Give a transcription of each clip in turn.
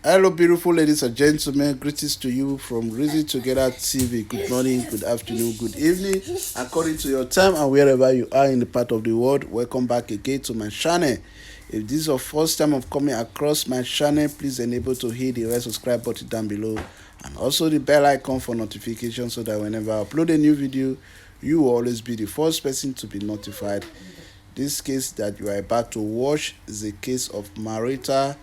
Hello, beautiful ladies and gentlemen. Greetings to you from Reason Together TV. Good morning, good afternoon, good evening, according to your time and wherever you are in the part of the world. Welcome back again to my channel. If this is your first time of coming across my channel, please enable to hit the red subscribe button down below and also the bell icon for notification so that whenever I upload a new video, you will always be the first person to be notified. This case that you are about to watch is a case of marital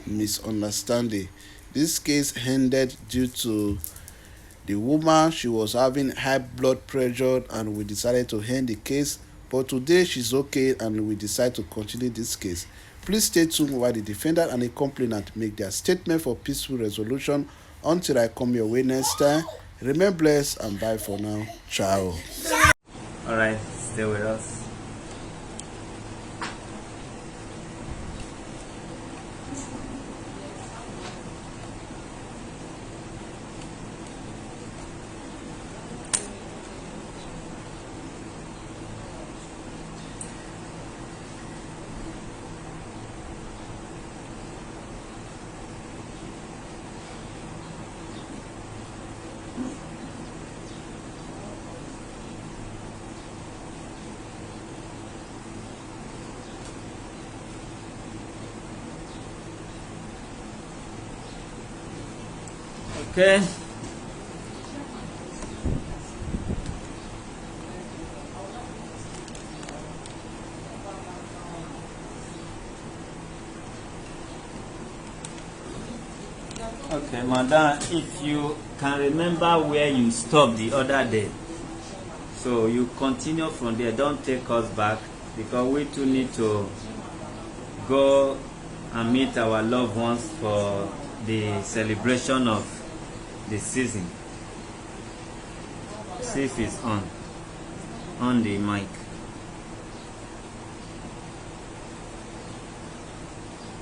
misunderstanding. This case ended due to the woman, she was having high blood pressure and we decided to end the case, but today she's okay and we decide to continue this case. Please stay tuned while the defendant and the complainant make their statement for peaceful resolution. Until I come your way next time, remain blessed and bye for now. Ciao. Alright, stay with us. Okay. Okay, madam, if you can remember where you stopped the other day, so you continue from there. Don't take us back because we too need to go and meet our loved ones for the celebration of the season. See if it's on the mic.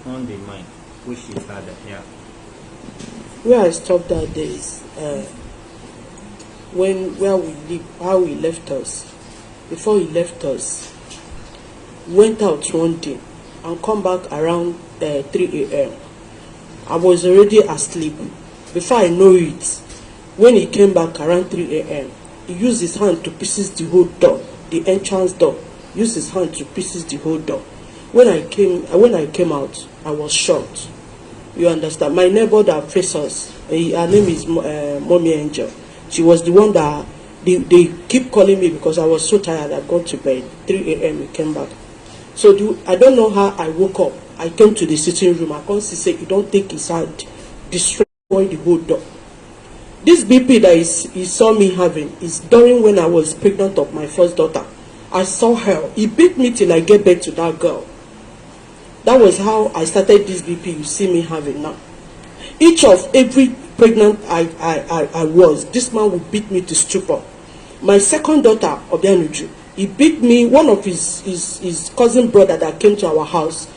On the mic. Push it harder. Yeah. Where I stopped that day is where we live, how he left us. Before he left us, went out one day and come back around 3 a.m. I was already asleep. Before I know it, when he came back around 3 a.m., he used his hand to pieces the whole door, the entrance door. Used his hand to pieces the whole door. When I came out, I was shocked. You understand? My neighbor that faced us, her name is Mommy Angel. She was the one that they keep calling me because I was so tired. I got to bed. 3 a.m. he came back. So I don't know how I woke up. I came to the sitting room. I can't see he don't take his hand, destroy the whole door. This BP that he saw me having is during when I was pregnant of my first daughter. I saw her. He beat me till I get back to that girl. That was how I started this BP you see me having now. Each of every pregnant I was, this man would beat me to stupor. My second daughter, Obianuju, he beat me, one of his cousin brother that came to our house.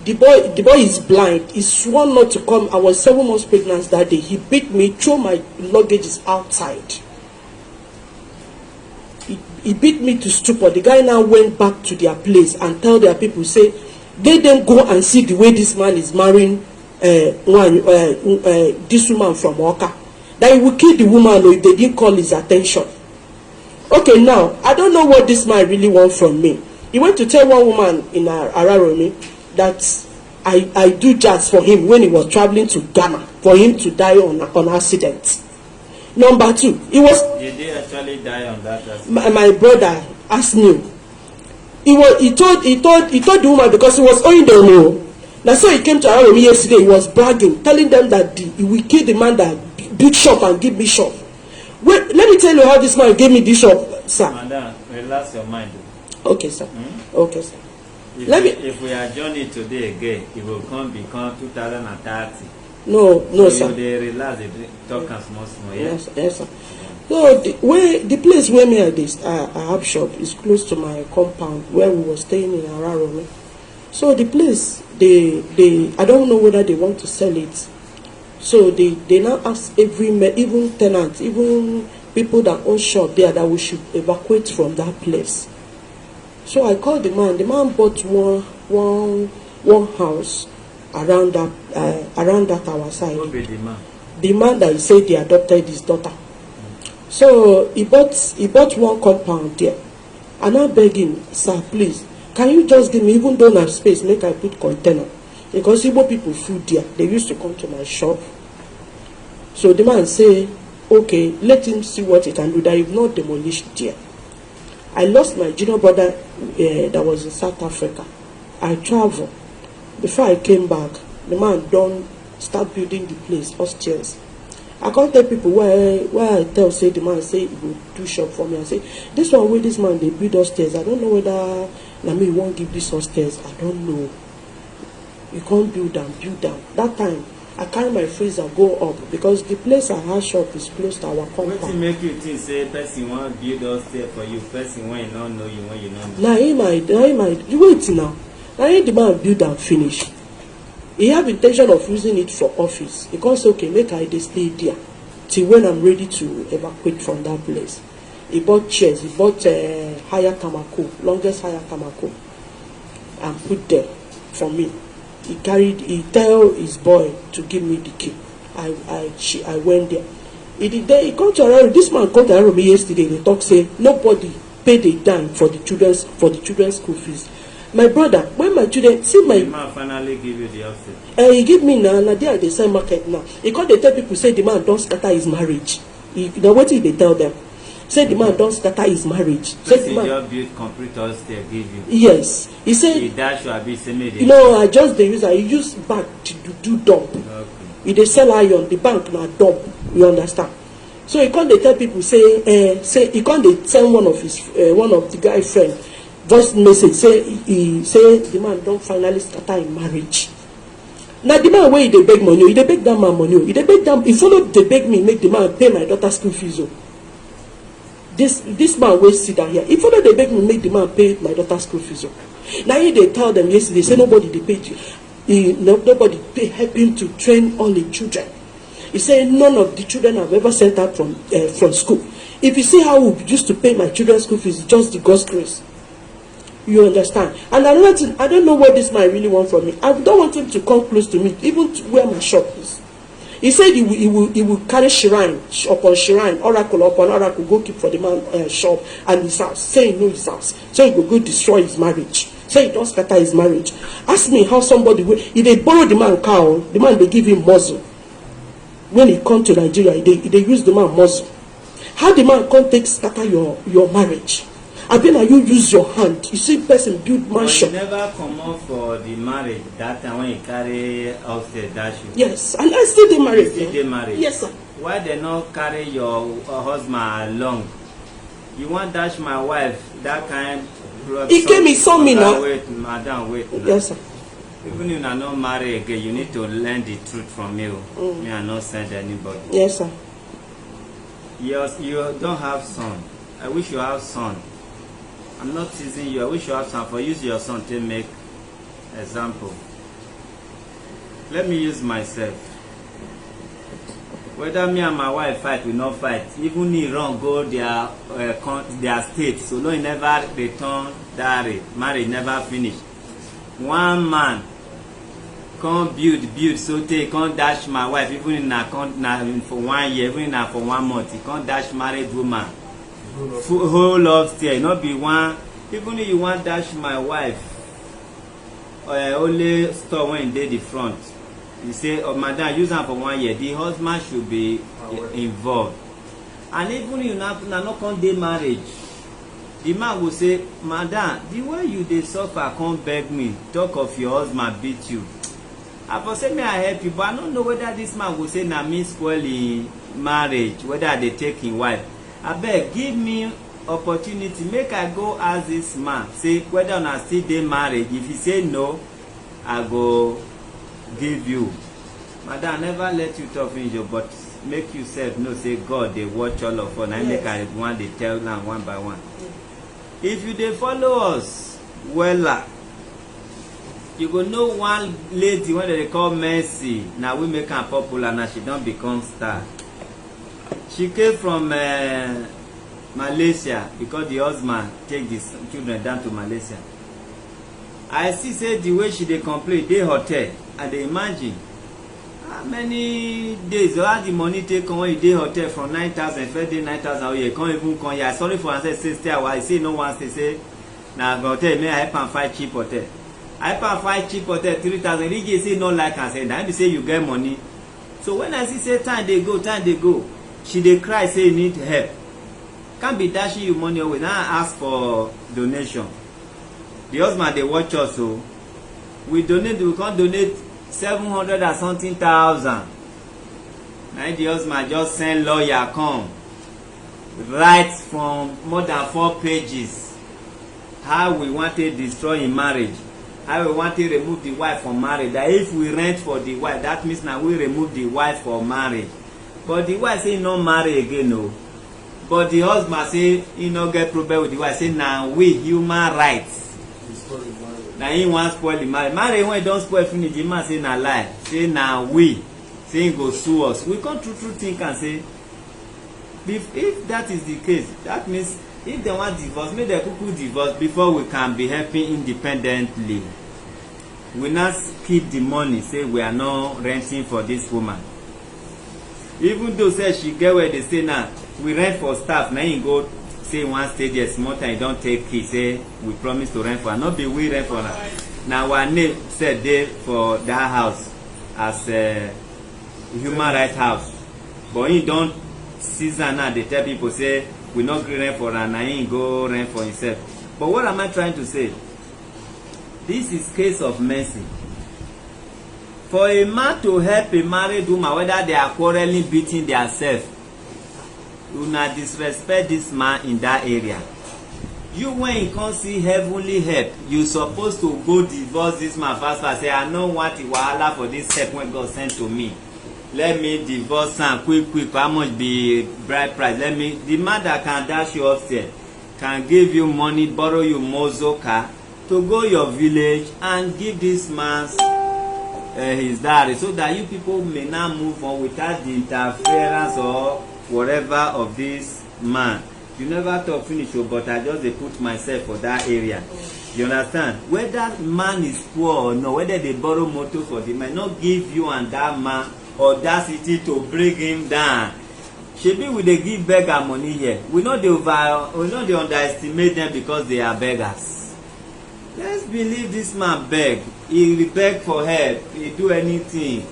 The boy is blind. He swore not to come. I was 7 months pregnant that day. He beat me, threw my luggage outside. He beat me to stupor. The guy now went back to their place and tell their people, say, they then go and see the way this man is marrying this woman from Oka. That he will kill the woman if they didn't call his attention. Okay, now, I don't know what this man really wants from me. He went to tell one woman in Araromi that I do jazz for him when he was traveling to Ghana for him to die on accident. Number 2, Did they actually die on that accident? My brother asked me. He told the woman because he was owing them no. That's why he came to Araromi yesterday. He was bragging, telling them that he will kill the man that built shop and give me shop. Wait, let me tell you how this man gave me this shop, sir. Madam, relax your mind. Okay, sir. Okay, sir. If we adjourn it today again, it will become 2030. No, so sir. They relax, they talk and small, yes, yes, sir. So the place where me I have shop is close to my compound where we were staying in Araromi. So the place, they I don't know whether they want to sell it. So they now ask even tenants, even people that own shop there, that we should evacuate from that place. So I called the man. The man bought one house around that our side. Who be the man? The man that he said he adopted his daughter. So he bought one compound there. And I beg him, sir, please, can you just give me, even though I have space, make I put container. Because Igbo people food there, they used to come to my shop. So the man say, okay, let him see what he can do, that you've not demolished there. I lost my junior brother that was in South Africa. I traveled. Before I came back, the man don't start building the place upstairs. I can't tell people where I tell, say the man say he will do shop for me. I say, this one with this man, they build upstairs. I don't know whether Nami won't give this upstairs. I don't know. You can't build them. That time, I carry my freezer go up because the place I have shop is close to our compound. What make you think say person want build upstairs for you, person when you don't know you when you don't know? Now he might, you wait now. Now he the man build and finish. He have intention of using it for office. He can't say, okay, make I stay there till when I'm ready to evacuate from that place. He bought chairs, he bought higher tamako, longest higher tamako, and put there for me. He tell his boy to give me the key. I went there. He come to Araro. This man come to Araro me yesterday. They talk say nobody paid a dime for the children's school fees. My brother, when my children see my... The man finally give you the outfit. He give me now there they sell market now. He come they tell people say the man don't scatter his marriage. Now what did they tell them? Say the man don't scatter his marriage. Say the man just build computers they give you. Yes. He said he dash you be say you know, I use bank to do dump. Okay. If they sell iron, the bank now dump. You understand? So he come they tell people say he come they send one of the guy friend voice message say the man don't finally scatter in marriage. Now the man where he beg money, he beg that man money, he beg them. He follow they beg me make the man pay my daughter's school fees. This man will sit down here. He follow they beg me make the man pay my daughter's school fees. Now they tell them yesterday say nobody they paid you. Nobody help him to train all the children. He said none of the children have ever sent out from school. If you see how we used to pay my children's school fees, just the God's grace. You understand? And another thing, I don't know what this man really wants from me. I don't want him to come close to me, even to where my shop is. He said he will carry shrine upon shrine, oracle upon oracle, go keep for the man shop and his house. Say he know his house. So he will go destroy his marriage. Say he don't scatter his marriage. Ask me how somebody will, if they borrow the man cow, the man they give him muzzle. When he come to Nigeria, they use the man muzzle. How the man can't take scatter your marriage? I mean, you use your hand. You see person build mansion. You never come up for the marriage that time when you carry upstairs dash you. Yes, and I still dey married. You still dey married? Yes, sir. Why they not carry your husband along? You want dash my wife that kind? He came, he saw me now. Wait, madam, wait. Now. Yes, sir. Even if you are not married again, you need to learn the truth from you. Me, I not send anybody. Yes, sir. You don't have son. I wish you have son. I'm not teasing you. I wish you have son. For use your son to make example. Let me use myself. Whether me and my wife fight, we not fight. Even if wrong go their state, so long he never return diary. Marriage never finish. One man can't build so they can't dash my wife even in for 1 year, even in for 1 month. He can't dash married woman. Whole love stay, not be one. Even if you want dash my wife, only store when they the front. You say, oh madam, use them for 1 year. The husband should be involved. And even if you not come day marriage, the man will say, madam, the way you dey suffer, come beg me. Talk of your husband beat you. I for say, may I help you, but I don't know whether this man will say, na me spoil in marriage, whether they take him wife. Abeg, give me opportunity, make I go ask this man, say whether una still dey marriage. If he say no, I go give you. Madam, I never let you talk finish, but make yourself know say God dey watch all of us. Na make I one dey tell now one by one. If you dey follow us wella, you go know one lady wey they call Mercy. Now we make her popular. Now she don become star. She came from Malaysia because the husband take the children down to Malaysia. I see say the way she dey complain, dey hotel. I dey imagine how many days or how the money take come when you dey hotel from 9,000 first day 9,000 or you come even come here sorry for am say stay a while he say no wan stay say na hotel make I help am find cheap hotel I help am find cheap hotel 3,000 Rije say no like am say na be say you get money. So when I see say time dey go she dey cry say you need help. Can't be dashing you money away. Now ask for donation. The husband dey watch us so we can't donate 700 and something thousand. Now the husband just send lawyer come write from more than 4 pages how we want to destroy him marriage, how we want to remove the wife from marriage, that if we rent for the wife that means now we remove the wife for marriage. But the wife say no marry again no. But the husband say he no get problem with the wife say na we human rights na him wan spoil the marriage. Marriage when e don spoil finish the man say na lie say na we say he go sue us. We come true think and say if that is the case that means if they want divorce make dem kuku divorce before we can be helping independently. We not keep the money say we are not renting for this woman. Even though say she get where they stay now we rent for staff na him go say one stay there small time don take key say we promise to rent for her no be we rent for her na our name set dey for that house as a human rights house but him don seize am now dey tell people say we no gree rent for her na him go rent for himself. But what am I trying to say? This is case of mercy. For a man to help a married woman whether they are quarreling beating themselves, you not disrespect this man in that area. You when you come see heavenly help you supposed to go divorce this man fast say I no want the wahala for this help when God sent to me. Let me divorce am quick how much be bride price. Let me the man that can dash you upstairs can give you money borrow you mozo car to go your village and give this man's his diary so that you people may now move on without the interference or whatever of this man. You never talk finish but I just dey put myself for that area. You understand? Whether man is poor or no, whether they borrow motor for the man, not give you and that man audacity to bring him down. Shebi we dey give beggar money here. We no dey underestimate them because they are beggars. Let's believe this man beg. He beg for help. He do anything.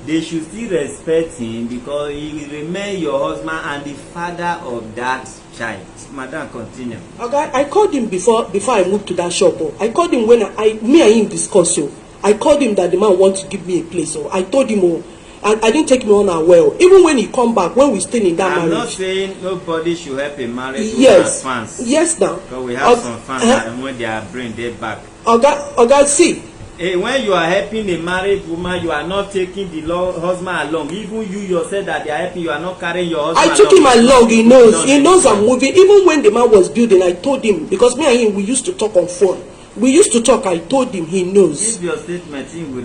They should still respect him because he will remain your husband and the father of that child. Madam, continue. Okay, I called him before I moved to that shop. I called him when me and him discussed. I called him that the man wants to give me a place. I told him, and I didn't take me on well. Even when he come back, when we stayed in that marriage. I'm not saying nobody should help a marriage yes. who has fans. Yes, now. Because we have some fans and when they are bring their back. Okay, see. When you are helping a married woman, you are not taking the husband along. Even you yourself that they are helping, you are not carrying your husband I took him along. He knows I'm moving. Even when the man was building, I told him, because me and him, we used to talk on phone. We used to talk. I told him. He knows. Give your statement. He will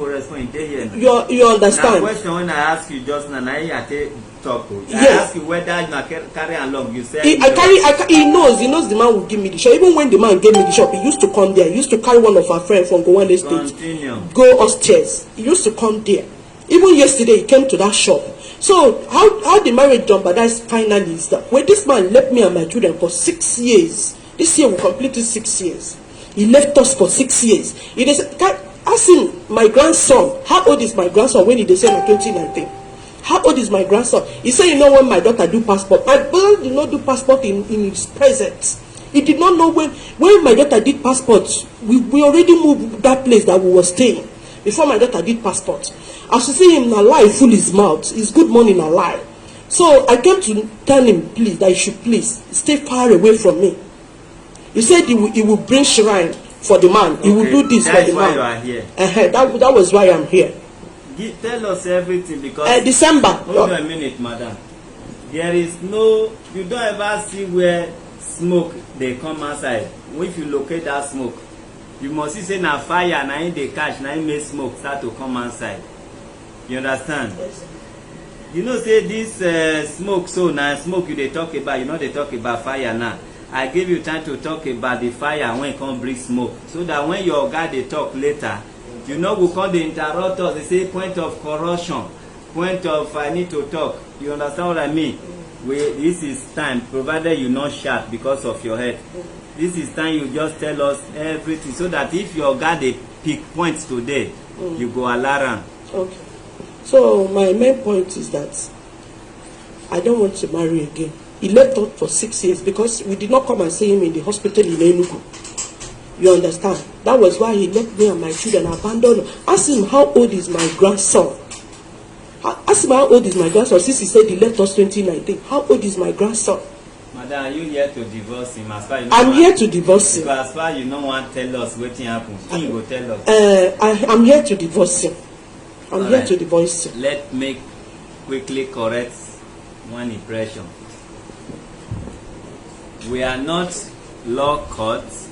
respond. You understand? Now, question when I ask you just now, I talk. Yes. I ask you whether you carry along. You say he knows. He knows the man will give me the shop. Even when the man gave me the shop, he used to come there. He used to carry one of our friends from Gowande State. Go upstairs. He used to come there. Even yesterday, he came to that shop. So how the marriage done? But that's finally is that when this man left me and my children for 6 years. This year we completed 6 years. He left us for 6 years. He said, asking my grandson, how old is my grandson when he said 2019? How old is my grandson? He said, you know when my daughter do passport. My brother did not do passport in his presence. He did not know when my daughter did passport. We already moved that place that we were staying before my daughter did passport. As you see him lie full his mouth. It's good morning a lie. So I came to tell him please that he should please stay far away from me. He said he will bring shrine for the man. He will do this for the man. That's why you are here. That was why I'm here. Tell us everything because December. Hold on a minute, madam. There is no. You don't ever see where smoke they come outside. If you locate that smoke, you must see say na fire, na in they catch, na in make smoke start to come outside. You understand? Yes. You know say this smoke so na smoke you they talk about. You know they talk about fire now. I give you time to talk about the fire when it come bring smoke so that when your guy they talk later You know, we call the interrupters. They say point of corruption, point of I need to talk. You understand what I mean? This is time, provided you not shout because of your head. This is time you just tell us everything, so that if your guy dey pick points today, you go alarm. Okay. So my main point is that I don't want to marry again. He left us for 6 years because we did not come and see him in the hospital in Enugu. You understand? That was why he left me and my children abandoned. Ask him how old is my grandson. Ask him how old is my grandson. Since he said he left us 2019, how old is my grandson? Madam, are you here to divorce him? As far you I'm here to divorce him. Because as far you don't want to tell us what happened, he will tell us. I'm here to divorce him. I'm here to divorce him. Let me quickly correct one impression. We are not law courts,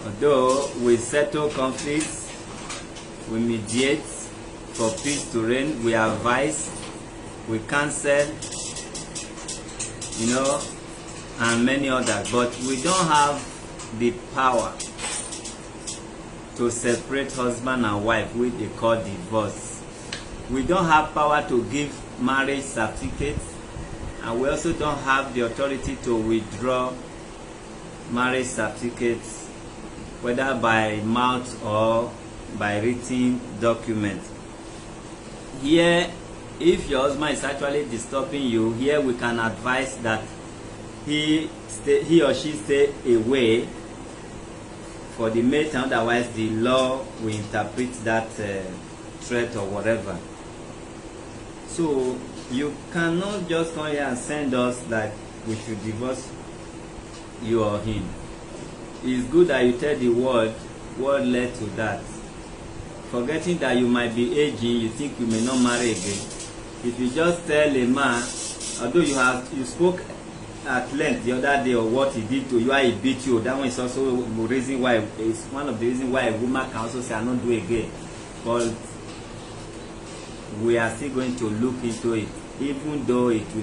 although we settle conflicts, we mediate for peace to reign, we advise, we counsel, you know, and many others, but we don't have the power to separate husband and wife, which they call divorce. We don't have power to give marriage certificates, and we also don't have the authority to withdraw marriage certificates, whether by mouth or by written document. Here, if your husband is actually disturbing you, here we can advise that he or she stay away for the mate, otherwise the law will interpret that threat or whatever. So you cannot just come here and send us like we should divorce you or him. It's good that you tell the world what led to that. Forgetting that you might be aging, you think you may not marry again. If you just tell a man, although you spoke at length the other day of what he did to you, how he beat you, that one is also the reason why, it's one of the reasons why a woman can also say I don't do again. But we are still going to look into it, even though it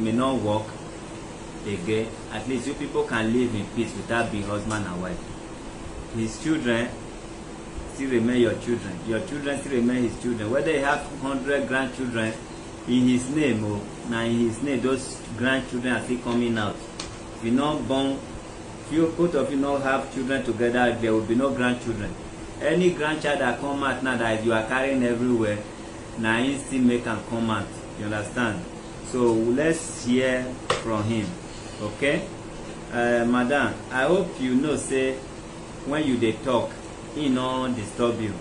may not work again. At least you people can live in peace without being husband and wife. His children still remain your children. Your children still remain his children. Whether he have 100 grandchildren in his name, or now in his name, those grandchildren are still coming out. If you not born, if you both of you not have children together, there will be no grandchildren. Any grandchild that come out now that you are carrying everywhere, now he still make and come out. You understand? So let's hear from him. Okay, madam, I hope you know say when you dey talk, he no disturb you,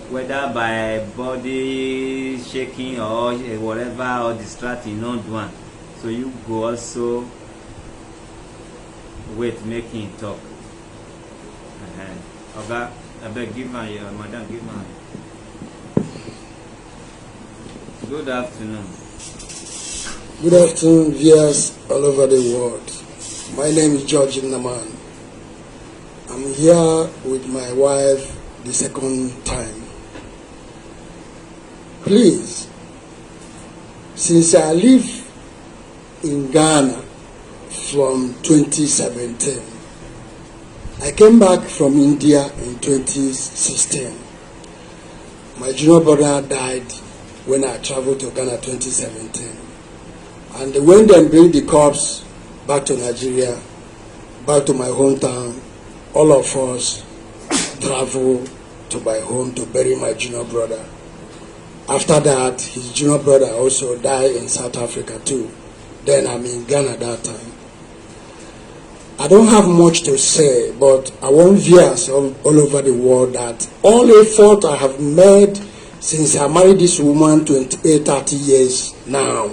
whether by body shaking or whatever, or distracting, no do one. So you go also wait, make him talk. Okay, I beg give her your madam, give her. Good afternoon. Good afternoon, viewers all over the world. My name is George Naman. I'm here with my wife the second time. Please, since I live in Ghana from 2017, I came back from India in 2016. My junior brother died when I traveled to Ghana 2017. And when they bring the corpse back to Nigeria, back to my hometown, all of us travel to my home to bury my junior brother. After that, his junior brother also died in South Africa too. Then I'm in Ghana that time. I don't have much to say, but I want viewers all over the world that all the effort I have made since I married this woman 28, 30 years now,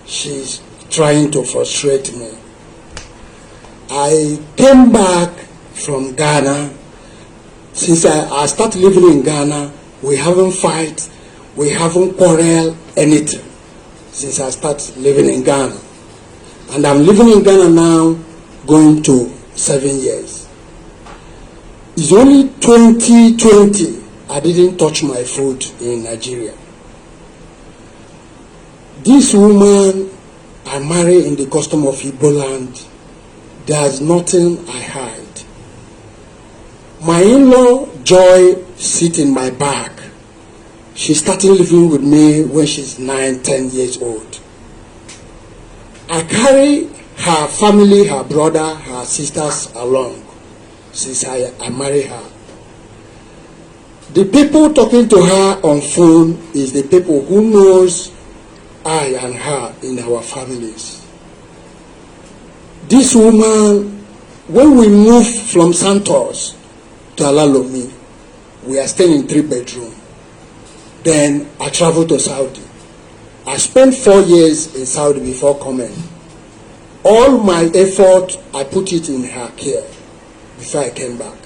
she's trying to frustrate me. I came back from Ghana. Since I started living in Ghana, we haven't fight, we haven't quarrel anything since I started living in Ghana. And I'm living in Ghana now, going to 7 years. It's only 2020 I didn't touch my food in Nigeria. This woman I married in the custom of Igbo land. There's nothing I hide. My in-law, Joy, sit in my back. She started living with me when she's 9, 10 years old. I carry her family, her brother, her sisters along since I married her. The people talking to her on phone is the people who knows I and her in our families. This woman, when we moved from Santos to Alalomi, we are staying in 3-bedroom. Then I traveled to Saudi. I spent 4 years in Saudi before coming. All my effort, I put it in her care before I came back.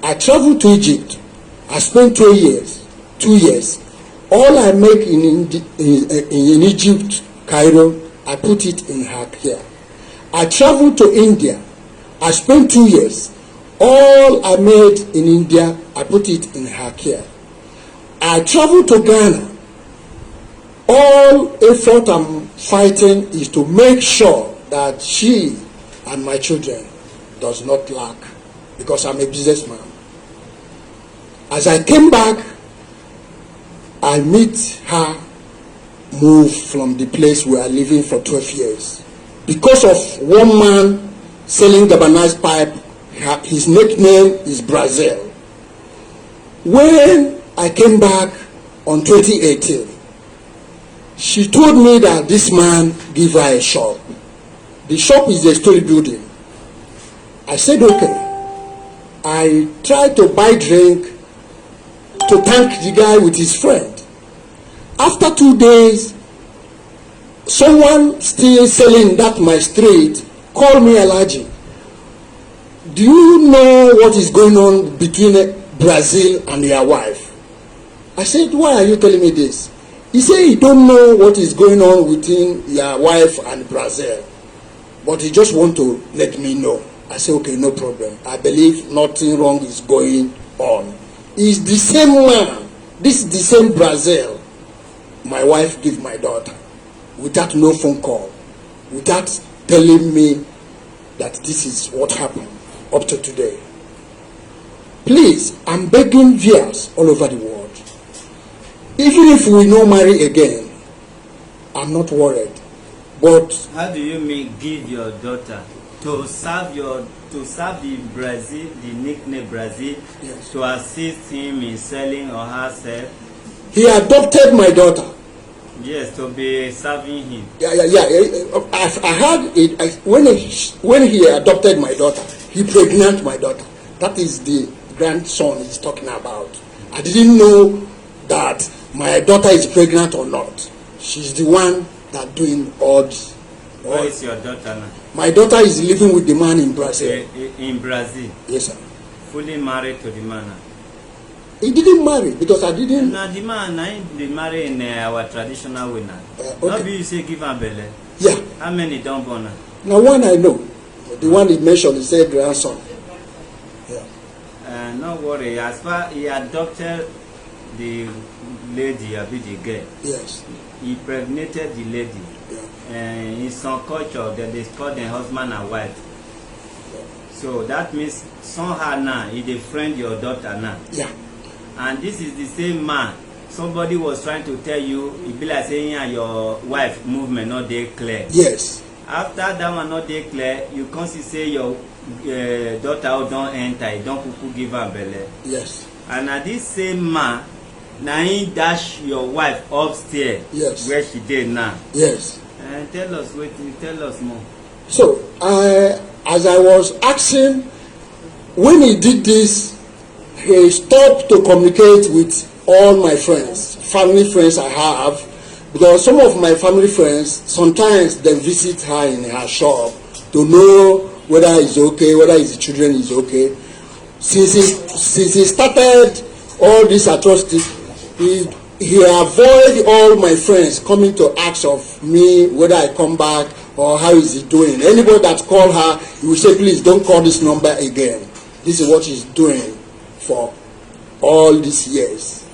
I traveled to Egypt. I spent 2 years. All I make in Egypt, Cairo, I put it in her care. I traveled to India. I spent 2 years. All I made in India, I put it in her care. I traveled to Ghana. All effort I'm fighting is to make sure that she and my children does not lack, because I'm a businessman. As I came back, I meet her move from the place we are living for 12 years. Because of one man selling galvanized pipe, his nickname is Brazil. When I came back on 2018, she told me that this man gave her a shop. The shop is a story building. I said, okay. I tried to buy drink to thank the guy with his friend. After 2 days, someone still selling that my street called me Alaji. Do you know what is going on between Brazil and your wife? I said, why are you telling me this? He said he don't know what is going on between your wife and Brazil, but he just want to let me know. I said, okay, no problem. I believe nothing wrong is going on. He's the same man. This is the same Brazil my wife gave my daughter, without no phone call, without telling me that this is what happened up to today. Please, I'm begging viewers all over the world. Even if we no marry again, I'm not worried. But how do you mean give your daughter to serve the Brazil, the nickname Brazil, yes, to assist him in selling or herself? He adopted my daughter. Yes, to be serving him. Yeah. I heard it when he adopted my daughter. He pregnant my daughter. That is the grandson he's talking about. I didn't know that my daughter is pregnant or not. She's the one that doing all this. Where is your daughter now? My daughter is living with the man in Brazil. In Brazil? Yes, sir. Fully married to the man? He didn't marry because I didn't. No, the man they marry in our traditional way now. Okay. Not be you say give am belle. Yeah. How many don't born now? Now one I know. The one he mentioned, he said grandson. Yeah. No worry. As far he adopted the lady, the girl. Yes. He impregnated the lady. Yeah. In some culture, they call them husband and wife. So that means somehow now he dey friend your daughter now. Yeah. And this is the same man. Somebody was trying to tell you, it be like saying your wife movement not dey clear. Yes. After that one not dey clear, you come see say your daughter don't enter, you don't kuku give her belle. Yes. And na this same man, na him dash your wife upstairs. Yes. Where she dey now. Yes. Tell us more. So as I was asking, when he did this, he stopped to communicate with all my friends, family friends I have, because some of my family friends, sometimes they visit her in her shop to know whether it's okay, whether his children is okay. Since he started all these atrocities, he avoid all my friends coming to ask of me whether I come back or how is he doing. Anybody that call her, he will say, please don't call this number again. This is what she's doing for all these years.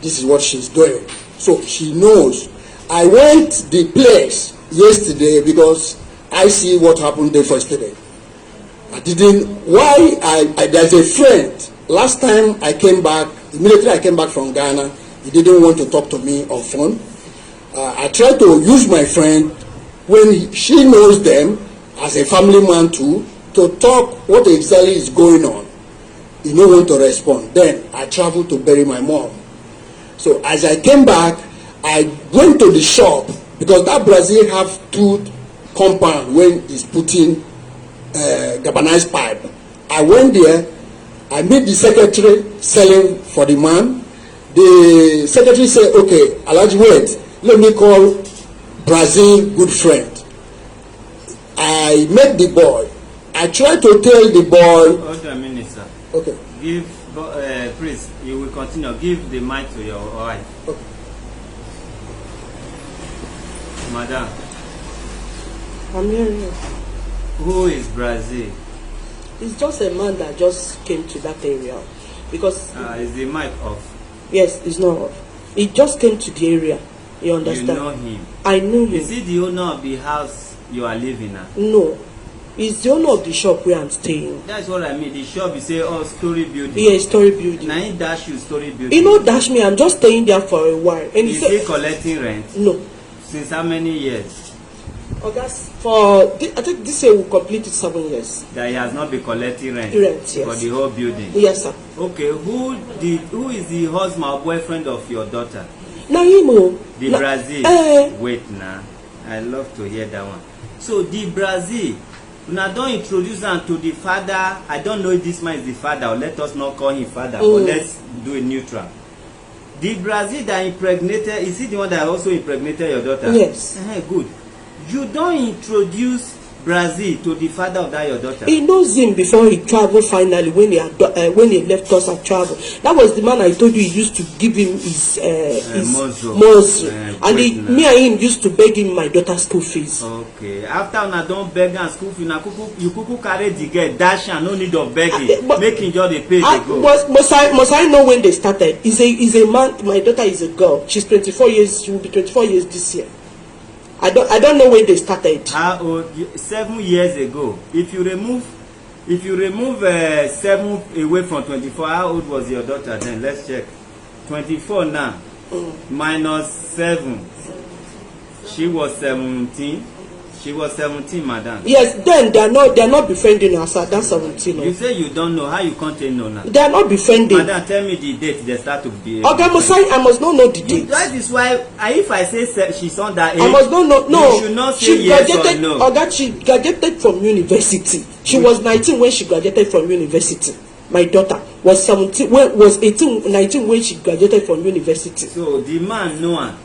This is what she's doing. So she knows. I went the place yesterday because I see what happened there yesterday. I didn't, there's a friend last time I came back, immediately I came back from Ghana, he didn't want to talk to me on phone. I tried to use my friend when she knows them as a family man too, to talk what exactly is going on. He didn't want to respond. Then I traveled to bury my mom. So as I came back, I went to the shop because that Brazil have two compound when he's putting galvanized pipe. I went there, I met the secretary selling for the man. The secretary said, okay, Alhaji, wait, let me call Brazil good friend. I met the boy. I tried to tell the boy. Hold on a minute, sir. Okay. Give, please, you will continue. Give the mic to your wife. Okay. Madam, I'm hearing you. who is Brazil? It's just a man that just came to that area because Is the mic off? yes, it's not off. He just came to the area. You understand? You know him. I knew him. Is he the owner of the house you are living at? No, he's the owner of the shop where I'm staying. That's what I mean. The shop, you say, oh, story building. Yeah, story building. Now he dash you story building. He no dash me. I'm just staying there for a while, and he Is said, he collecting rent? "No, Since how many years? oh, that's for. I think this year will complete 7 years. That he has not been collecting rent, Rent, yes. for the whole building. Yes, sir. Okay, who is the husband or boyfriend of your daughter? Now you know. The na- Brazil. Wait now. I love to hear that one. So the Brazil, now don't introduce am to the father. I don't know if this man is the father, or let us not call him father, but let's do it neutral. The Brazil that impregnated, is he the one that also impregnated your daughter? Yes. Good. You don't introduce Brazil to the father of that your daughter. He knows him before he traveled finally when he left us and travel. That was the man I told you he used to give him his monzo. And me and him used to beg him my daughter's school fees. Okay. After una don beg am school fees, you kuku carry the girl dash am, no need of begging. Make him just dey pay dey go. Must I know when they started? He's a man. My daughter is a girl. She's 24 years. She will be 24 years this year. I don't know when they started. How old? 7 years ago. If you remove 7 away from 24, how old was your daughter then? Let's check. 24 now. Minus 7. She was 17. She was 17, madam. Yes, then they are not befriending us at that 17. You say you don't know. How you can't know now? They are not befriending. Madam, tell me the date they start to be. Okay, I must not know the date. That is why, if I say she's on that age, I must not know. No, you should not say yes or no. Oga, she graduated from university. She was 19 when she graduated from university. My daughter was 17. Was 19 when she graduated from university. So the man know her.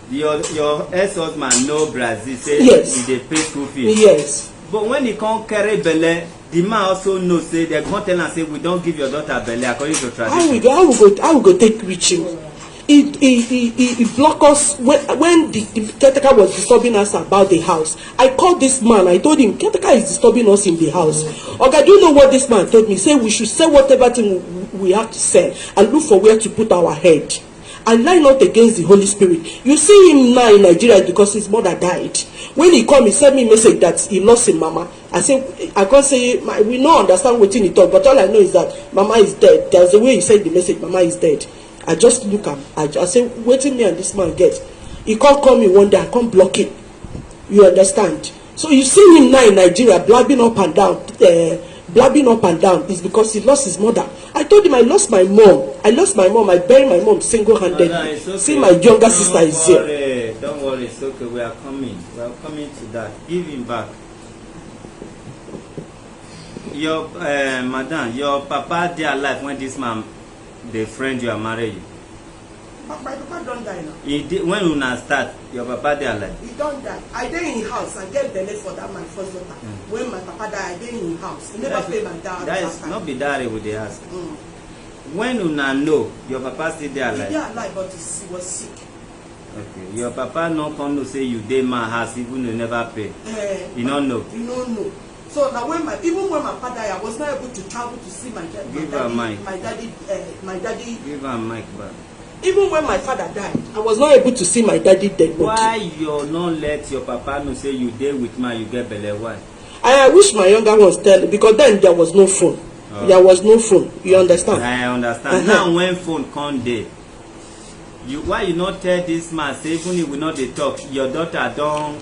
Your ex-husband know Brazil, say yes. He dey pay school fees. Yes. But when he come carry belle, the man also know say they come tell am say we don give your daughter belle according to tradition. How we go take reach him? He block us when the caretaker was disturbing us about the house. I called this man. I told him caretaker is disturbing us in the house. Okay, do you know what this man told me? Say we should sell whatever thing we have to sell and look for where to put our head. And lie not against the Holy Spirit. You see him now in Nigeria because his mother died. When he come, he sent me a message that he lost his mama. I say, I can't say, we don't understand what he talk, but all I know is that mama is dead. There's a way he sent the message, mama is dead. I just look at him. I say, waiting me and this man get. He can't call me one day, I can't block him. You understand? So you see him now in Nigeria blabbing up and down. Blabbing up and down is because he lost his mother. I told him I lost my mom. I buried my mom single-handedly. Okay. See, my younger sister is here. Don't worry, it's okay. We are coming to that. Give him back. Your madam, your papa dey alive when this man, the friend you are married you. My papa don die now. When una start, your papa dey alive. He don die. I dey in house and get belle for that my first daughter. When my papa die, I dey in house. He never pay my dad. That is not be that we dey ask. When una know your papa still dey alive. He dey alive, but he was sick. Okay, your papa no come know say you dey man house even though you never pay. He no know. He no know. So now even when my father died, I was not able to travel to see my daddy. Give her mic. My daddy. Give her mic back. Even when my father died, I was not able to see my daddy dead. Why you not let your papa know say you dey with man, you get belle? Why? I wish my younger ones tell, because then there was no phone. There was no phone. You understand? I understand. Now when phone come there, why you not tell this man say even if we not dey talk, your daughter don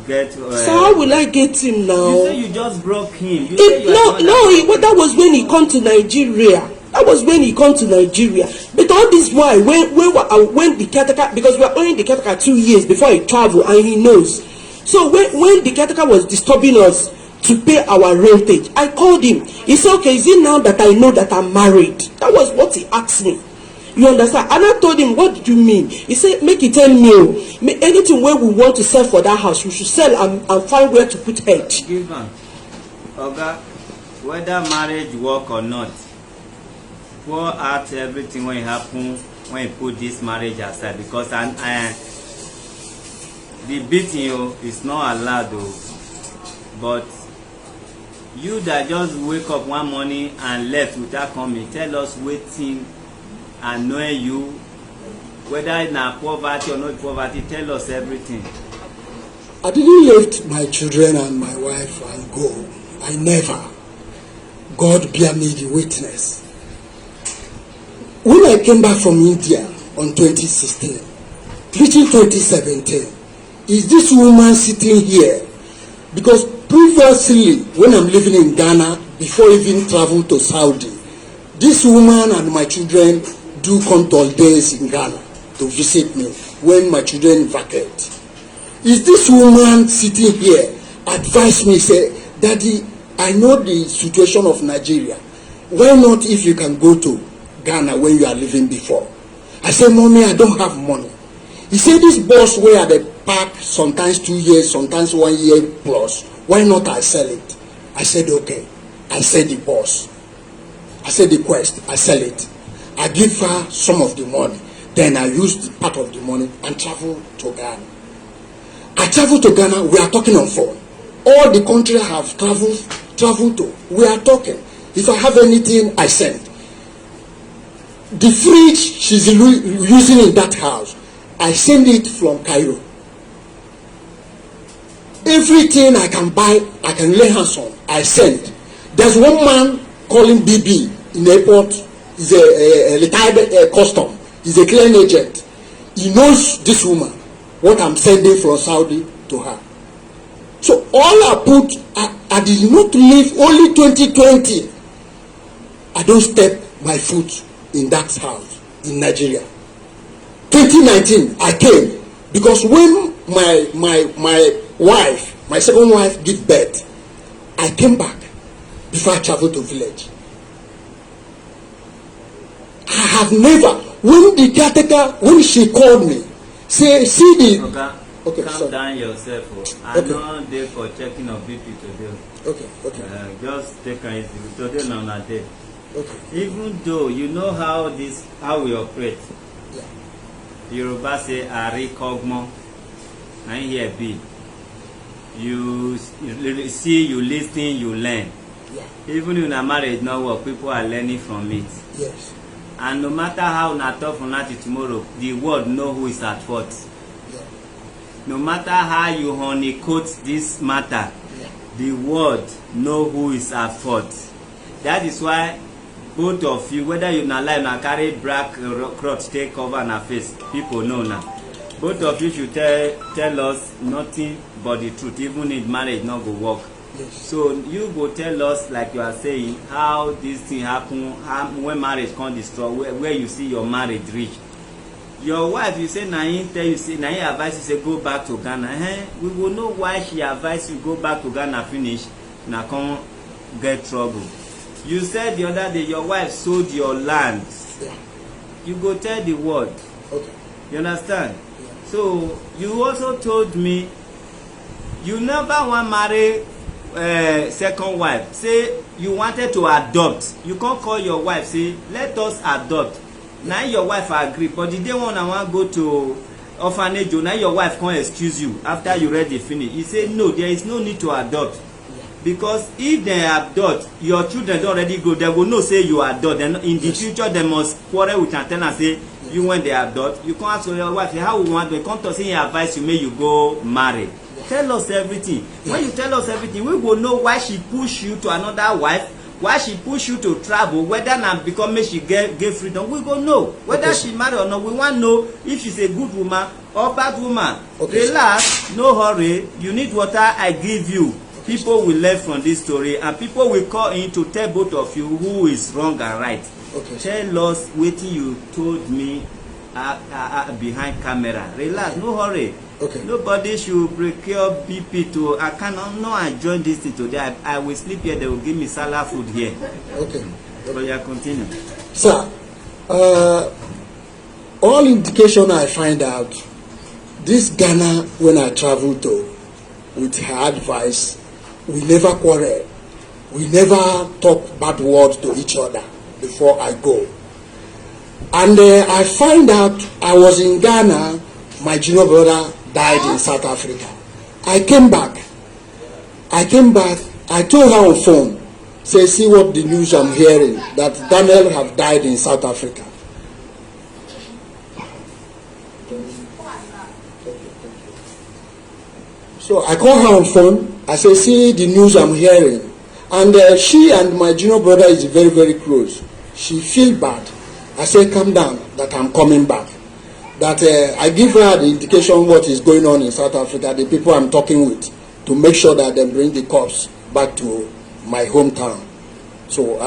get. So how will I get him now? You say you just broke him. You say That was when he come to Nigeria. That was when he come to Nigeria. But all this while, when the caretaker, because we are only the caretaker 2 years before he travel, and he knows. So when the caretaker was disturbing us to pay our rentage, I called him. He said, okay, is it now that I know that I'm married? That was what he asked me. You understand? And I told him, what do you mean? He said, make it 10 mil. Anything where we want to sell for that house, we should sell and find where to put head. Give am. Oga, whether marriage work or not, pour out everything when it happen when you put this marriage aside, because the beating is not allowed but you that just wake up one morning and left without coming, tell us wetin annoy you, whether na poverty or not poverty, tell us everything. I didn't leave my children and my wife and go. I never. God bear me the witness. When I came back from India on 2016, reaching 2017, is this woman sitting here? Because previously, when I'm living in Ghana, before even travel to Saudi, this woman and my children do come to holidays in Ghana to visit me when my children vacate. Is this woman sitting here advise me, say, Daddy, I know the situation of Nigeria. Why not if you can go to Ghana when you are living before? I said, Mommy, I don't have money. He said, this bus where they park sometimes 2 years, sometimes 1 year plus, why not I sell it? I said, okay. I said the bus. I said the quest. I sell it. I give her some of the money. Then I use part of the money and travel to Ghana. I travel to Ghana. We are talking on phone. All the country I have traveled to, we are talking. If I have anything, I send. The fridge she's using in that house, I send it from Cairo. Everything I can buy, I can lay hands on, I send. There's one man calling BB in the airport. He's a retired custom. He's a clearing agent. He knows this woman, what I'm sending from Saudi to her. So all I put, I did not leave, only 2020. I don't step my foot in that house in Nigeria. 2019, I came because when my wife, my second wife, gave birth, I came back before I traveled to village. I have never, when the caretaker, when she called me, say, see the... Okay, calm down yourself. I'm not there for checking of BP today. Okay. Just take it easy. Today, no, not there. Okay. Even though you know how we operate. Yeah. Yoruba say arikogmo, and here be. You see, you listen, you learn. Yeah. Even in a marriage no work, people are learning from it. Yes. And no matter how na tough from now to tomorrow, the world know who is at fault. Yeah. No matter how you honeycoat this matter, Yeah. the world know who is at fault. That is why both of you, whether you na lie na carry black cloth take cover na face, people know now. Both of you should tell us nothing but the truth, even if marriage not go work. Yes. So you go tell us, like you are saying, how this thing happen, when marriage come destroy, where you see your marriage reach. Your wife, you say na him tell you, say na him advise you say go back to Ghana. We will know why she advise you go back to Ghana finish, na come get trouble. You said the other day your wife sold your land. Yeah. You go tell the world. Okay. You understand? Yeah. So you also told me you never want marry second wife. Say you wanted to adopt. You can't call your wife say let us adopt. Now your wife agree, but the day one I want go to orphanage, now your wife can't excuse you after you ready finish. You say no, there is no need to adopt. Because if they adopt, your children don't already go, they will know say you adopt. Then in the future they must quarrel with antenna and say you when they adopt. You can't ask your wife how we want to come to say advice you may you go marry. Tell us everything. When you tell us everything, we will know why she push you to another wife, why she push you to travel, whether na because make she get freedom, we go know whether okay, she marry or not. We wan know if she's a good woman or bad woman. Okay, relax, no hurry. You need water, I give you. People will learn from this story, and people will call in to tell both of you who is wrong and right. okay. Tell us wetin you told me behind camera. Relax, no hurry. Okay. Nobody should procure BP to. I cannot. No, I join this thing today. I will sleep here. They will give me salad food here. Okay. So yeah, continue. Sir, all indication I find out, this Ghana, when I travel to, with her advice, we never quarrel. We never talk bad words to each other before I go. And I find out I was in Ghana, my junior brother died in South Africa. I came back, I told her on phone, say, see what the news I'm hearing, that Daniel have died in South Africa. So I called her on phone, I say, see the news I'm hearing. And she and my junior brother is very, very close. She feel bad. I say, calm down, that I'm coming back. That I give her the indication what is going on in South Africa, the people I'm talking with, to make sure that they bring the cops back to my hometown. So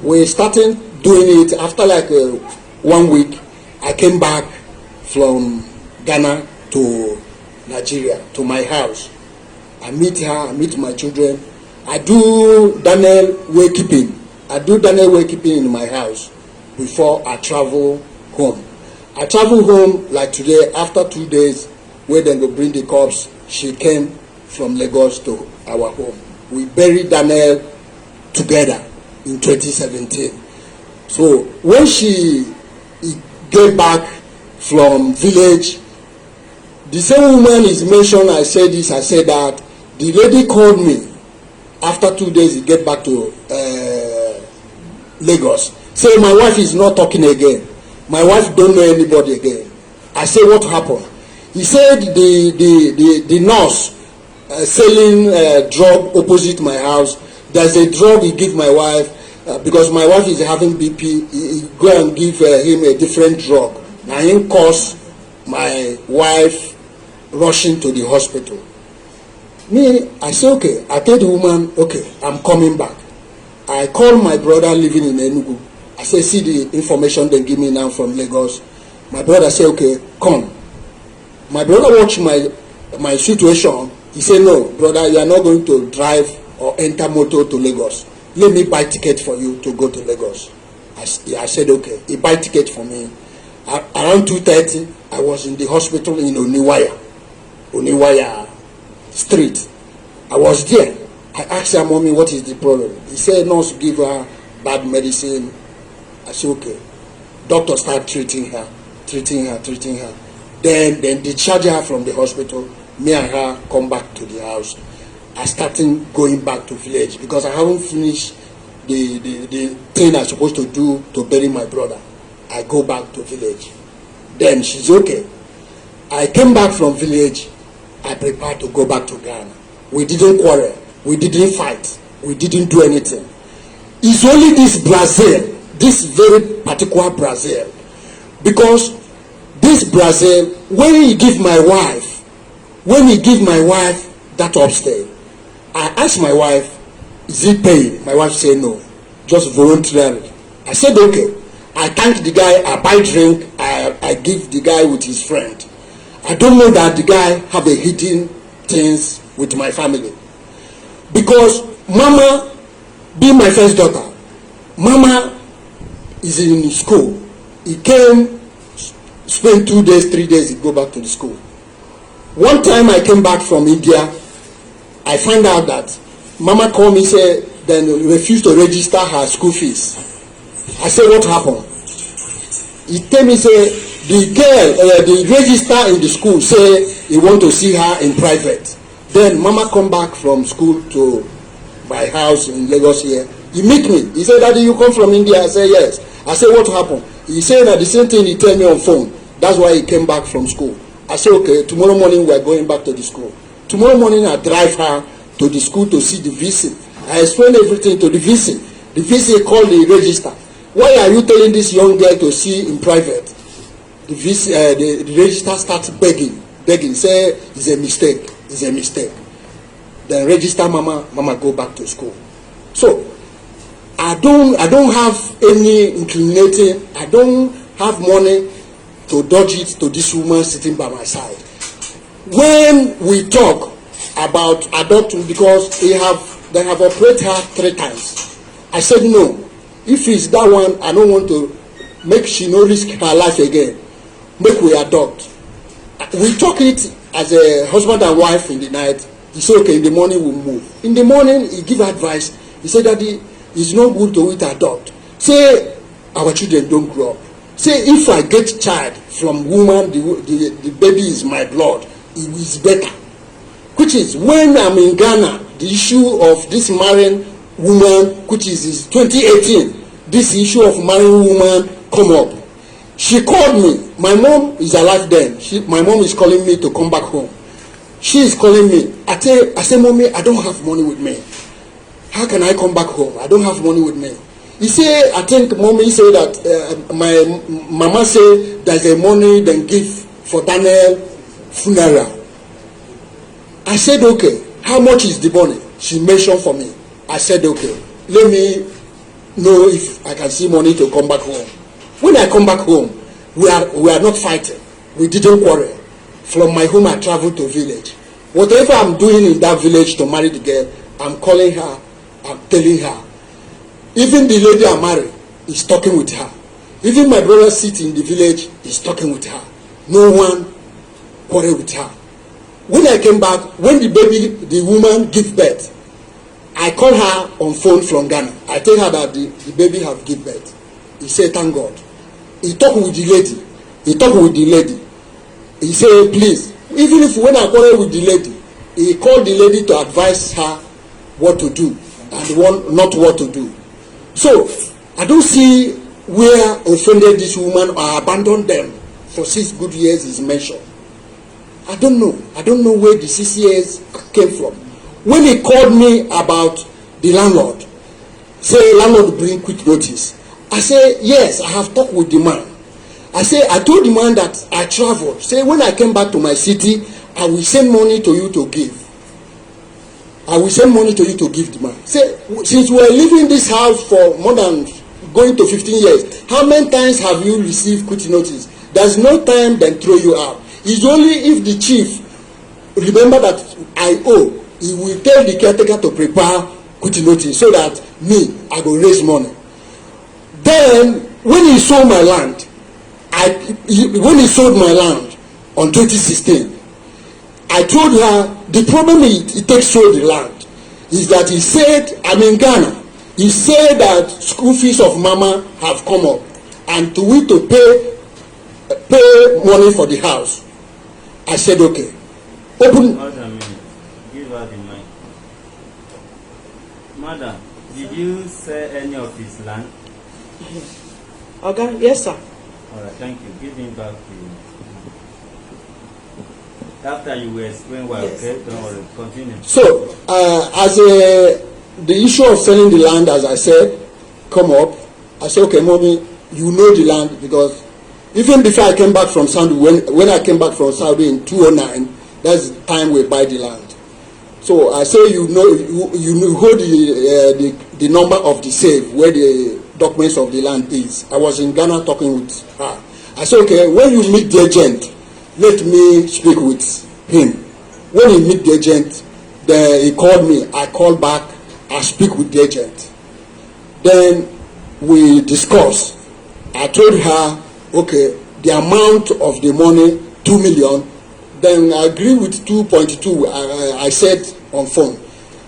we started doing it. After like 1 week, I came back from Ghana to Nigeria, to my house. I meet her, I meet my children. I do Daniel waykeeping. I do Daniel waykeeping in my house before I travel home. I travel home like today after 2 days where they go bring the cops. She came from Lagos to our home. We buried Daniel together in 2017. So when she came back from village, the same woman is mentioned. I said this, I said that. The lady called me after 2 days. He get back to Lagos. Say my wife is not talking again. My wife don't know anybody again. I say what happened? He said the nurse selling drug opposite my house. There's a drug he give my wife because my wife is having BP. He go and give him a different drug. And him cause my wife rushing to the hospital. Me, I say okay. I tell the woman, okay, I'm coming back. I call my brother living in Enugu. I say, see the information they give me now from Lagos. My brother say, okay, come. My brother watch my situation. He say, no, brother, you are not going to drive or enter motor to Lagos. Let me buy ticket for you to go to Lagos. I said, okay. He buy ticket for me. Around 2:30, I was in the hospital in Oniwaya Street. I was there. I asked her, mommy, what is the problem? He said, nurse give her bad medicine. I said, okay. Doctor start treating her. Then discharge her from the hospital. Me and her come back to the house. I started going back to village because I haven't finished the thing I'm supposed to do to bury my brother. I go back to village. Then she's okay. I came back from village. I prepared to go back to Ghana. We didn't quarrel. We didn't fight. We didn't do anything. It's only this Brazil, this very particular Brazil, because this Brazil, when he give my wife that upstairs, I asked my wife, is it paying? My wife said no, just voluntarily. I said okay. I thank the guy, I buy drink, I give the guy with his friend. I don't know that the guy have a hidden things with my family. Because Mama, being my first daughter, Mama is in school. He came, spend 2 days, 3 days, he go back to the school. One time I came back from India, I find out that Mama called me, say, then refused to register her school fees. I said, what happened? He tell me, say, the girl, the registrar in the school say he want to see her in private. Then Mama come back from school to my house in Lagos here. He meet me. He said, Daddy, you come from India? I said, yes. I said, what happened? He said that the same thing he tell me on phone. That's why he came back from school. I said, okay, tomorrow morning we are going back to the school. Tomorrow morning I drive her to the school to see the visit I explained everything to the VC. The VC called the register. Why are you telling this young girl to see in private? The VC, the register starts begging, say it's a mistake, it's a mistake. Then register mama go back to school. So I don't have any inclinating, I don't have money to dodge it to this woman sitting by my side. When we talk about adoption, because they have operated her 3 times, I said no. If it's that one, I don't want to make she no risk her life again. Make we adopt. We talk it as a husband and wife in the night. He said, okay, in the morning we'll move. In the morning, he give advice. He said, Daddy, it's not good to adopt. Say, our children don't grow up. Say, if I get child from woman, the baby is my blood. It is better. Which is, when I'm in Ghana, the issue of this marrying woman, which is 2018, this issue of marrying woman come up. She called me. My mom is alive then. My mom is calling me to come back home. She is calling me. I say, Mommy, I don't have money with me. How can I come back home? I don't have money with me. He say, I think Mommy say that my mama say there's a money then give for Daniel funeral. I said, okay. How much is the money? She mentioned for me. I said, okay. Let me know if I can see money to come back home. When I come back home, we are not fighting. We didn't quarrel. From my home, I traveled to village. Whatever I'm doing in that village to marry the girl, I'm calling her, I'm telling her. Even the lady I married is talking with her. Even my brother sitting in the village is talking with her. No one quarrel with her. When I came back, when the woman give birth, I call her on phone from Ghana. I tell her that the baby have give birth. He said, thank God. He talk with the lady. He said, please, even if when I quarrel with the lady, he called the lady to advise her what to do and not what to do. So I don't see where offended this woman or abandoned them for 6 good years is mentioned. I don't know where the 6 years came from. When he called me about the landlord, say landlord bring quick notice. I say, yes, I have talked with the man. I told the man that I traveled. Say, when I came back to my city, I will send money to you to give. I will send money to you to give the man. Say, since we are living this house for more than going to 15 years, how many times have you received quit notice? There's no time then throw you out. It's only if the chief remember that I owe, he will tell the caretaker to prepare quit notice so that I go raise money. Then when he sold my land, when he sold my land on 2016, I told her the problem it takes sold the land is that he said, I'm in Ghana. He said that school fees of mama have come up and to pay money for the house. I said, okay. Open. Hold on a minute. Give her the mic. Madam, did you sell any of his land? Okay, yes, sir. All right, thank you. Give him back to you. After you will explain why, yes. Okay? Don't worry. Continue. So, the issue of selling the land, as I said, come up. I said, okay, Mommy, you know the land because even before I came back from Saudi, when I came back from Saudi in 2009, that's the time we buy the land. So I say, you hold the number of the safe where the documents of the land is. I was in Ghana talking with her. I said, okay, when you meet the agent, let me speak with him. When he meet the agent, then he called me. I called back. I speak with the agent. Then we discuss. I told her, okay, the amount of the money, 2 million. Then I agree with 2.2. I said on phone.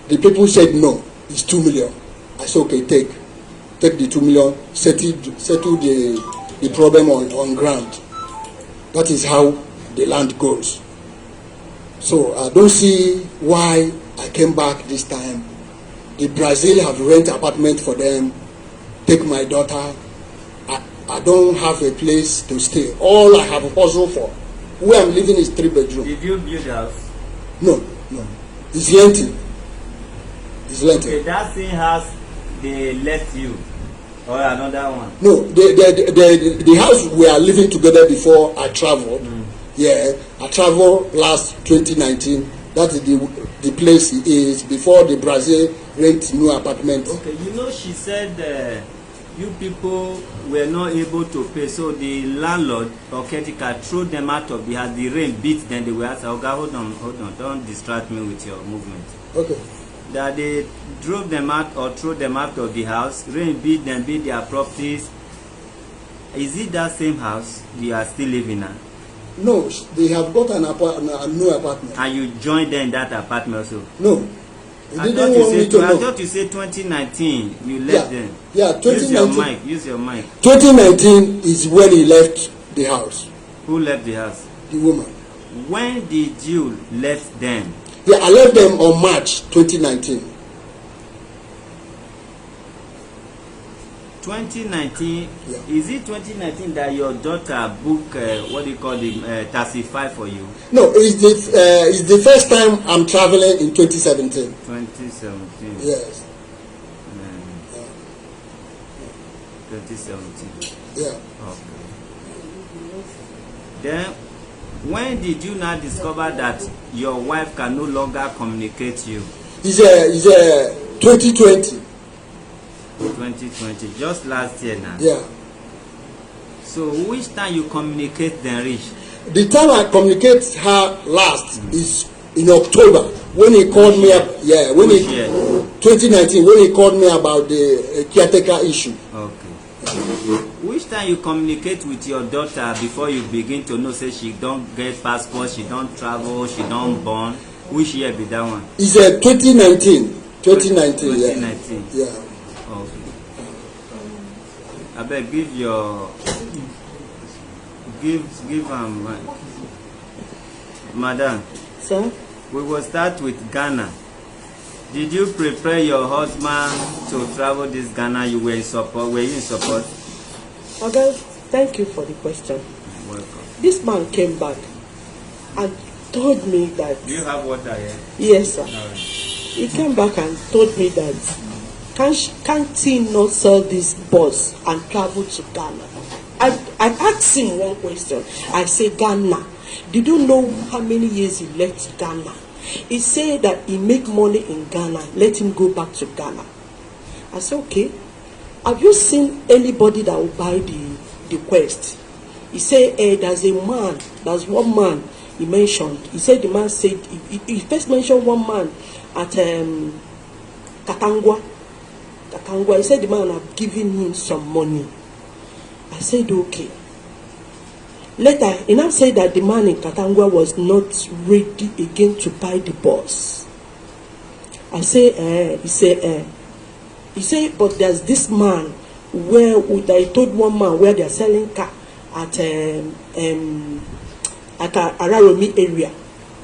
The people said no, it's 2 million. I said, okay, take the 2 million, settle the problem on ground. That is how the land goes. So I don't see why I came back this time. The Brazil have rent apartment for them, take my daughter. I don't have a place to stay. All I have a hustle for. Where I'm living is 3 bedroom. Did you build a house? No. It's empty. It's rented. Okay, that same house they left you, or another one? No, the house we are living together before I traveled. Yeah, I traveled last 2019. That is the place it is before the Brazil rent new apartment. Okay, you know she said you people were not able to pay, so the landlord or caretaker threw them out of the house. The rain beat them. They were asked, "Okay, hold on, don't distract me with your movement." Okay. That they drove them out or threw them out of the house. Rain beat them, beat their properties. Is it that same house you are still living at? No, they have got a new apartment. And you joined them in that apartment also? No. They I didn't want me to know. thought you said 2019 you left them. Yeah, 2019. Use your mic. 2019 is when he left the house. Who left the house? The woman. When did you left them? Yeah, I left them on March 2019. 2019. Yeah. Is it 2019 that your daughter booked what do you call the taxify for you? No, it's the first time I'm traveling in 2017. 2017. Yes. 2017. Yeah. Okay. Then, when did you now discover that your wife can no longer communicate you? It's 2020. 2020, just last year now. Yeah. So, which time you communicate then reach? The time I communicate her last is in October when he called me up. Yeah, when Which he year? 2019 when he called me about the caretaker issue. Okay. Which time you communicate with your daughter before you begin to know say she don't get passport, she don't travel, she don't born? Which year be that one? It's 2019. 2019. 2019. Yeah. Okay. I beg give Madam. Sir? We will start with Ghana. Did you prepare your husband to travel this Ghana? You were in support. Were you in support? Okay, thank you for the question. Welcome. This man came back and told me that. Do you have water here? Yes, sir. All right. He came back and told me that can't he not sell this bus and travel to Ghana? I asked him one question. I said, Ghana. Did you know how many years he left Ghana? He said that he make money in Ghana. Let him go back to Ghana. I said, okay. Have you seen anybody that will buy the Quest? He said, there's one man he mentioned. He said the man said, he first mentioned one man at Katangwa. He said the man have given him some money. I said, okay. Later, he now said that the man in Katangwa was not ready again to buy the bus. I say, he said, but there's this man where I told one man where they're selling car at Araromi area.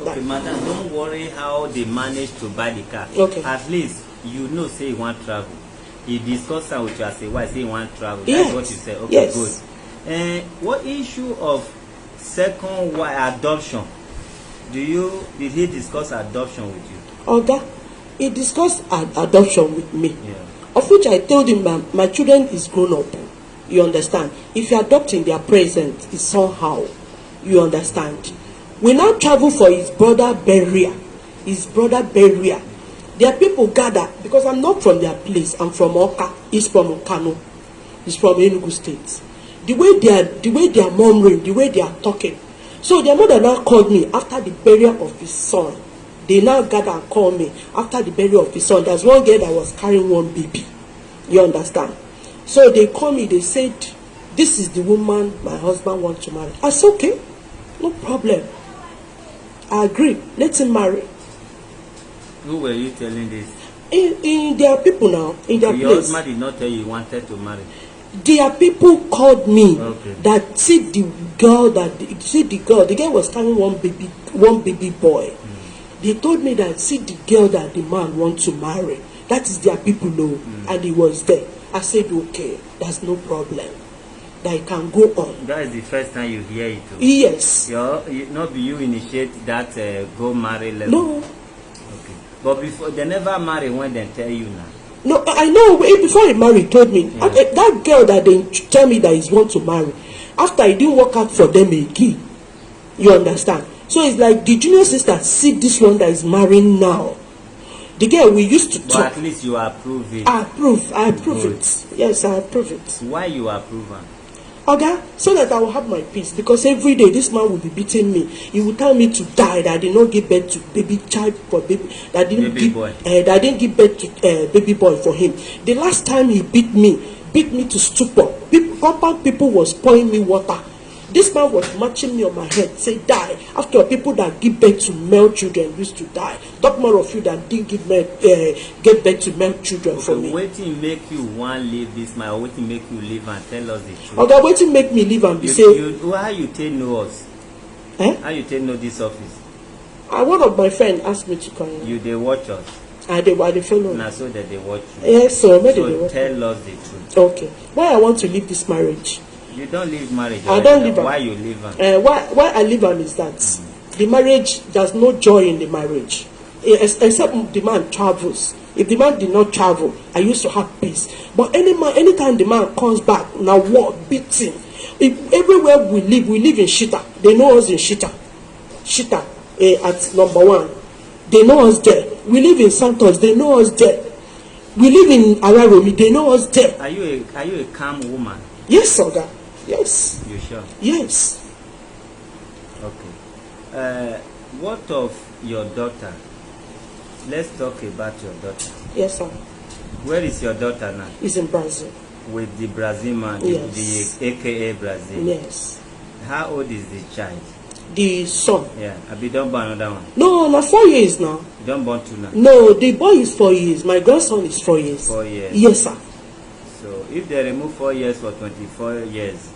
Okay, madam, don't worry how they managed to buy the car. Okay. At least you know say you want travel. He discussed that with you as a wife, say you want travel. Yes. That's what you said. Okay, Yes. good. What issue of second wife adoption? Did he discuss adoption with you? Oga, he discussed adoption with me. Yeah. Of which I told him that my children is grown up. You understand? If you adopt in their present, it's somehow. You understand? We now travel for his brother burial. Their people gather because I'm not from their place. I'm from Oka. He's from Okano. He's from Enugu State. The way they are murmuring, the way they are talking. So their mother now called me after the burial of his son. They now gather and call me after the burial of his son. There's one girl that was carrying one baby. You understand? So they called me, they said, this is the woman my husband wants to marry. I said, okay, no problem. I agree. Let him marry. Who were you telling this? In their people now, in their Your place. husband did not tell you he wanted to marry. Their people called me Okay. that the girl was carrying one baby boy. They told me that the girl that the man wants to marry. That is their people know, and he was there. I said, okay, that's no problem. That it can go on. That is the first time you hear it. Yes. Not be you initiate that go marry level. No. Okay. But before they never marry when they tell you now. No, I know. Before he married, he told me that girl that they tell me that he's want to marry. After it didn't work out for them again. You understand? So it's like the junior sister see this one that is marrying now. The girl we used to But talk. at least you approve it. I approve Good. it. Yes, I approve it. Why you approve am? Okay, so that I will have my peace, because every day this man will be beating me. He will tell me to die, that I did not give birth to baby child for baby, that didn't Baby give boy. that I didn't give birth to baby boy for him. The last time he beat me to stupor. Compound people was pouring me water. This man was matching me on my head, say die. After people that give birth to male children used to die. Talk more of you that didn't give birth to male children for me. Wetin make you wan leave this man, or wetin make you leave and tell us the truth? Okay, wetin make me leave and be say How you take know us? How you take know this office? one of my friend asked me to come. You dey watch us. I dey follow. Na so that they watch you. Yes, sir. So tell us the truth. Okay. Why I want to leave this marriage? You don't leave marriage. I don't leave am. Why you leave am? Why I leave am is that the marriage, there's no joy in the marriage, except the man travels. If the man did not travel, I used to have peace. But anytime the man comes back, now war, beating. Everywhere we live in Shita. They know us in Shita. Shita at number 1. They know us there. We live in Santos. They know us there. We live in Araromi. They know us there. Are you a calm woman? Yes, Oga. Yes. You sure? Yes. Okay. What of your daughter? Let's talk about your daughter. Yes, sir. Where is your daughter now? He's in Brazil. With the Brazil man, Yes. the AKA Brazil. Yes. How old is the child? The son. Yeah, I be done born another one. No, na 4 years now. You don't born two now. No, the boy is 4 years. My grandson is 4 years. 4 years. Yes, sir. So if they remove 4 years for 24 years,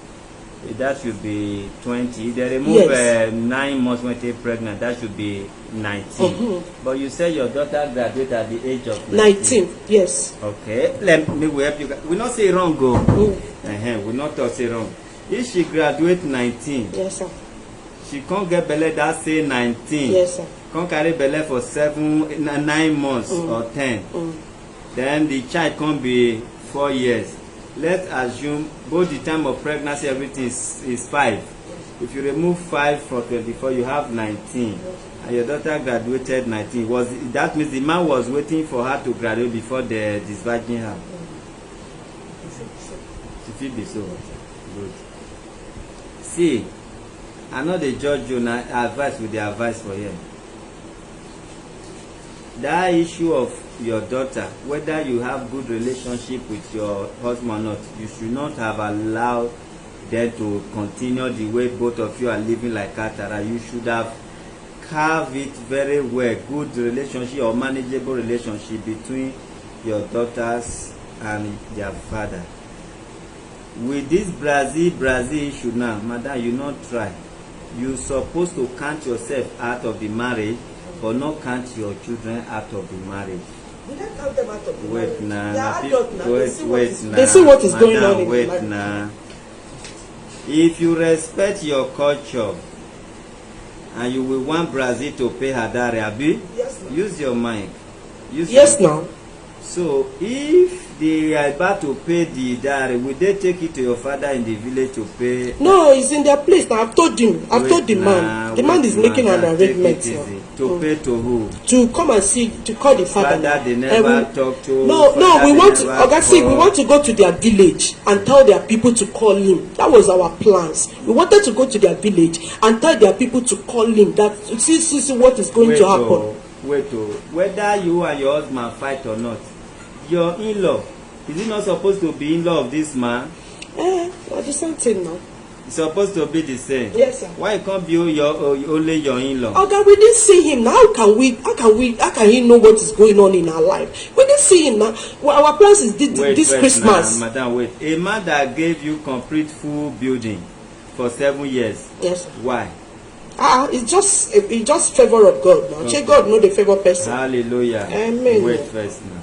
that should be 20. If they remove Yes. 9 months when they pregnant, that should be 19. But you say your daughter graduated at the age of 19. Yes. Okay, let me help you. We not say wrong, go. We not say wrong. If she graduate 19, Yes, sir. she can't get belle that say 19. Yes, sir. Can't carry belle for 9 months or 10. Then the child can't be 4 years. Let's assume both the time of pregnancy, everything is 5. If you remove 5 from 24, you have 19. And your daughter graduated 19. That means the man was waiting for her to graduate before they discharging her? It will be so. Good. See, I know the judge you now advice with the advice for you. That issue of your daughter, whether you have good relationship with your husband or not, you should not have allowed them to continue the way both of you are living like Katara. You should have carved it very well, good relationship or manageable relationship between your daughters and their father. With this Brazil issue now, madam, you not try. You supposed to count yourself out of the marriage, but not count your children out of the marriage. We don't count them out of the Wait marriage. now. They are adult now. Wait now. They see what is going Madam, on in wait the marriage. now. If you respect your culture and you will want Brazil to pay her dowry, abi, Yes, ma'am. use your mind. Yes, now. So if they are about to pay the dowry, will they take it to your father in the village to pay? No, it's in their place now. I've told him. I've told the man. The man is making an arrangement now. To pay to who? To come and see, to call the father. Father, they never talk to. No, father, we they want to, never Oga, see, we call. want to go to their village and tell their people to call him. That was our plans. We wanted to go to their village and tell their people to call him. That see what is going to happen. Whether you and your husband fight or not, your in-law, is it not supposed to be in-law of this man? The same thing now. It's supposed to be the same. Yes, sir. Why can't be only your in-law? Oga, we didn't see him now. How can he know what is going on in our life? We didn't see him now. Well, our plans is this Christmas. Now, madam, wait. A man that gave you complete full building for 7 years. Yes, sir. Why? It's just favor of God now. Okay. God know the favor person. Hallelujah. Amen. Wait first now.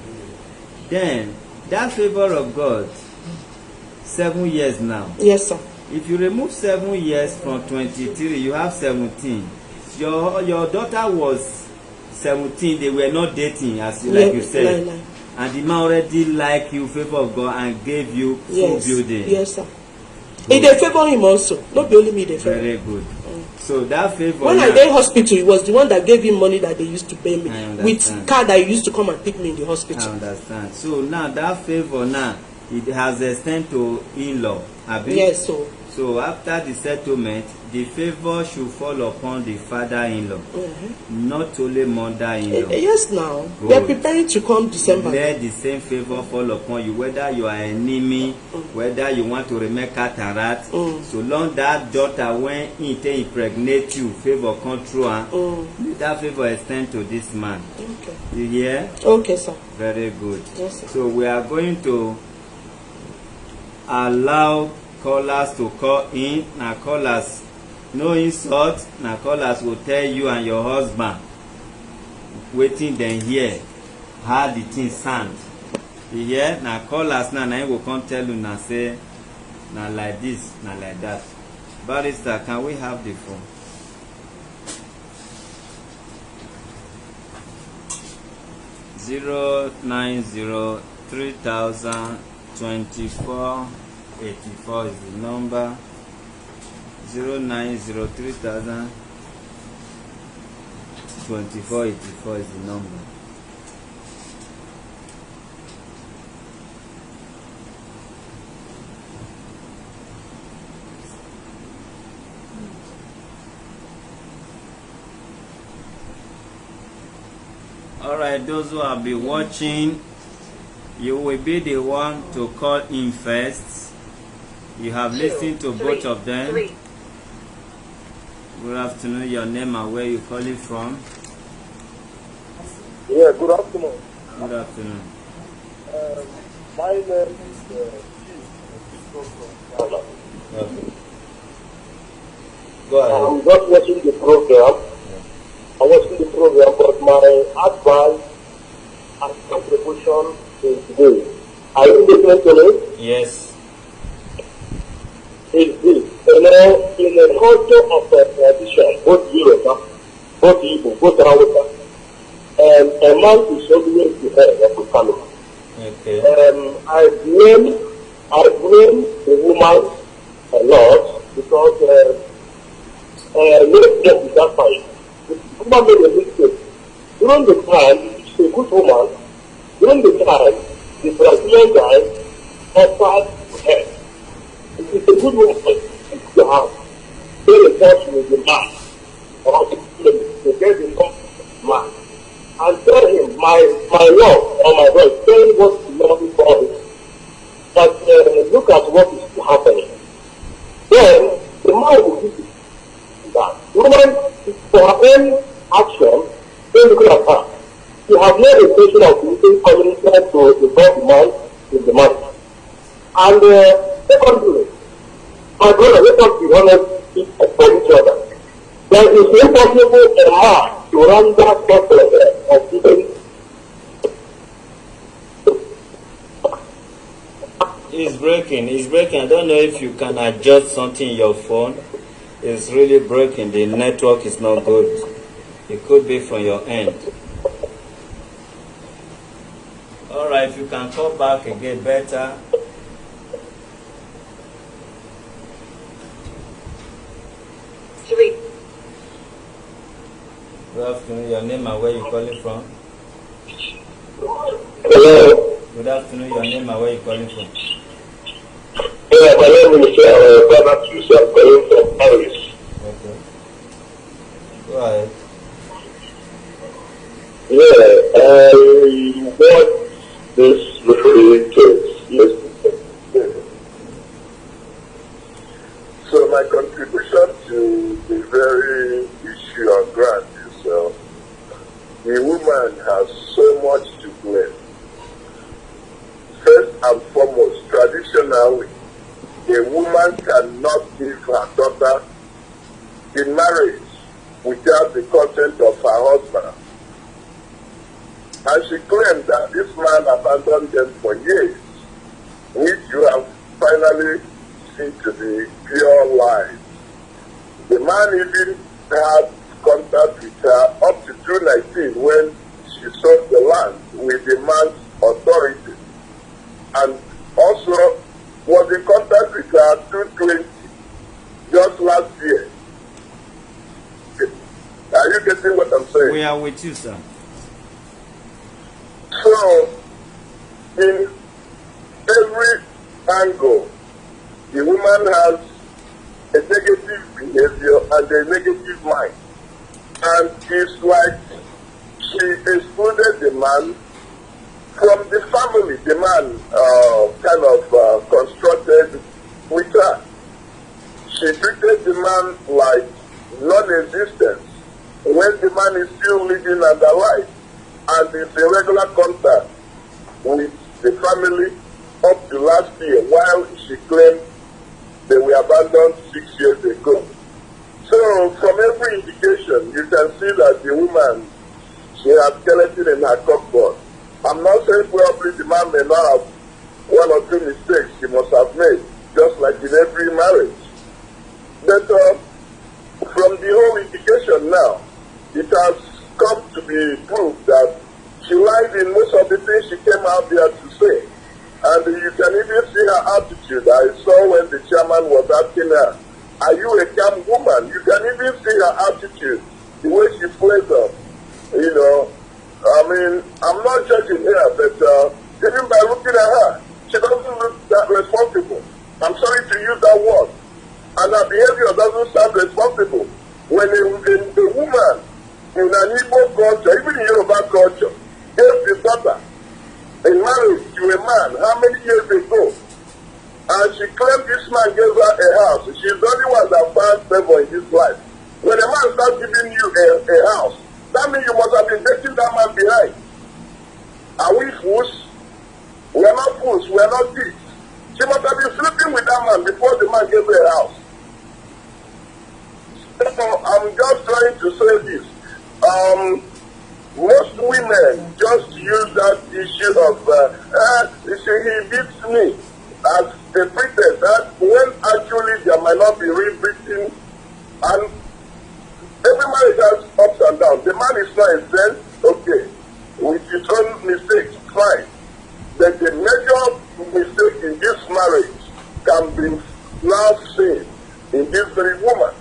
Then that favor of God, 7 years now. Yes, sir. If you remove 7 years from 23, you have 17. Your daughter was 17 they were not dating, as like you said. No. And the man already like you, favor of God, and gave you full building. Yes, sir. He dey favor him also. Not only me dey favor. Very good. So that favor. When I dey hospital, he was the one that gave him money that they used to pay me with car that he used to come and pick me in the hospital. I understand. So now that favor now it has extended to in-law. Yes, so. So after the settlement, the favor should fall upon the father-in-law, not only mother-in-law. Yes, now Good. they are preparing to come December. Let the same favor fall upon you, whether you are enemy, whether you want to remain cataract. So long that daughter, when he impregnate you, favor come through, let that favor extend to this man. Okay. You hear? Okay, sir. Very good. Yes, sir. So we are going to allow callers to call in. Now callers, no insult. Now callers will tell you and your husband waiting then hear how the thing sound. You hear? Now callers now he will come tell you now say now like this, now like that. Barrister, can we have the phone? Zero 903,024 is the number. 090302484 is the number. Alright, those who have been watching, you will be the one to call in first. You have listened to both of them. Good afternoon, your name and where you calling from? Yeah, good afternoon. Good afternoon. My name is Okay. Go ahead. I'm just watching the program. I'm watching the program, but my advice and contribution is this. Are you listening to me? Yes. Is this. You know, in a culture of tradition, both Europe, both Igbo, both Hausa, a man is always the head of the family. Okay. I blame the woman a lot because let's get to that point. The woman made a mistake. During the time, she's a good woman. During the time, the Brazilian guy offered to her. If it's a good woman, it's the house. They report with the man. Or to get the man. And tell him, my love or my God, tell him what the love is for him. But look at what is happening. Then, the man will do that. The woman, for her own action, don't look at her. She has no intention of using communication to involve the man in the marriage. And secondly, my brother, let us be honest for each other. There is impossible a man to run that sort of people. It's breaking. It's breaking. I don't know if you can adjust something in your phone. It's really breaking. The network is not good. It could be from your end. Alright, if you can call back again better. Good afternoon, your name and where you calling from? Hello. Good afternoon, your name and where you calling from? Yeah, my name is Brother Tuesday. I'm calling from Paris. Okay. Go ahead. Yeah, what this referring to? Yes. So my contribution to the very issue on grant is the woman has so much to blame. First and foremost, traditionally, a woman cannot give her daughter in marriage without the consent of her husband. And she claimed that this man abandoned them for years, which you have finally seen to be pure lies. The man even had contact with her up to 2019 17 when she sold the land with the man's authority, and also was in contact with her 220 just last year. Are you getting what I'm saying? We are with you, sir. So, in every angle, the woman has a negative behavior and a negative mind. And it's like she excluded the man from the family. The man constructed with her. She treated the man like non-existent when the man is still living and alive and is in regular contact with the family up to last year, while she claimed they were abandoned 6 years ago. So from every indication, you can see that the woman, she has skeleton in her cupboard. I'm not saying probably the man may not have one or two mistakes he must have made, just like in every marriage. But from the whole indication now, it has come to be proved that she lied in most of the things she came out there to say. And you can even see her attitude. I saw when the chairman was asking her, are you a calm woman? You can even see her attitude, the way she plays up. You know, I mean, I'm not judging her, but even by looking at her, she doesn't look that responsible. I'm sorry to use that word. And her behavior doesn't sound responsible. When a woman in an Igbo culture, even in Yoruba culture, gave his daughter in marriage to a man, how many years ago? And she claimed this man gave her a house. She's the only one that found favor in his life. When a man starts giving you a house, that means you must have been dating that man behind. Are we fools? We are not fools. We are not thieves. She must have been sleeping with that man before the man gave her a house. So I'm just trying to say this. Most women just use that issue of, he beats me as a pretext, that when actually there might not be real beating. And every marriage has ups and downs. The man is not exempt, okay, with his own mistakes, fine. But the major mistake in this marriage can be now seen in this very woman.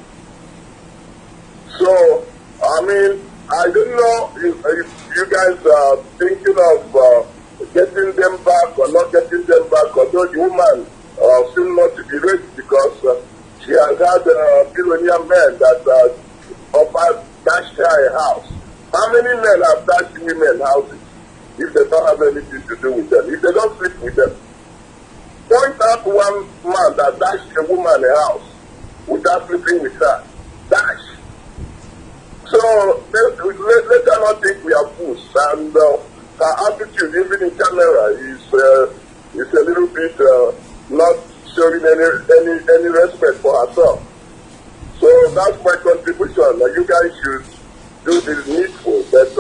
So, I mean, I don't know if you guys are thinking of getting them back or not getting them back, although the woman seems not to be ready because she has had billionaire men that offered dashed her a house. How many men have dashed women houses if they don't have anything to do with them, if they don't sleep with them? Point out one man that dashed a woman a house without sleeping with her. Dash. So let her not think we are fools, and her attitude, even in camera, is a little bit not showing any respect for herself. So that's my contribution. You guys should do the needful, but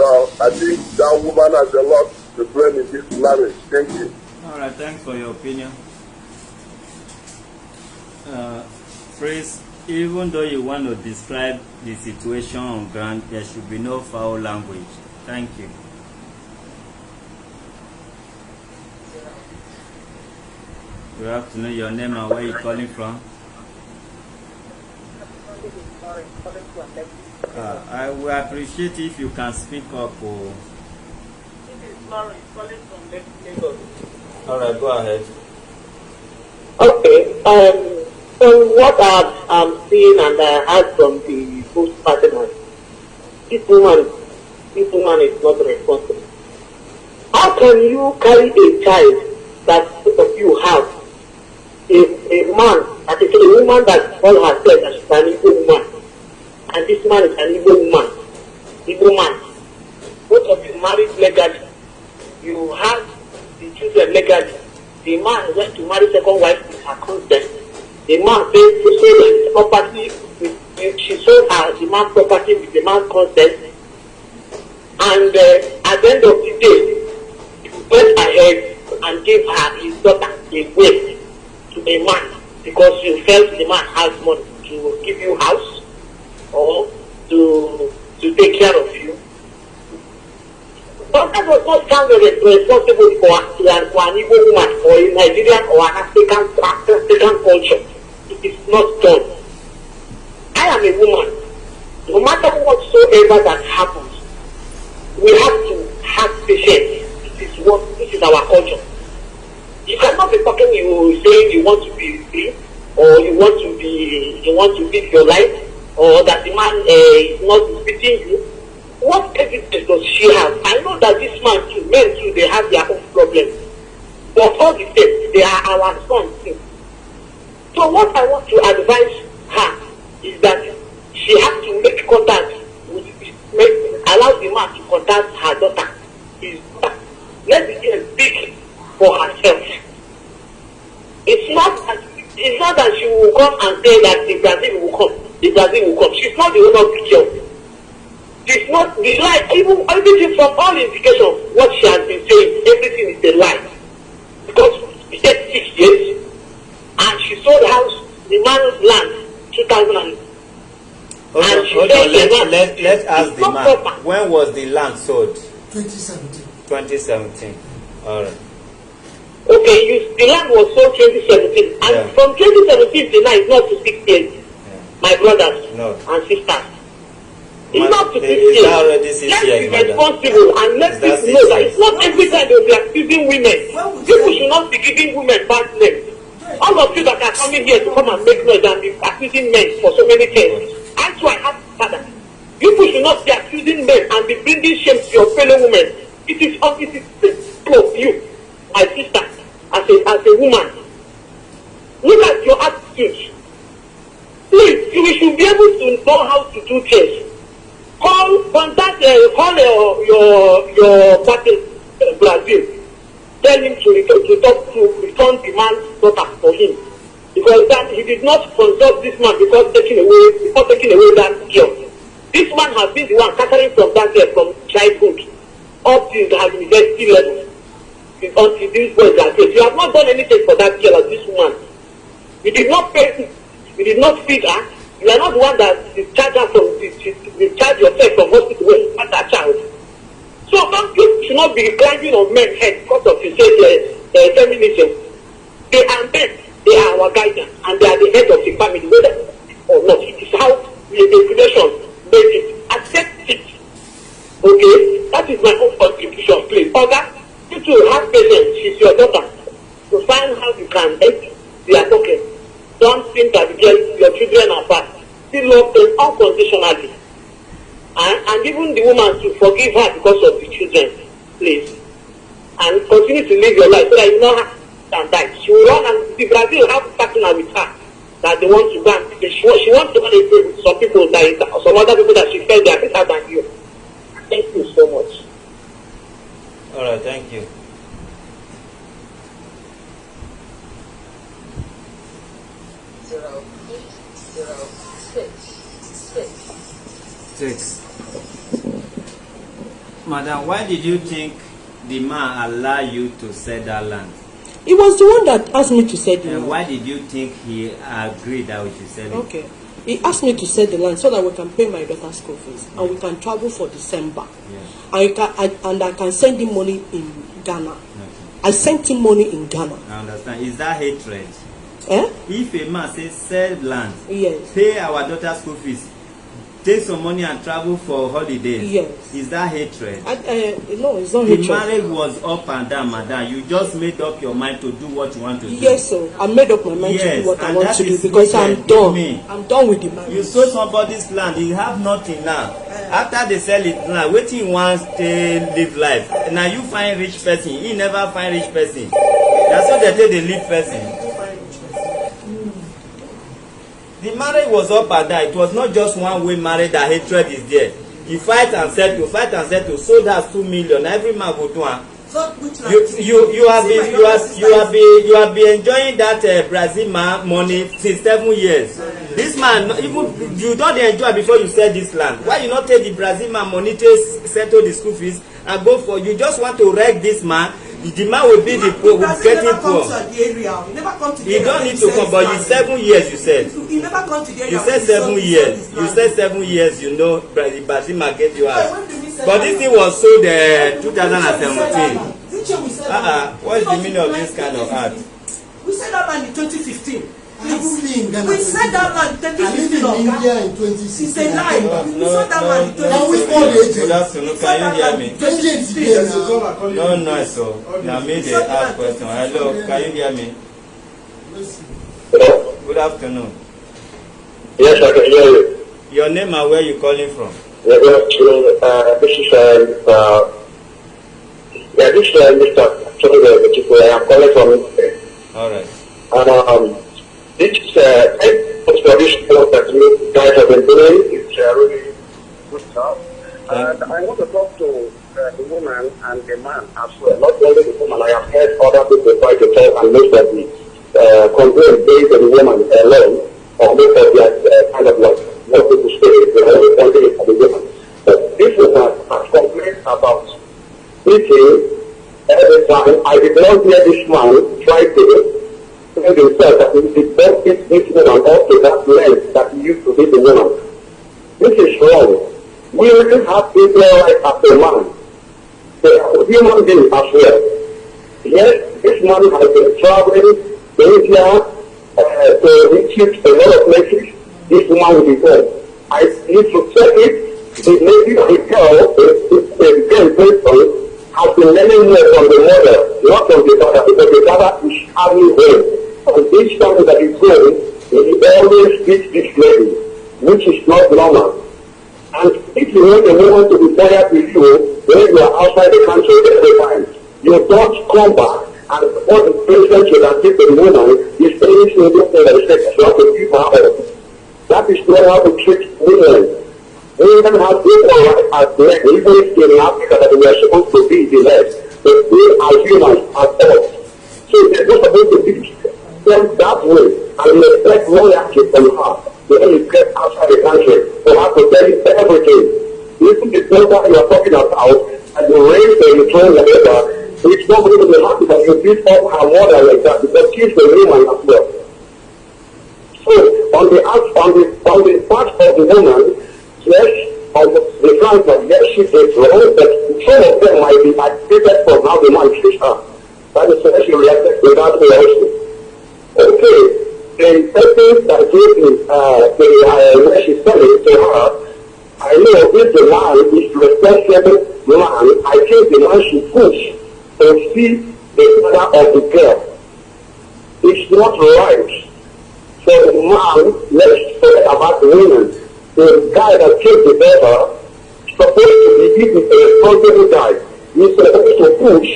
I think that woman has a lot to blame in this marriage. Thank you. All right, thanks for your opinion. Phrase. Even though you want to describe the situation on ground, there should be no foul language. Thank you. You have to know your name and where you're calling from. I will appreciate if you can speak up. Or... This is Lauren calling from Lagos. All right, go ahead. Okay. So what I'm seeing and I heard from the both partners, this woman is not responsible. How can you carry a child that both of you have, a man, that is a woman that calls herself that she's an Igbo woman, and this man is an Igbo man. Both of you married legally. You had the children legally. The man went to marry second wife with her consent. The man paid to sell his property, she sold the man's property with the man's consent, and at the end of the day, you went ahead and gave her his daughter away to a man because you felt the man has money to give you house or to take care of you. does not sound responsible for an Igbo woman or a Nigerian or an African culture. It is not done. I am a woman. No matter whatsoever that happens, we have to have patience. This is our culture. You cannot be talking, you saying you want to be free, or you want to live your life, or that the man is not beating you. What evidence does she have? I know that this man too, men too, they have their own problems. But all the same, they are our sons too. So what I want to advise her is that she has to make contact with, allow the man to contact her daughter. His daughter. Let the girl speak for herself. It's not that she will come and say that the Brazil will come. The Brazil will come. She's not the owner of the girl. It's not the lie. Even everything from all indications, what she has been saying, everything is a lie. Because she said 6 years, and she sold the house, the man's land, 2000. Hold on. Let's ask the man. When was the land sold? 2017. 2017. All right. Okay, the land was sold 2017, and from 2017 to now, it's not to 6 years. My brothers and sisters. It's not to 6 years. Let's be responsible and let people know that it's not every time they'll be accusing women. People should not be giving women bad names. All of you that are coming here to come and make noise and be accusing men for so many things. That's why I have father. People should not be accusing men and be bringing shame to your fellow women. It is of you, my sister, as a woman. Look at your attitude. Please, we should be able to know how to do things. Call your partner, Brazil. Tell him to return the man's daughter for him. Because that he did not consult this man before taking away that girl. This man has been the one catering from that girl from childhood up to the university level. Until these boys are dead. You have not done anything for that girl as this woman. You did not pay, you did not feed her. You are not the one that discharge her from discharge yourself from hospital where you had that child. So you should not be climbing on men's head because of you say feminism. They are men, they are our guidance, and they are the head of the family, whether or not. It is how the creation made it. Accept it. Okay? That is my own contribution, please. Oga, you to have patience, she's your daughter. To find how you can help their pocket. Don't think that your children are bad. Still love them unconditionally. And even the woman to forgive her because of the children, please. And continue to live your life so that you know her and die. She will run and the Brazil have a partner with her that they want to ban. She wants to run away with some people some other people that she felt they are better than you. Thank you so much. All right, thank you. Six. Madam, why did you think the man allowed you to sell that land? He was the one that asked me to sell the land. Why did you think he agreed that we should sell it? Okay. He asked me to sell the land so that we can pay my daughter's school fees and we can travel for December. Yeah. And I can send him money in Ghana. Okay. I sent him money in Ghana. I understand. Is that hatred? Eh? If a man says sell land, yes, pay our daughter's school fees, take some money and travel for holidays. Yes. Is that hatred? No, it's not hatred. The marriage was up and down, madam. You just made up your mind to do what you want to do. Yes, sir. I made up my mind to do what I want to do because I'm done. I'm done with the marriage. You sold somebody's land. You have nothing now. After they sell it now, waiting once they live life. Now you find rich person. He never find rich person. That's what they say they live person. The marriage was up and down. It was not just one way marriage that hatred is there. You fight and settle, sold us 2 million. Every man go do am. You have been enjoying that Brazil man money since 7 years. This man, even you don't enjoy before you sell this land. Why you not take the Brazil man money to settle the school fees and go for? You just want to wreck this man. The man will be the poor, will get it poor. You don't need to come, but you 7 years, you said. You never come to the area. You said 7 years. You said 7 years, you know, the Brazil man get you out. When the But this thing was sold 2017. What is the meaning of this kind of art? We said that land in 2015. In Ghana. We said that land in 2015. I live in India in 2016. It's a lie. We saw that land in 2015. Good afternoon. Can you hear me? 2015. No noise, so now me they ask question. Hello, can you hear me? Hello? Good afternoon. Yes, I can hear you. Your name and where you calling from? Yeah, good afternoon. This is Mr. Tony Chifu. I am calling from. All right. This is for this work that you guys have been doing. It's really good stuff. And I want to talk to the woman and the man as well. Not only the woman. I have heard other people try to talk and most of the complaints based on the woman alone, or most of the kind of like what people say, they are only pointing at the woman. But this woman has complained about eating every time. I did not hear this man try to tell himself that he did not eat this woman up to that length that he used to be the woman. This is wrong. We really have equal rights as a man. They are human beings as well. Yes, this man has been traveling to India to reach a lot of places. This woman will be home. I need to check it. The lady, the girl, has been learning more from the mother, not from the father, because the father is having home. And each time that he's home, he always beats this lady, which is not normal. And if you want a woman to be tired with you, when you are outside the country every time, you don't come back, and all the patience you can give to the woman is any single thing that is said, you have to keep her up. That is not how to treat women. Women have equal rights as men, even if in Africa that we are supposed to be the less, but we are humans as all. So they're not supposed to be them that way, and we expect loyalty from her when you get outside the country for her to tell you everything. Even the daughter you are talking about, and you raise her, you train whatever, it's not going to be happy that you beat up her mother like that, because she's the woman as well. So on the part of the woman, yes, on the front of yes, she did wrong, but some of them might be agitated from how the man treats her. That is why she reacted without me also. Okay, the person that gave me when she said it to her, I know if the man is responsible man, I think the man should push to see the father of the girl. It's not right for the man, let's forget about the women. The guy that killed the daughter is supposed to be given a responsible guy. He's supposed to push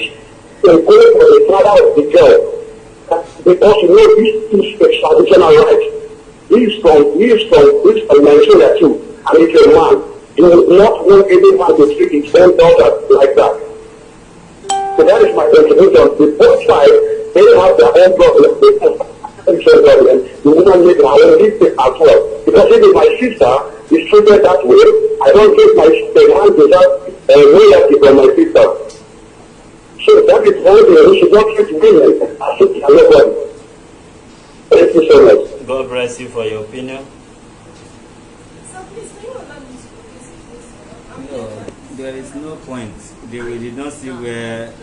to go for the father of the girl. Because you know this is a traditional right. He's from Nigeria too, and he's a man. You will not want any man to treat his own daughter like that. So that is my contribution. The both sides, they have their own problems. The woman needs her own mistake as well. Because if my sister is treated that way, I don't think the man deserves loyalty from my sister. So that is one thing. We should not treat women as if they are nobody. Thank you so much. God bless you for your opinion. No, there is no point. They did not see where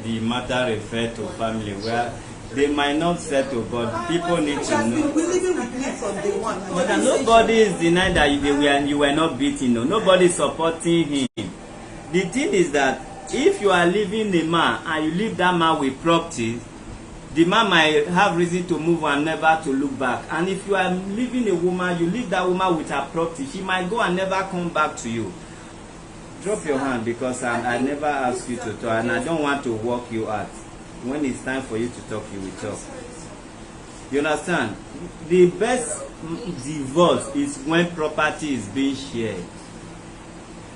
the matter referred to family, where they might not settle, but people need to know. But nobody is denying that you were not beaten. No, nobody is supporting him. The thing is that if you are leaving a man and you leave that man with property, the man might have reason to move and never to look back. And if you are leaving a woman, you leave that woman with her property, she might go and never come back to you. Drop your hand, because I never asked you to talk, and I don't want to walk you out. When it's time for you to talk, you will talk. You understand? The best divorce is when property is being shared.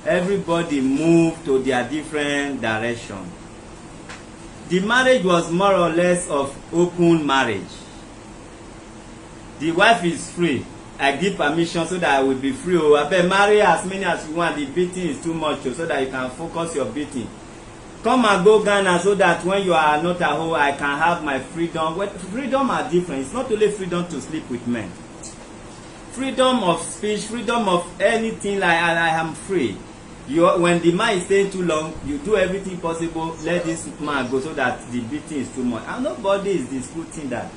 Everybody move to their different direction. The marriage was more or less of open marriage. The wife is free. I give permission so that I will be free. I bet marry as many as you want. The beating is too much, so that you can focus your beating. Come and go Ghana so that when you are not at home, I can have my freedom. Well, freedom are different. It's not only freedom to sleep with men. Freedom of speech, freedom of anything, like I am free. When the man is staying too long, you do everything possible, let this man go so that the beating is too much. And nobody is disputing that.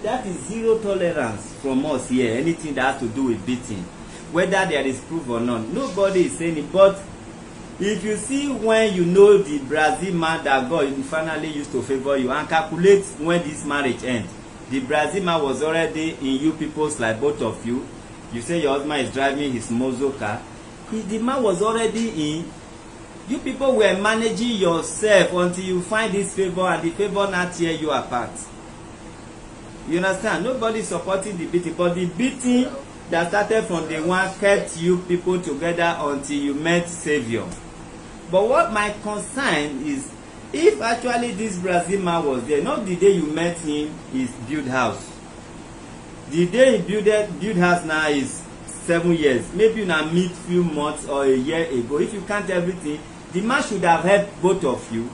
That is zero tolerance from us here, anything that has to do with beating. Whether there is proof or not, nobody is saying it. But if you see when you know the Brazil man that God finally used to favor you and calculate when this marriage ends, the Brazil man was already in you people's like both of you. You say your husband is driving his Mozo car. The man was already in. You people were managing yourself until you find this favor, and the favor now tear you apart. You understand? Nobody supporting the beating, but the beating that started from the one kept you people together until you met Savior. But what my concern is, if actually this Brazil man was there, not the day you met him is build house. The day he build house now is 7 years. Maybe you now meet few months or a year ago. If you count everything, the man should have helped both of you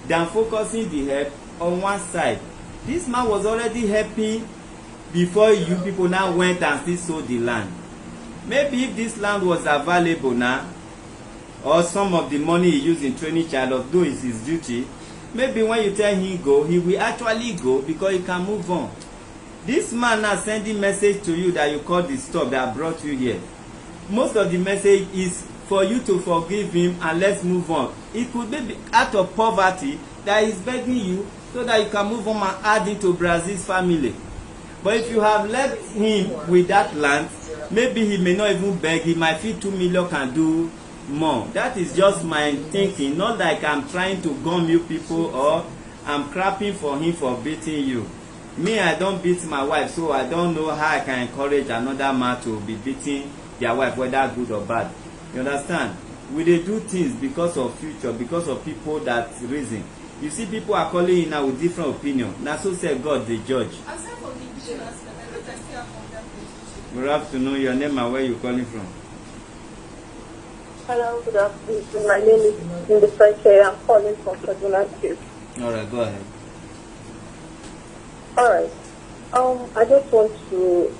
than focusing the help on one side. This man was already helping before you people now went and still sold the land. Maybe if this land was available now, or some of the money he used in training child, although it's his duty, maybe when you tell him go, he will actually go because he can move on. This man now sending message to you that you call the stuff that brought you here. Most of the message is for you to forgive him and let's move on. It could be out of poverty that he's begging you so that you can move on and add into Brazil's family. But if you have left him with that land, maybe he may not even beg. He might feel 2 million can do more. That is just my thinking. Not like I'm trying to gum you people or I'm crapping for him for beating you. Me, I don't beat my wife, so I don't know how I can encourage another man to be beating their wife, whether good or bad. You understand? We dey do things because of future, because of people that reason. You see, people are calling in now with different opinion. Now, so say God the judge. Good afternoon. Your name and where you calling from? Hello, good afternoon. My name is in the French area. I'm calling from Kaduna State. All right, go ahead. All right. I just want to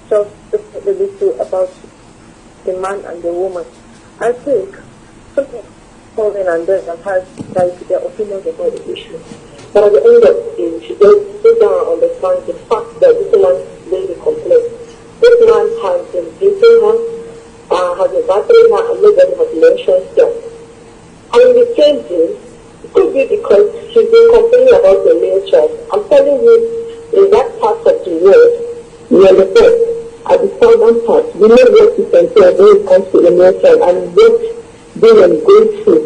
just speak a little about the man and the woman. I think some people call in and then have like their opinions about the issue. But at the end of the day, she just sit down and understand the fact that this man made a complaint. This man has been beating her, has been battering her, and nobody has mentioned that. And in the same day, it could be because she's been complaining about the male child. I'm telling you, in that part of the world, we understand, at the southern part, we know what you can say when it comes to the male child and what they are going through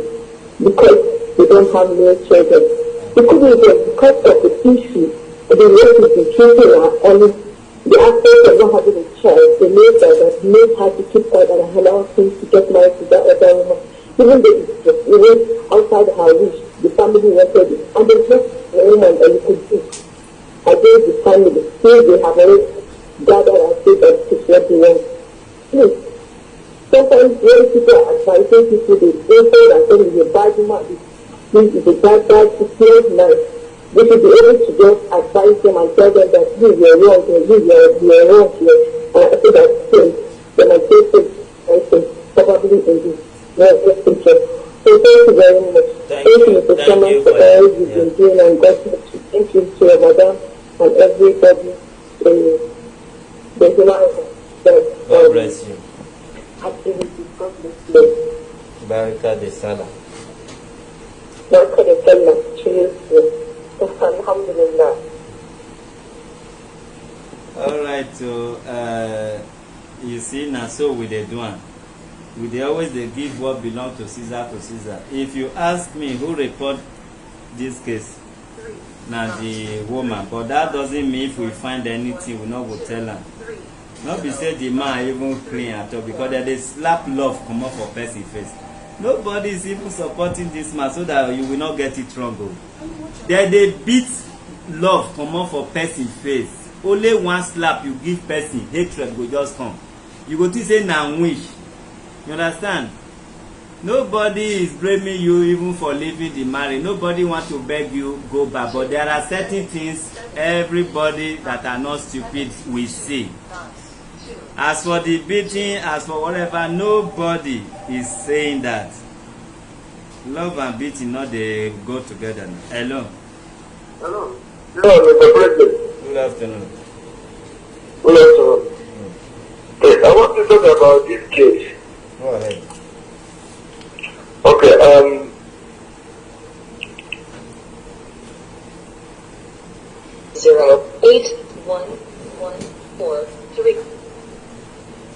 because they don't have male children. It could be because of the issue, the way to be treating her, and the aspect of not having a child, the male child that made her to keep quiet and allow things to get married to that other woman. Even though it was outside her reach, the family wanted it. And they just the woman that you could do against the family. Since they have already gathered and said that this is what they want. Please, sometimes when people are advising people, they say that it's a bad woman, this is a bad it's nice. We should be able to just advise them and tell them that you are wrong here, you are wrong here. And I think that's they might take it probably in this. Yes, teacher. So thank you very much. Thank you for coming for all you've been doing, and God bless you. Thank you to your madam and everybody in the human God bless you. Activities. God bless you. Baraka de Salah. Baraka de Salah. Cheers. Alhamdulillah. All right, so you see now, so with the doing. They always give what belongs to Caesar to Caesar. If you ask me who report this case, now the woman, but that doesn't mean if we find anything, we not go tell her. Not be say the man even clean at all because they slap love come up for person face. Nobody is even supporting this man so that you will not get it wrong. They beat love come up for person face. Only one slap you give person, hatred will just come. You go to say now wish. You understand? Nobody is blaming you even for leaving the marriage. Nobody wants to beg you go back. But there are certain things everybody that are not stupid will see. As for the beating, as for whatever, nobody is saying that. Love and beating, not they go together. Hello. Hello. Hello, Mr. President. Good afternoon. Good afternoon. Okay, I want to talk about this case. Go ahead. Okay, 08114.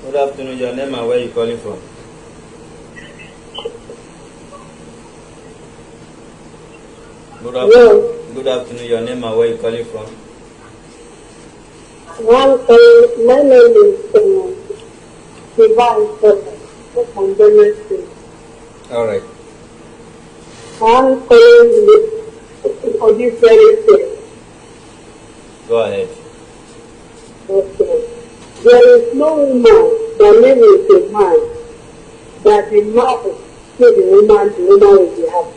Good afternoon, your name and where you calling from? Good afternoon, your name and where you calling from? My name is Divine from Benedict. All right. I'm calling for this very thing. Go ahead. Okay. There is no woman that name is a man that the man say the woman will be happy.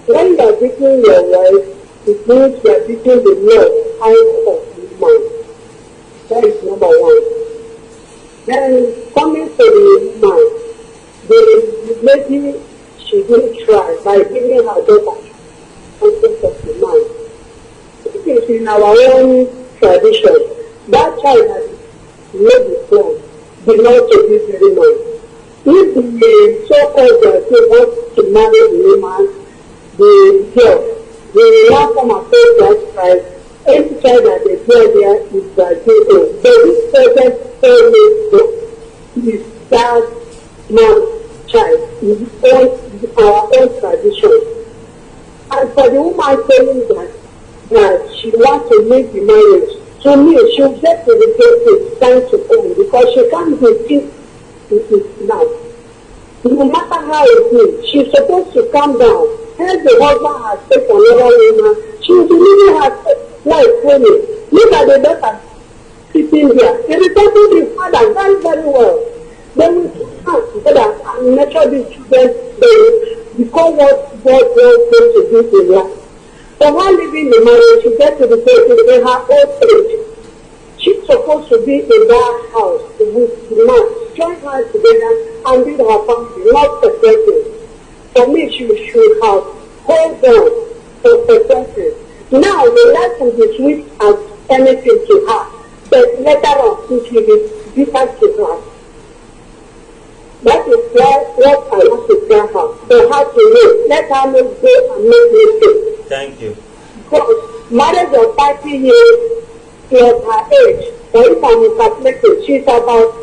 When you are beating your wife, it means you are beating the Lord out of the man. That is number one. Then coming to the woman, the lady, she didn't try by giving her daughter something of the man. It is in our own tradition. That child that made the plan belongs to this very man. If the so-called girl wants to marry the woman, the girl, they will not come and pay that price. Any child that they bear there is that they own. But this present family is that man's child, is our own tradition. And for the woman saying that she wants to make the marriage, to me, she'll get to the gate with time to own because she can't be it now. No matter how it is, she's supposed to calm down. As the husband has taken another woman, she will be living her life fully. Look at the daughter sitting here. They will talk to the father very, very well. They will talk together and nurture these children. They will become what God wants them to do in life. So while living the marriage, she gets to the place in her old age. She's supposed to be in that house with the man, join hands together and build her family, not separated. For me, she should have hold on for separated. Now the life will be sweet as anything to her, but later on it will be bitter to her. That is what I want to tell her. So how to live. Let her not go and make mistakes. Thank you. Because marriage of 30 years plus her age, or if I'm calculating, she's about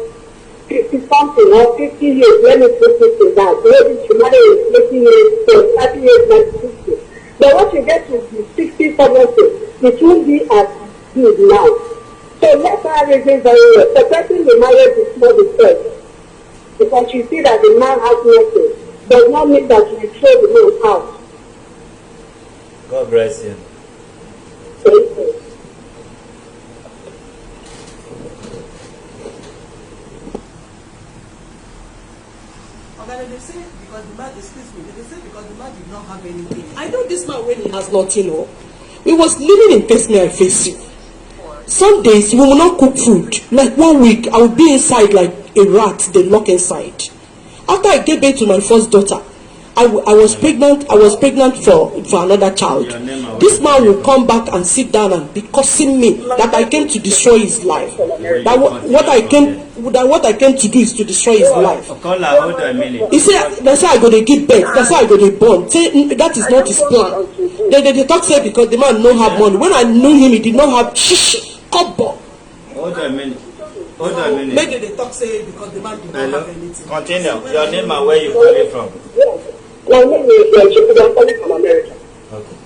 50 something or 50 years. Let me put it in that. Maybe she married 20 years, so 30 years, like 50. But once you get to the 60, 70, it won't be as good now. So let her reason very well. Separating the marriage is not the first. Because you see that the man has nothing, does not mean that you throw the man out. God bless you. Thank you. They say because the man, excuse me, they say because the man did not have anything. I know this man when he has nothing, oh. We was living in face me and face you. Some days we will not cook food. Like 1 week, I will be inside like a rat, they lock inside. After I gave birth to my first daughter, I was pregnant for another child. This man will come back and sit down and be cursing me that I came to destroy his life. That what I came to do is to destroy his life. He said, that's how I go to give birth, that's how I go to born. Say, that is not his plan. They talk say because the man don't have money. When I knew him, he did not have kobo. Hold a minute. Maybe they talk say because the man did not have anything. Continue. Your name and where you coming from? My name is I'm calling from America. Okay.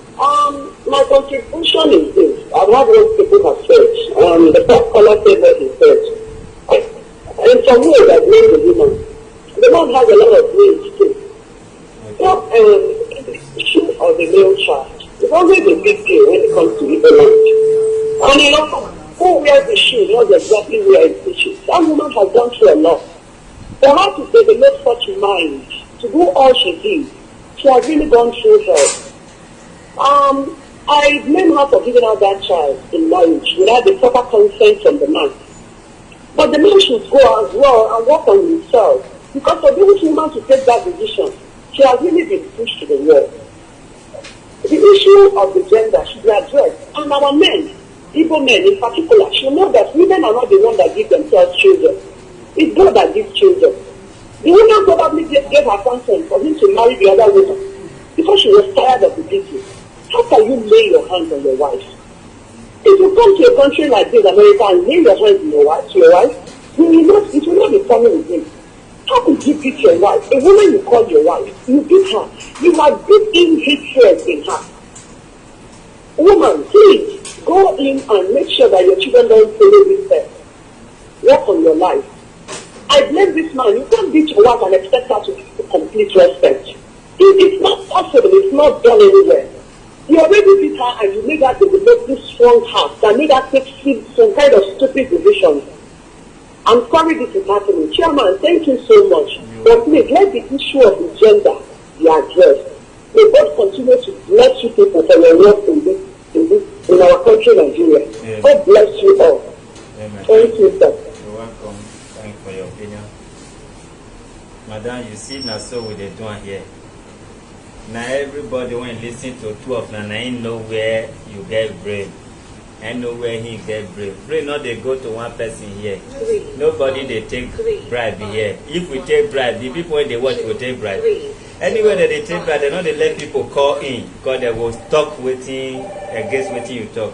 My contribution is this. I've had what people have said. The first caller said what he said. In some ways, I blame the woman. The man has a lot of needs too. So, the issue of the male child is always a big deal when it comes to the land. And you know, who wears the shoe knows exactly where it's issues. That woman has gone through a lot. For her to develop such mind, to do all she did, she has really gone through hell. I blame her for giving out that child in marriage without the proper consent from the man. the man should go as well and work on himself. Because for this woman to take that decision, she has really been pushed to the wall. The issue of the gender should be addressed. And our men, Igbo men in particular, should know that women are not the ones that give themselves children. It's God that gives children. The woman probably gave her consent for him to marry the other woman because she was tired of the beating. How can you lay your hands on your wife? If you come to a country like this, America, and lay your hands on your wife, it will not be funny with him. How could you beat your wife? A woman you call your wife, you beat her. You are deep hatred in her. Woman, please go in and make sure that your children don't follow this step. Work on your life. I blame this man. You can't beat your wife and expect her to complete respect. It's not possible. It's not done anywhere. You already beat her and you made her develop this strong heart that made her take some kind of stupid decisions. I'm sorry this is happening. Chairman, thank you so much. But please, let the issue of the gender be addressed. May God continue to bless you people for your work in our country, Nigeria. Yes. God bless you all. Amen. Thank you, sir. You're welcome. Thank you for your opinion. Madam, you see now so with the doing here. Now everybody when listen to two of them, I know where you get brain. I know where he get brain. Brain not they go to one person here. Nobody they take bribe here. If we take bribe, the people when they watch will take bribe. Anywhere that they take bribe, they not they let people call in because they will talk waiting against waiting you talk.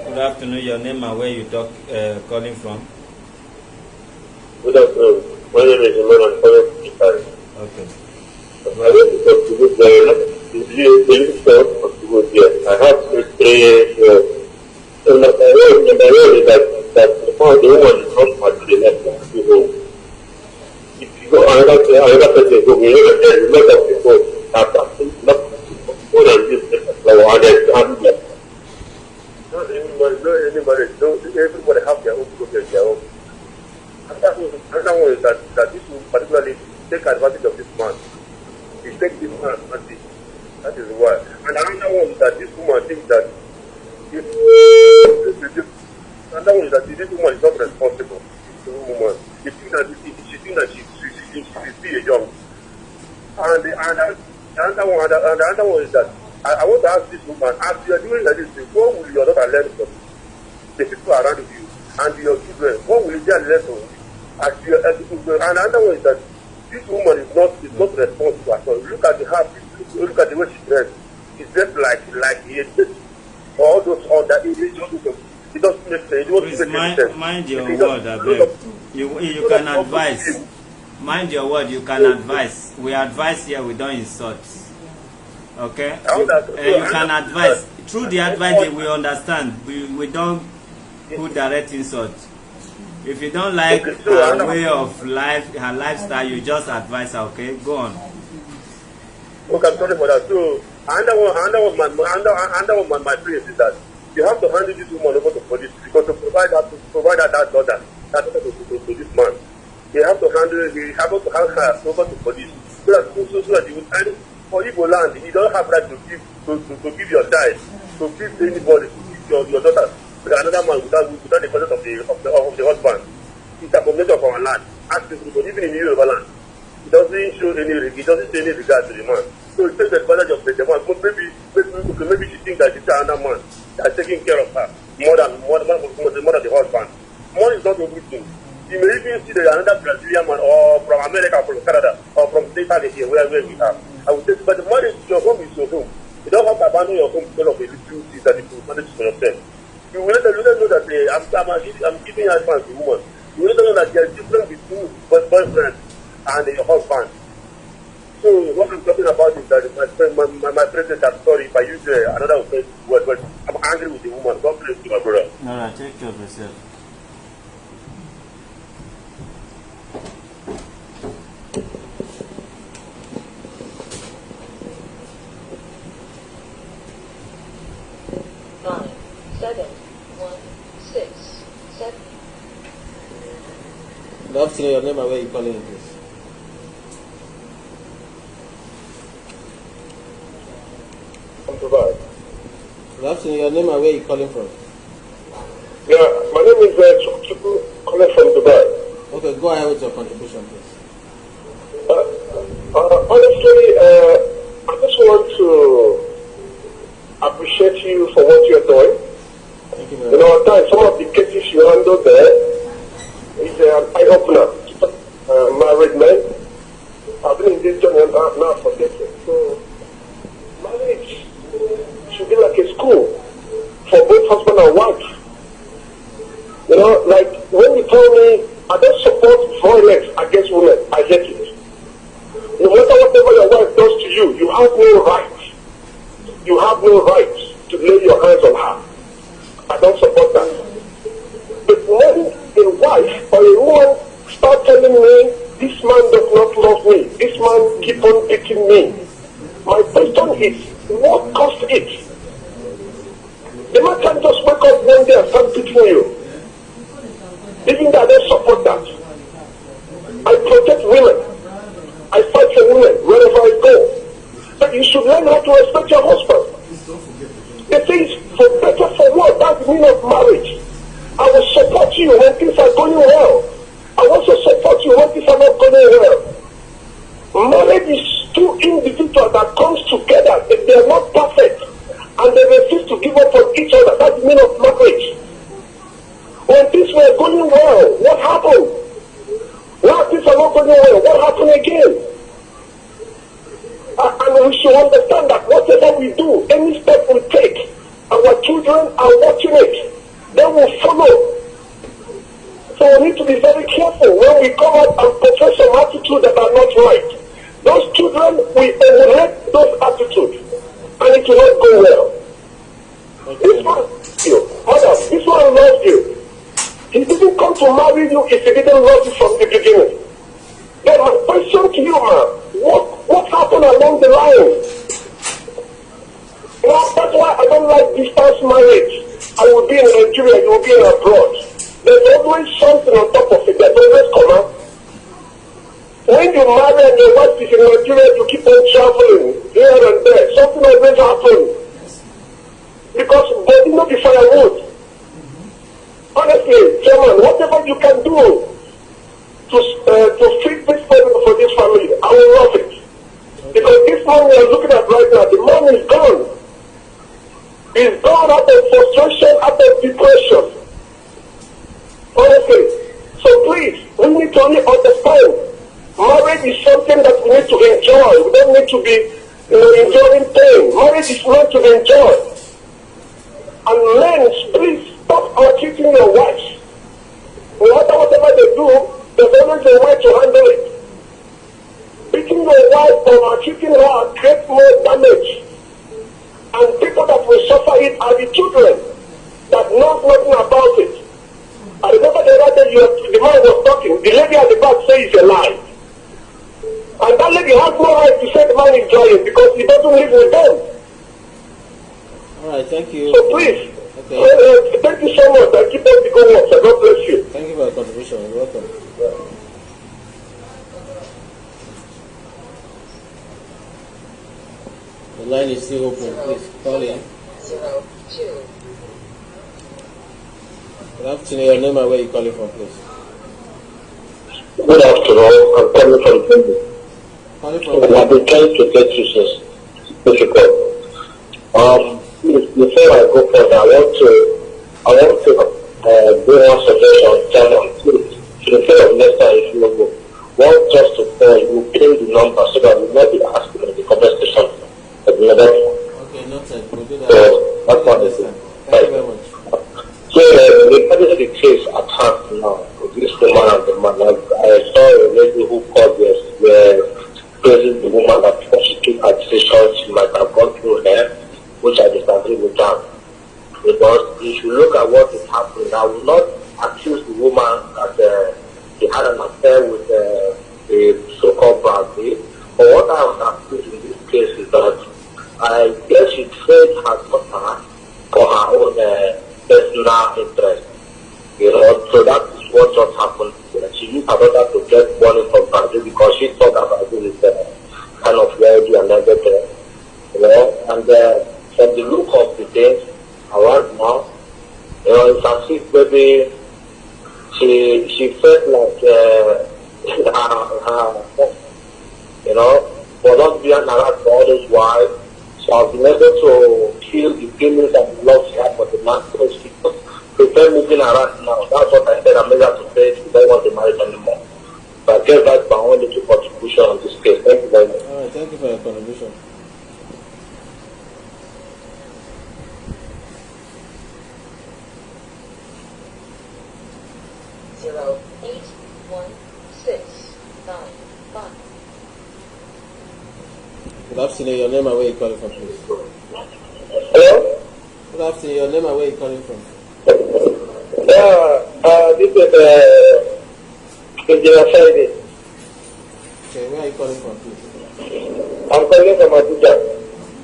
Good afternoon, your name and where you talk calling from? Good afternoon. My name is Imran. I'm calling from Italy. Okay. I want to talk to you I have three years. And my role is that the woman is not part of the left of the home. If you go another person, you know that there is a lot of people that are not more than this. Everybody have their own problem, their own. Another one is that this will particularly take advantage of this man. He takes this man advantage. That is why. And another one is that this woman thinks that another one is that this woman is not responsible. The woman. She thinks that she's still a young. And the other one is that I want to ask this woman, as you are doing like this, what will your daughter learn from the people around you and your children? What will they learn from you? And another one is that this woman is not responsible at all. Look at look at the way she dressed. She's dressed like all those other it doesn't make sense. It doesn't make sense. Mind your word, Abel. You can advise. Mind your word, you can advise. We advise here, we don't insult. Okay? You can advise. Through the advice we understand. We don't put direct insult. If you don't like her way of life, her lifestyle, you just advise her, okay? Go on. Okay, I'm sorry for that. So, under one my prayer is that you have to handle this woman over to police because to provide that daughter to this man. You have to hand her over to police so that you will find for Igbo land. You don't have right to give your child, to give anybody, to give your daughter. Another man without the presence of the husband. It's a combination of our land. Even in Yoruba land, it doesn't show any regard to the man. So it takes advantage of the man. But maybe she thinks that it's another man that's taking care of her more than the husband. Money is not everything. You may even see another Brazilian man or from America, from Canada, or from Italy here where we are. I would say, but the money is your home is your home. You don't have to abandon your home because of a little things that you manage for yourself. You will let them know that I'm giving advice to women. You will let them know that there is difference between boyfriend and your husband. So what I'm talking about is that my president, I'm sorry if I use another word, but I'm angry with the woman. God bless you, my brother. All right, take care of yourself. Good afternoon, your name and where you calling in, please. Good afternoon, your name and where you calling from. Yeah, my name is Chuku. calling from Dubai. Okay, go ahead with your contribution, please. Honestly, I just want to appreciate you for what you're doing. Thank you very You much. know, at times, some of the cases you handle there is an eye-opener. Married men, I've been in this journey now for decades. So, marriage should be like a school for both husband and wife. You know, like when you tell me I don't support violence against women, I hate it. No matter whatever your wife does to you, you have no right. You have no right to lay your hands on her. I don't support that. But when a wife or a woman start telling me, this man does not love me, this man keep on beating me, my question is, what caused it? The man can't just wake up one day and start beating you. Even though I don't support that. I protect women. I fight for women wherever I go. But you should learn how to respect your husband. The things for better for what? That's the meaning of marriage. I will support you when things are going well. I also support you when things are not going well. Marriage is two individuals that comes together. If they are not perfect and they refuse to give up on each other, that's the meaning of marriage. When things were going well, what happened? Now things are not going well, what happened again? And we should understand that whatever we do, any step we take, our children are watching it. They will follow. So we need to be very careful when we come out and portray some attitudes that are not right. Those children will emulate those attitudes, and it will not go well. This one loves you. Madam, this one loves you. He didn't come to marry you if he didn't love you from the beginning. Then my question to you, man, what happened along the line? You know, that's why I don't like distance marriage. I will be in Nigeria, you will be in abroad. There's always something on top of it. There's always come out. When you marry and your wife is in Nigeria, you keep on traveling here and there. Something always happens. Because body not be firewood. Honestly, Chairman, whatever you can do to feed this family for this family, I will love it. Because this man we are looking at right now, the man is gone. He's gone out of frustration, out of depression. Honestly. So please, we need to really understand. Marriage is something that we need to enjoy. We don't need to be enjoying pain. Marriage is meant to be enjoyed. And men, please stop maltreating your wives. No matter whatever they do, there's always a way to handle it. Beating your wife or maltreating her creates more damage. And people that will suffer it are the children that know nothing about it. I remember the other day the man was talking, the lady at the back says it's a lie. And that lady has no right to say the man is lying because he doesn't live with them. Alright, thank you. So please, Okay. thank you so much. I keep on the good work. So God bless you. Thank you for your contribution. You're welcome. The line is still open. Please call in. 02. Good afternoon. Your name and where you calling from, please. Good afternoon. I'm coming from Kenya. Calling And I've from been trying to get you since difficult. Before I go further, I want to do one suggestion. Instead of next time, if you want just to call, you pin the number so that you will not be asking in the comment section. Okay, noted. We'll do that. So that's what This it time. is. Thank you very much. So regarding the case at hand now, this woman and the man, I saw a lady who called this, praising the woman that before she took her decision, she might have gone through her, which I disagree with her. Because if you look at what is happening, I will not accuse the woman that she had an affair with the so-called Bradley. But what I would accuse in this case is that I guess she traded her daughter for her own personal interest. You know, so that is what just happened. She used her daughter to get money from Brazil because she thought that Brazil is kind of wealthy and everything. You know, and from the look of the things around now, you know, it's as if maybe she she felt like, you know, was not being around for all those while. So I've been able to feel the feelings and the love she had for the man. So she prefer moving around now. That's what I said. I'm able to say she don't want to marry anymore. So I guess that's my own little contribution on this case. Thank you very much. All right, thank you for your contribution. Good afternoon, your name and where you calling from, please. Hello? Good afternoon, your name and where you calling from. This is Engineer Friday. Okay, where are you calling from, please? I'm calling from Abuja.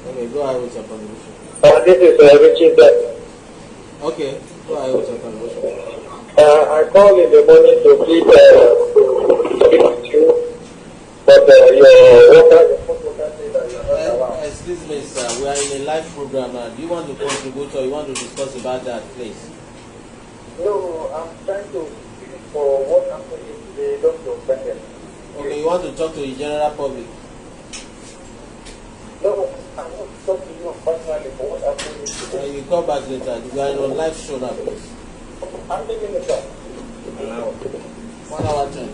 Okay, go ahead with your contribution. This is Richard Black. Okay, go ahead with your contribution. I called in the morning to please speak with you, but your water said that you're not around. Excuse me, sir, we are in a live program now. Do you want to contribute or you want to discuss about that, please? No, I'm trying to speak for what happened in the Dr. Bennett. Okay, you want to talk to the general public? No, I want to talk to you personally for what happened in the You call back later. You are on live show now, please. I'm taking the car. 1 hour time.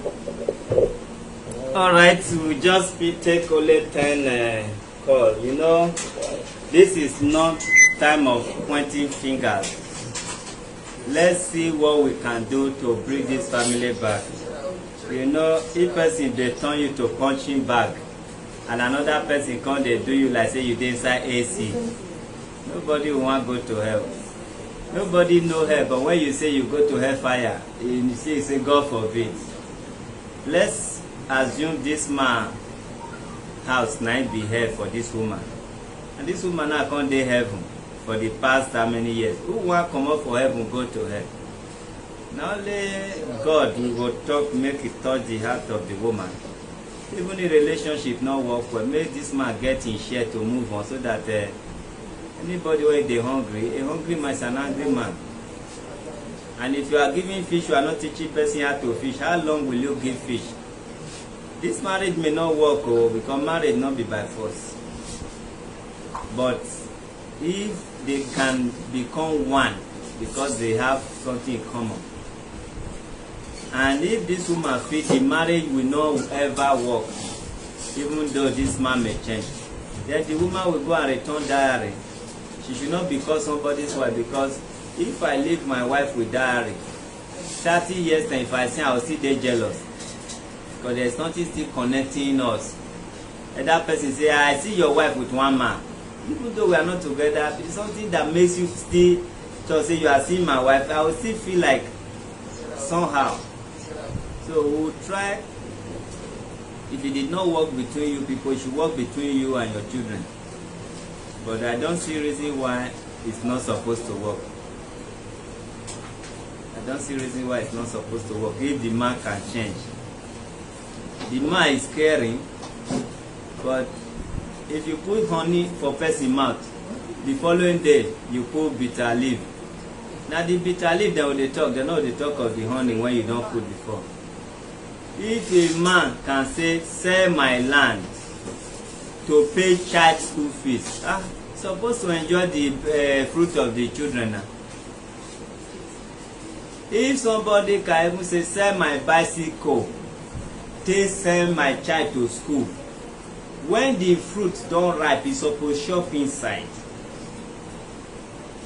All right, we just take only 10 call. You know, this is not time of pointing fingers. Let's see what we can do to bring this family back. You know, if person they turn you to punching bag, and another person come they do you like say you dey inside AC, nobody will want go to hell. Nobody know hell, but when you say you go to hellfire, you say God forbid. Let's assume this man house might be hell for this woman, and this woman now come dey heaven for the past how many years. Who want come up for heaven go to hell? Now only God will talk, make it touch the heart of the woman. Even the relationship not work well, make this man get in share to move on, so that anybody where they hungry, a hungry man is an angry man. And if you are giving fish, you are not teaching person how to fish. How long will you give fish? This marriage may not work, because marriage not be by force. But if they can become one because they have something in common, and if this woman feel the marriage will not ever work, even though this man may change, then the woman will go and return diary. She should not become somebody's wife, because if I leave my wife with diary 30 years time, if I say I will still dey jealous, because there is nothing still connecting us. And that person say, I see your wife with one man, even though we are not together, it's something that makes you still to say you are seeing my wife. I will still feel like somehow. So we will try. If it did not work between you people, it should work between you and your children. But I don't see reason why it's not supposed to work. I don't see reason why it's not supposed to work. If the man can change. The man is caring, but if you put honey for person mouth, the following day you put bitter leaf. Now the bitter leaf, they will talk. They know the talk of the honey when you don't put before. If a man can say, sell my land to pay child school fees, supposed to enjoy the fruit of the children now. If somebody can even say, sell my bicycle, take send my child to school, when the fruit don't ripe, it's supposed to shop inside.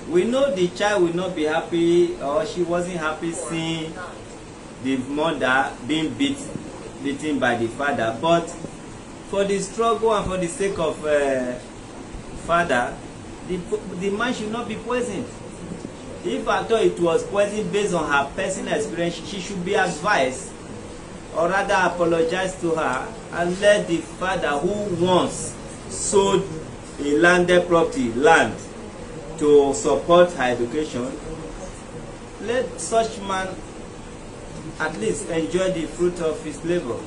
We know the child will not be happy, or she wasn't happy seeing the mother being beaten by the father, but for the struggle and for the sake of father, the man should not be poisoned. If I thought it was poisoned based on her personal experience, she should be advised, or rather apologize to her, and let the father who once sold a landed property, land, to support her education, let such man at least enjoy the fruit of his labor.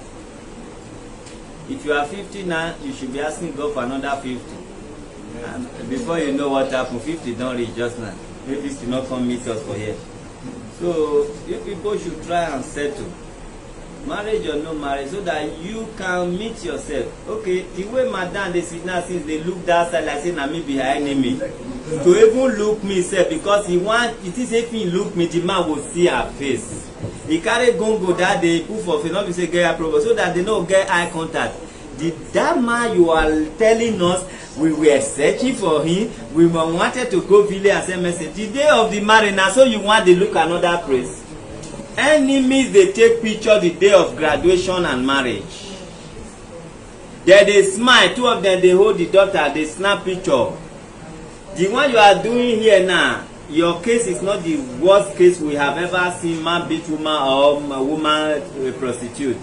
If you are 50 now, you should be asking God for another 50. And before you know what happened, 50 don't reach just now. Maybe still not come meet us for here. So you people should try and settle, marriage or no marriage, so that you can meet yourself. Okay, the way madam dey sit now, since they look that side like say na me be her enemy, to even look me sef, because he want, it is if he look me, the man go see her face. He carry gongo that day, put for face, not be say get approval, so that they no get eye contact. That man you are telling us, we were searching for him, we wanted to go village and send message. The day of the marriage, now so you want to look another place. Enemies, they take picture the day of graduation and marriage. Then they smile, two of them they hold the daughter, they snap picture. The one you are doing here now, your case is not the worst case we have ever seen, man beat woman or a woman prostitute.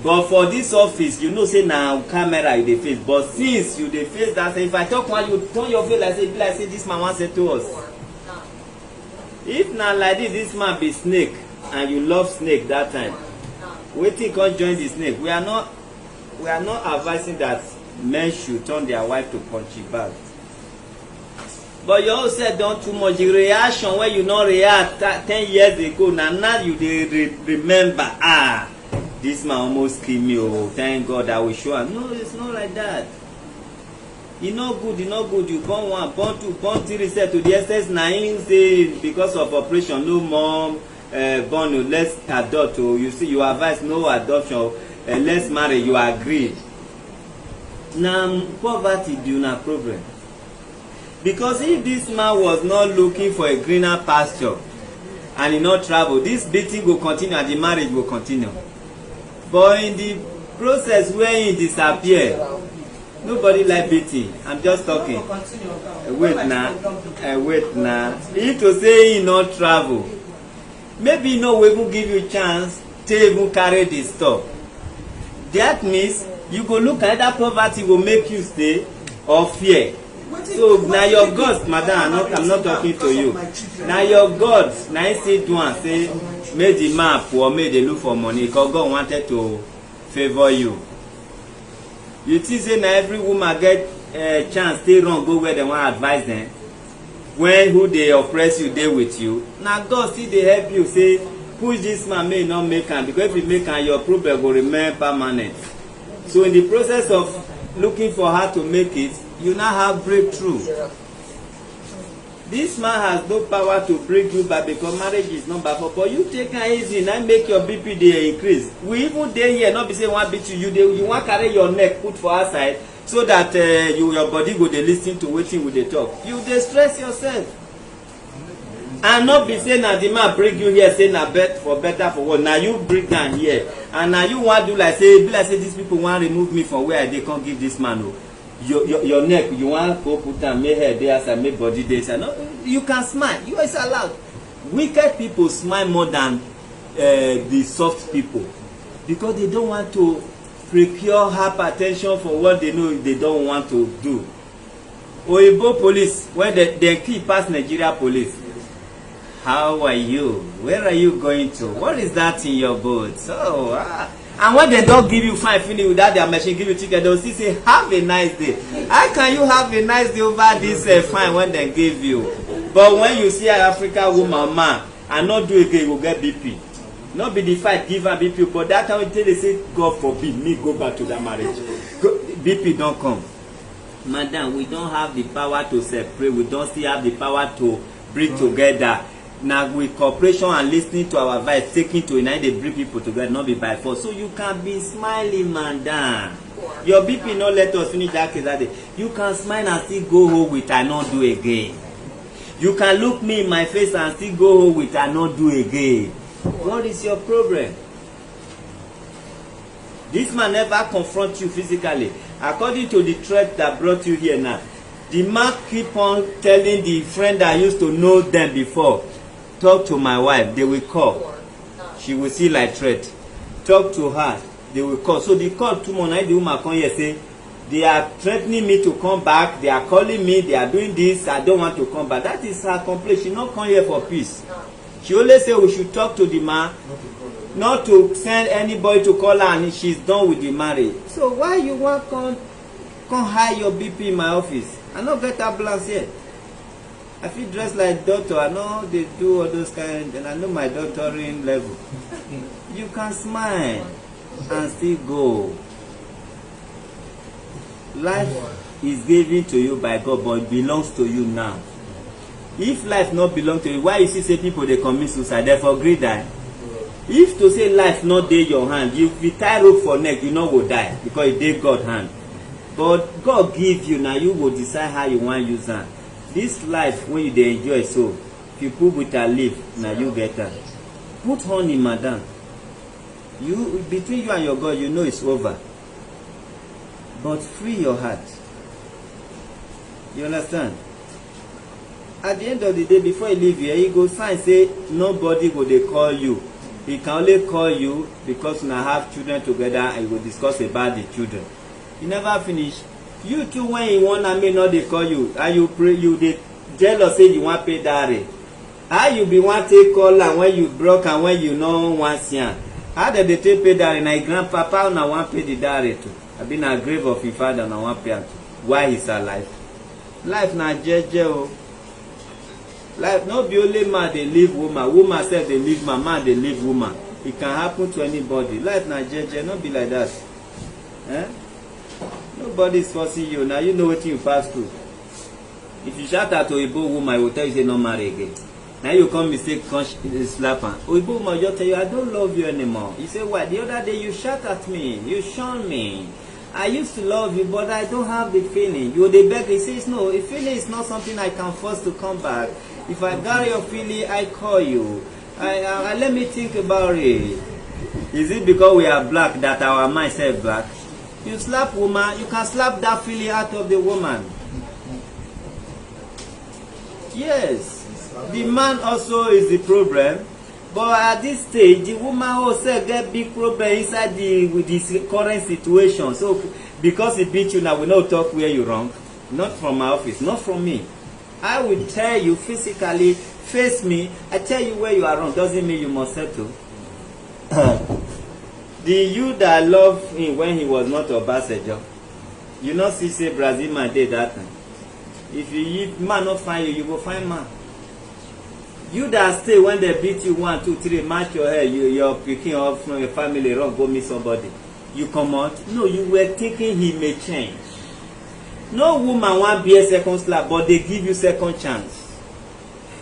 But for this office, you know say na camera you dey face, but since you dey face that, say if I talk one, you turn your face like say this man wan settle us. If na like this man be snake and you love snake that time, wetin come join the snake? We are not advising that men should turn their wife to punchy bag. But you all said don too much. The reaction when you no react 10 years ago, now you dey remember, this man almost kill me, oh thank God I will show am. No, it's not like that. E no good, you born one, born two, born three, set to the excess na him say because of operation no more born, oh let's adopt, oh you see you advise no adoption, let's marry, you agree. Na poverty be una problem. Because if this man was not looking for a greener pasture and he not travel, this beating will continue and the marriage will continue. But in the process where he disappear, nobody like beating. I'm just talking. Wait now. If to say he not travel, maybe he no even give you chance to even carry the stuff. That means you go look at that poverty will make you stay or fear. So now your God, madam, I'm not talking to you. Now your God, now he say do and say, make the man poor, make they look for money, because God wanted to favor you. You think say now every woman get a chance, stay wrong, go where they want to advise them. When who they oppress you, they with you. Now God see they help you, say, push this man, may not make him, because if you make him, your problem will remain permanent. So in the process of looking for her to make it, you now have breakthrough. This man has no power to bring you back because marriage is not bad. But you take it easy and make your BP dey increase. We even dey here, not be say one beat you want carry your neck put for outside so that your body go dey lis ten to wetin we dey talk. You dey stress yourself. And not be say na the man bring you here say na for better for what. Now you bring down here and now you want do like say be like say these people want remove me from where they can't give this man. Oh. Your neck, you want to put am make hair dey outside, make body dey inside. No, you can smile. You is allowed. Wicked people smile more than the soft people because they don't want to procure hypertension for what they know they don't want to do. Oyibo police, when they keep past Nigeria police. How are you? Where are you going to? What is that in your boat? So, and when they don't give you fine finish without their machine give you ticket, they'll still say, have a nice day. How can you have a nice day over this fine when they give you? But when you see an African woman, man, and not do again, you will get BP. Not be the fight, give her BP, but that time until they say, God forbid me go back to that marriage. BP don't come. Madam, we don't have the power to separate. We don't still have the power to bring together. Now with cooperation and listening to our advice, taking to unite, they bring people together, not be by force. So you can be smiling, madam. Your BP not let us finish that case that day. You can smile and still go home with I not do again. You can look me in my face and still go home with I not do again. What is your problem? This man never confront you physically. According to the threat that brought you here now, the man keep on telling the friend that used to know them before, talk to my wife, they will call. She will see like threat. Talk to her, they will call. So the call tomorrow night, the woman come here say, they are threatening me to come back, they are calling me, they are doing this, I don't want to come back. That is her complaint. She not come here for peace. She always say we should talk to the man, not to send anybody to call her and she's done with the marriage. So why you want come hide your BP in my office? I not get ambulance here. I feel dressed like doctor. I know they do all those kind, and I know my doctoring level. You can smile and still go. Life is given to you by God, but it belongs to you now. If life not belong to you, why you see say people they commit suicide? Therefore, greed die. If to say life not dey your hand, if you tie rope for neck, you no go die because it dey God hand. But God give you, now you go decide how you want use am. This life when you dey enjoy, so if you put with a leaf, now you get am. Put honey, madam. You between you and your God, you know it's over. But free your heart. You understand? At the end of the day, before you leave here, you go sign say nobody go dey call you. He can only call you because you have children together and you will discuss about the children. You never finish. You too, when you want to may not they call you and you pray, you they jealous say you want pay dowry. How you be want take call and when you broke and when you know want see. How did they take pay dowry? Na grandpapa na want pay the dowry too. I been a grave of your father na want pay too. Why he's alive? Life na jeje o. Life no be only man dey leave woman, woman sef dey leave man, man dey leave woman. It can happen to anybody. Life na jeje, no be like that. Eh? Nobody is forcing you. Now you know what you pass through. If you shout at Oyibo woman, he will tell you say no marry again. Now you come mistake, come slap her. Oyibo woman just tell you I don't love you anymore. You say why? The other day you shout at me, you shun me. I used to love you, but I don't have the feeling. You dey beg. He says no. A feeling is not something I can force to come back. If I got your feeling, I call you. I let me think about it. Is it because we are black that our mind is black? You slap woman, you can slap that feeling out of the woman. Yes, the man also is the problem. But at this stage, the woman also get big problem inside with this current situation. So because he beat you now, we not talk where you wrong. Not from my office, not from me. I will tell you physically, face me, I tell you where you are wrong. Doesn't mean you must settle. The you that love him when he was not Obasanjo, you not see say Brazil man did that time. If man not find you, you go find man. You that stay when they beat you 1, 2, 3, match your hair, you're picking up from your family, wrong, go meet somebody. You come out. No, you were thinking he may change. No woman want be a second slap, but they give you second chance.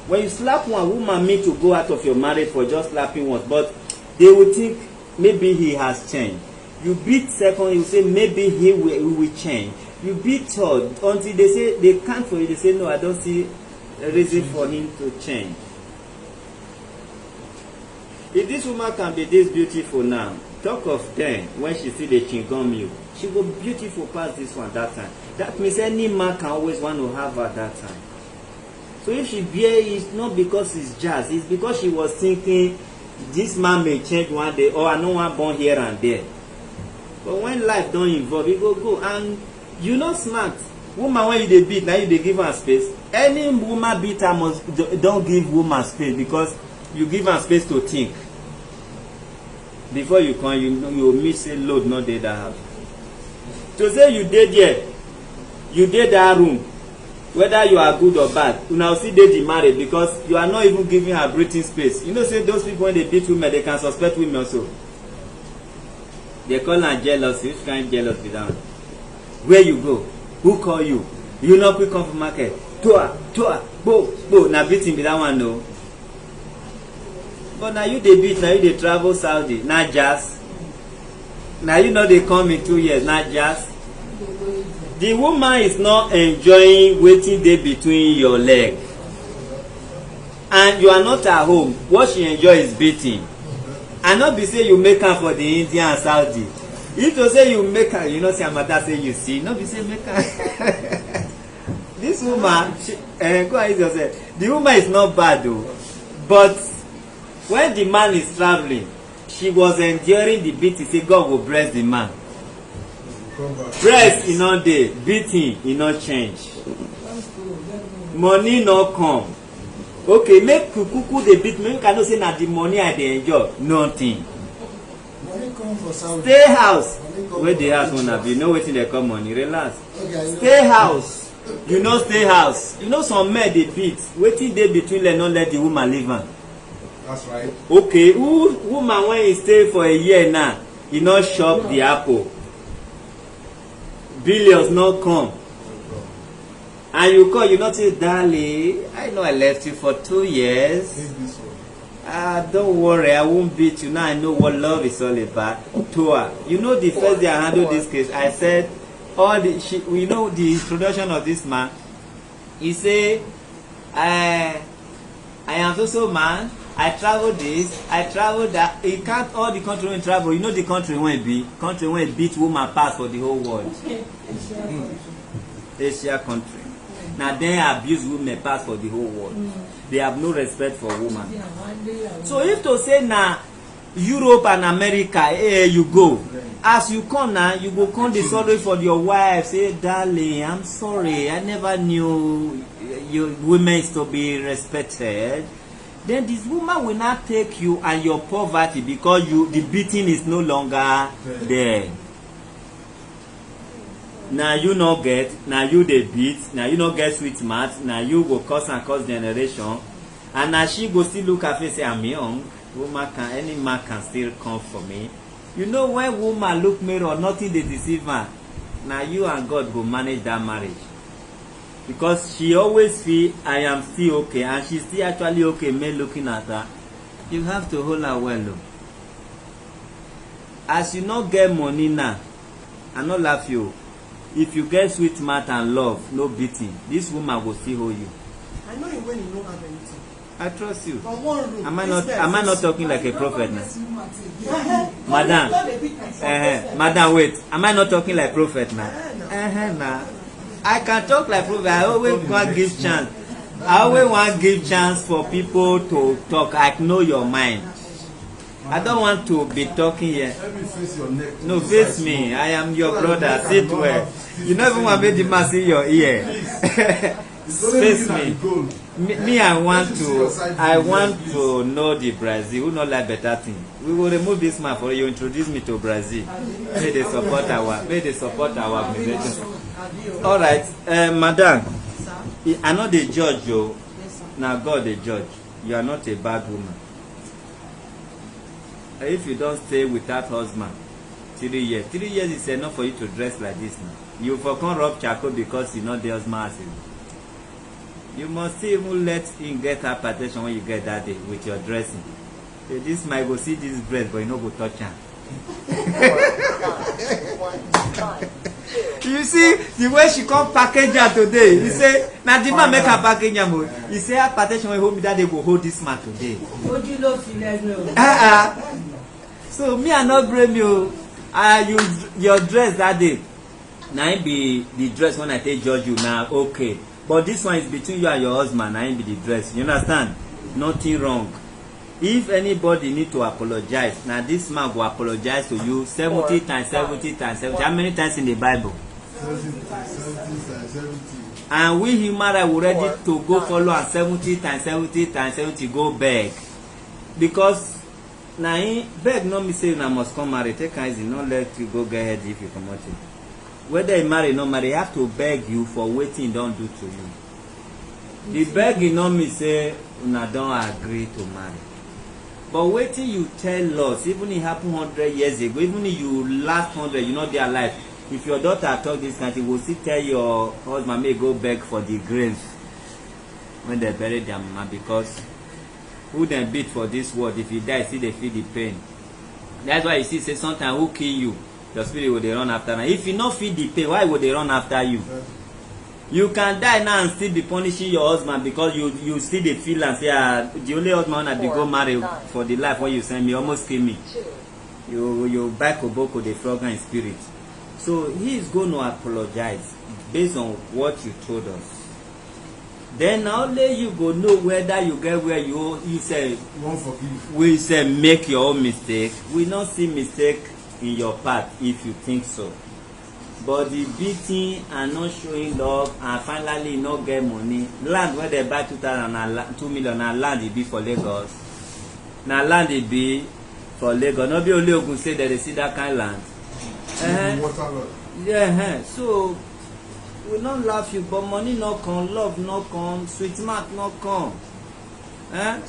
When you slap one woman, mean to go out of your marriage for just slapping once, but they will think maybe he has changed. You beat second, you say maybe he will change. You beat third until they say they can't for you. They say no, I don't see a reason for him to change. If this woman can be this beautiful now, talk of then when she see the chingom you, she go beautiful past this one that time. That means any man can always want to have her that time. So if she bear, it's not because it's jazz, it's because she was thinking this man may change one day, or I know one born here and there. But when life don't involve, you go and you not smart. Woman when you dey beat, now you dey give her space. Any woman beater must don't give woman space because you give her space to think. Before you come, you miss a load not dey that house. To say you dey there, you dey that room, whether you are good or bad, you now see dey the marriage because you are not even giving her breathing space. You know say those people when they beat women, they can suspect women also. They call her jealousy. Which kind of jealous be that? Where you go? Who call you? You not quick come from market. Toa, bo. Now beating be that one no. But now you dey beat, now you dey travel Saudi, not just. Now you know they come in 2 years, not just. The woman is not enjoying waiting day between your leg. And you are not at home. What she enjoys is beating. And not be say you make her for the Indian and Saudi. If you say you make her, you know say Amada say you see, not be say make her. This woman, go and use yourself. The woman is not bad though. But when the man is traveling, she was enduring the beating. Say God will bless the man. Breast in all day, beating in not change. Money not come. Okay, make kuku the beat me. You cannot say na the money I dey enjoy. Nothing. Money come for Saudi. Stay house. Where the house wanna be? You know wetin dey call money. Relax. Okay, Stay house. you no stay house. You know some men dey beat. Wetin dey between them no let the woman leave am. That's right. Okay, woman when he stay for a year now, he no chop the apple. Billions no come. And you call, you not say, darling, I know I left you for 2 years. Don't worry, I won't beat you. Now I know what love is all about. To her. You know the first day I handled this case, I said, we know the introduction of this man. He say, I am so man. I travel this, I travel that. He can't all the country when travel. You know the country when be country when beat woman pass for the whole world. Asia country. Now they abuse women pass for the whole world. They have no respect for women. So if to say now Europe and America, you go. As you come now, you go come the sorry for your wife. Say, darling, I'm sorry. I never knew you women is to be respected. Then this woman will not take you and your poverty because the beating is no longer there. Now you no get, now you dey beat, now you no get sweet mouth, now you go cause and cause generation. And now she go still look at me and say, I'm young. Any man can still come for me. You know when woman look mirror, nothing they deceive her. Now you and God go manage that marriage. Because she always feel I am still okay, and she's still actually okay, me looking at her. You have to hold her well though. As you not get money now, I not laugh you. If you get sweet mouth and love, no beating, this woman will still hold you. I know you when you don't have anything. I trust you. From one room, Am I not talking like a prophet now? Madam, madam, wait. Am I not talking like prophet now? Nah. I can talk like prophet. I always want to give chance. I always want to give chance for people to talk. I know your mind. I don't want to be talking here. Let me face your neck. No, face me. I am your brother. Sit well. You don't even want me to mass in your ear. Face me. Me, I want to know the Brazil. Who not like better thing? We will remove this man for you. Introduce me to Brazil. May they support our organization. All right, madam. I know the judge, you. Now God the judge. You are not a bad woman. If you don't stay without husband 3 years, 3 years is enough for you to dress like this now. You for come rub charcoal because you know the husband. You must even let him get hypertension when you get that day with your dressing. This might go see this breast, but you no go touch him. You see the way she come package her today. You say, now the man make her package her. You say hypertension when hold me that day go hold this man today. So me I not blame you. Your dress that day. Now it be the dress when I take judge you now. Okay. But this one is between you and your husband. I ain't be the dress. You understand? Nothing wrong. If anybody need to apologize, now this man will apologize to you 70 times 70 times 70. How many times in the Bible? 70 times 70. And we human are ready to go follow and 70 times 70 times 70 go beg. Because now beg no me say you must come marry. Take easy, not let you go get ahead if you come out. Whether you marry or not marry, I have to beg you for waiting don't do to you. The begging no me say una don't agree to marry. But waiting you tell us, even it happened 100 years ago, even if you last 100, you know they are alive. If your daughter talk this kind of thing, will still tell your husband may go beg for the grave when they bury their mama, because who then beat for this world? If you die, see they feel the pain. That's why you see say sometimes who kill you, your spirit will they run after. Now if you not feel the pain, why would they run after you? You can die now and still be punishing your husband because you still dey feel and say the only husband I be go marry for the life when you send me almost kill me. You buy koboko the frog in spirit. So he is going to apologize based on what you told us. Then only you go know whether you get where you say we say make your own mistake. We not see mistake in your part if you think so. But the beating and not showing love and finally not get money. Land where they buy 2 million and land it be for Lagos. Now land it be for Lagos. Not be only Ogun say that they see that kind of land. Yeah. So We not laugh you, but money not come, love not come, sweet mouth not come. Eh?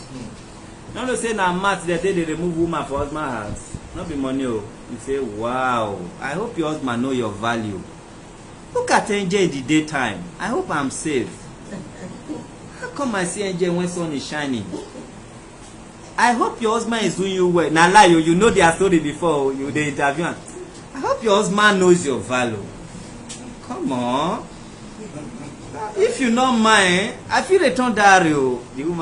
Not to say na math they say they remove woman for husband house. Not be money. Oh. You say, wow, I hope your husband know your value. Look at NJ in the daytime. I hope I'm safe. How come I see NJ when sun is shining? I hope your husband is doing you well. Now lie, you know their story before you the interview. I hope your husband knows your value. Come on. If you not mind, I feel a turn diary. The woman,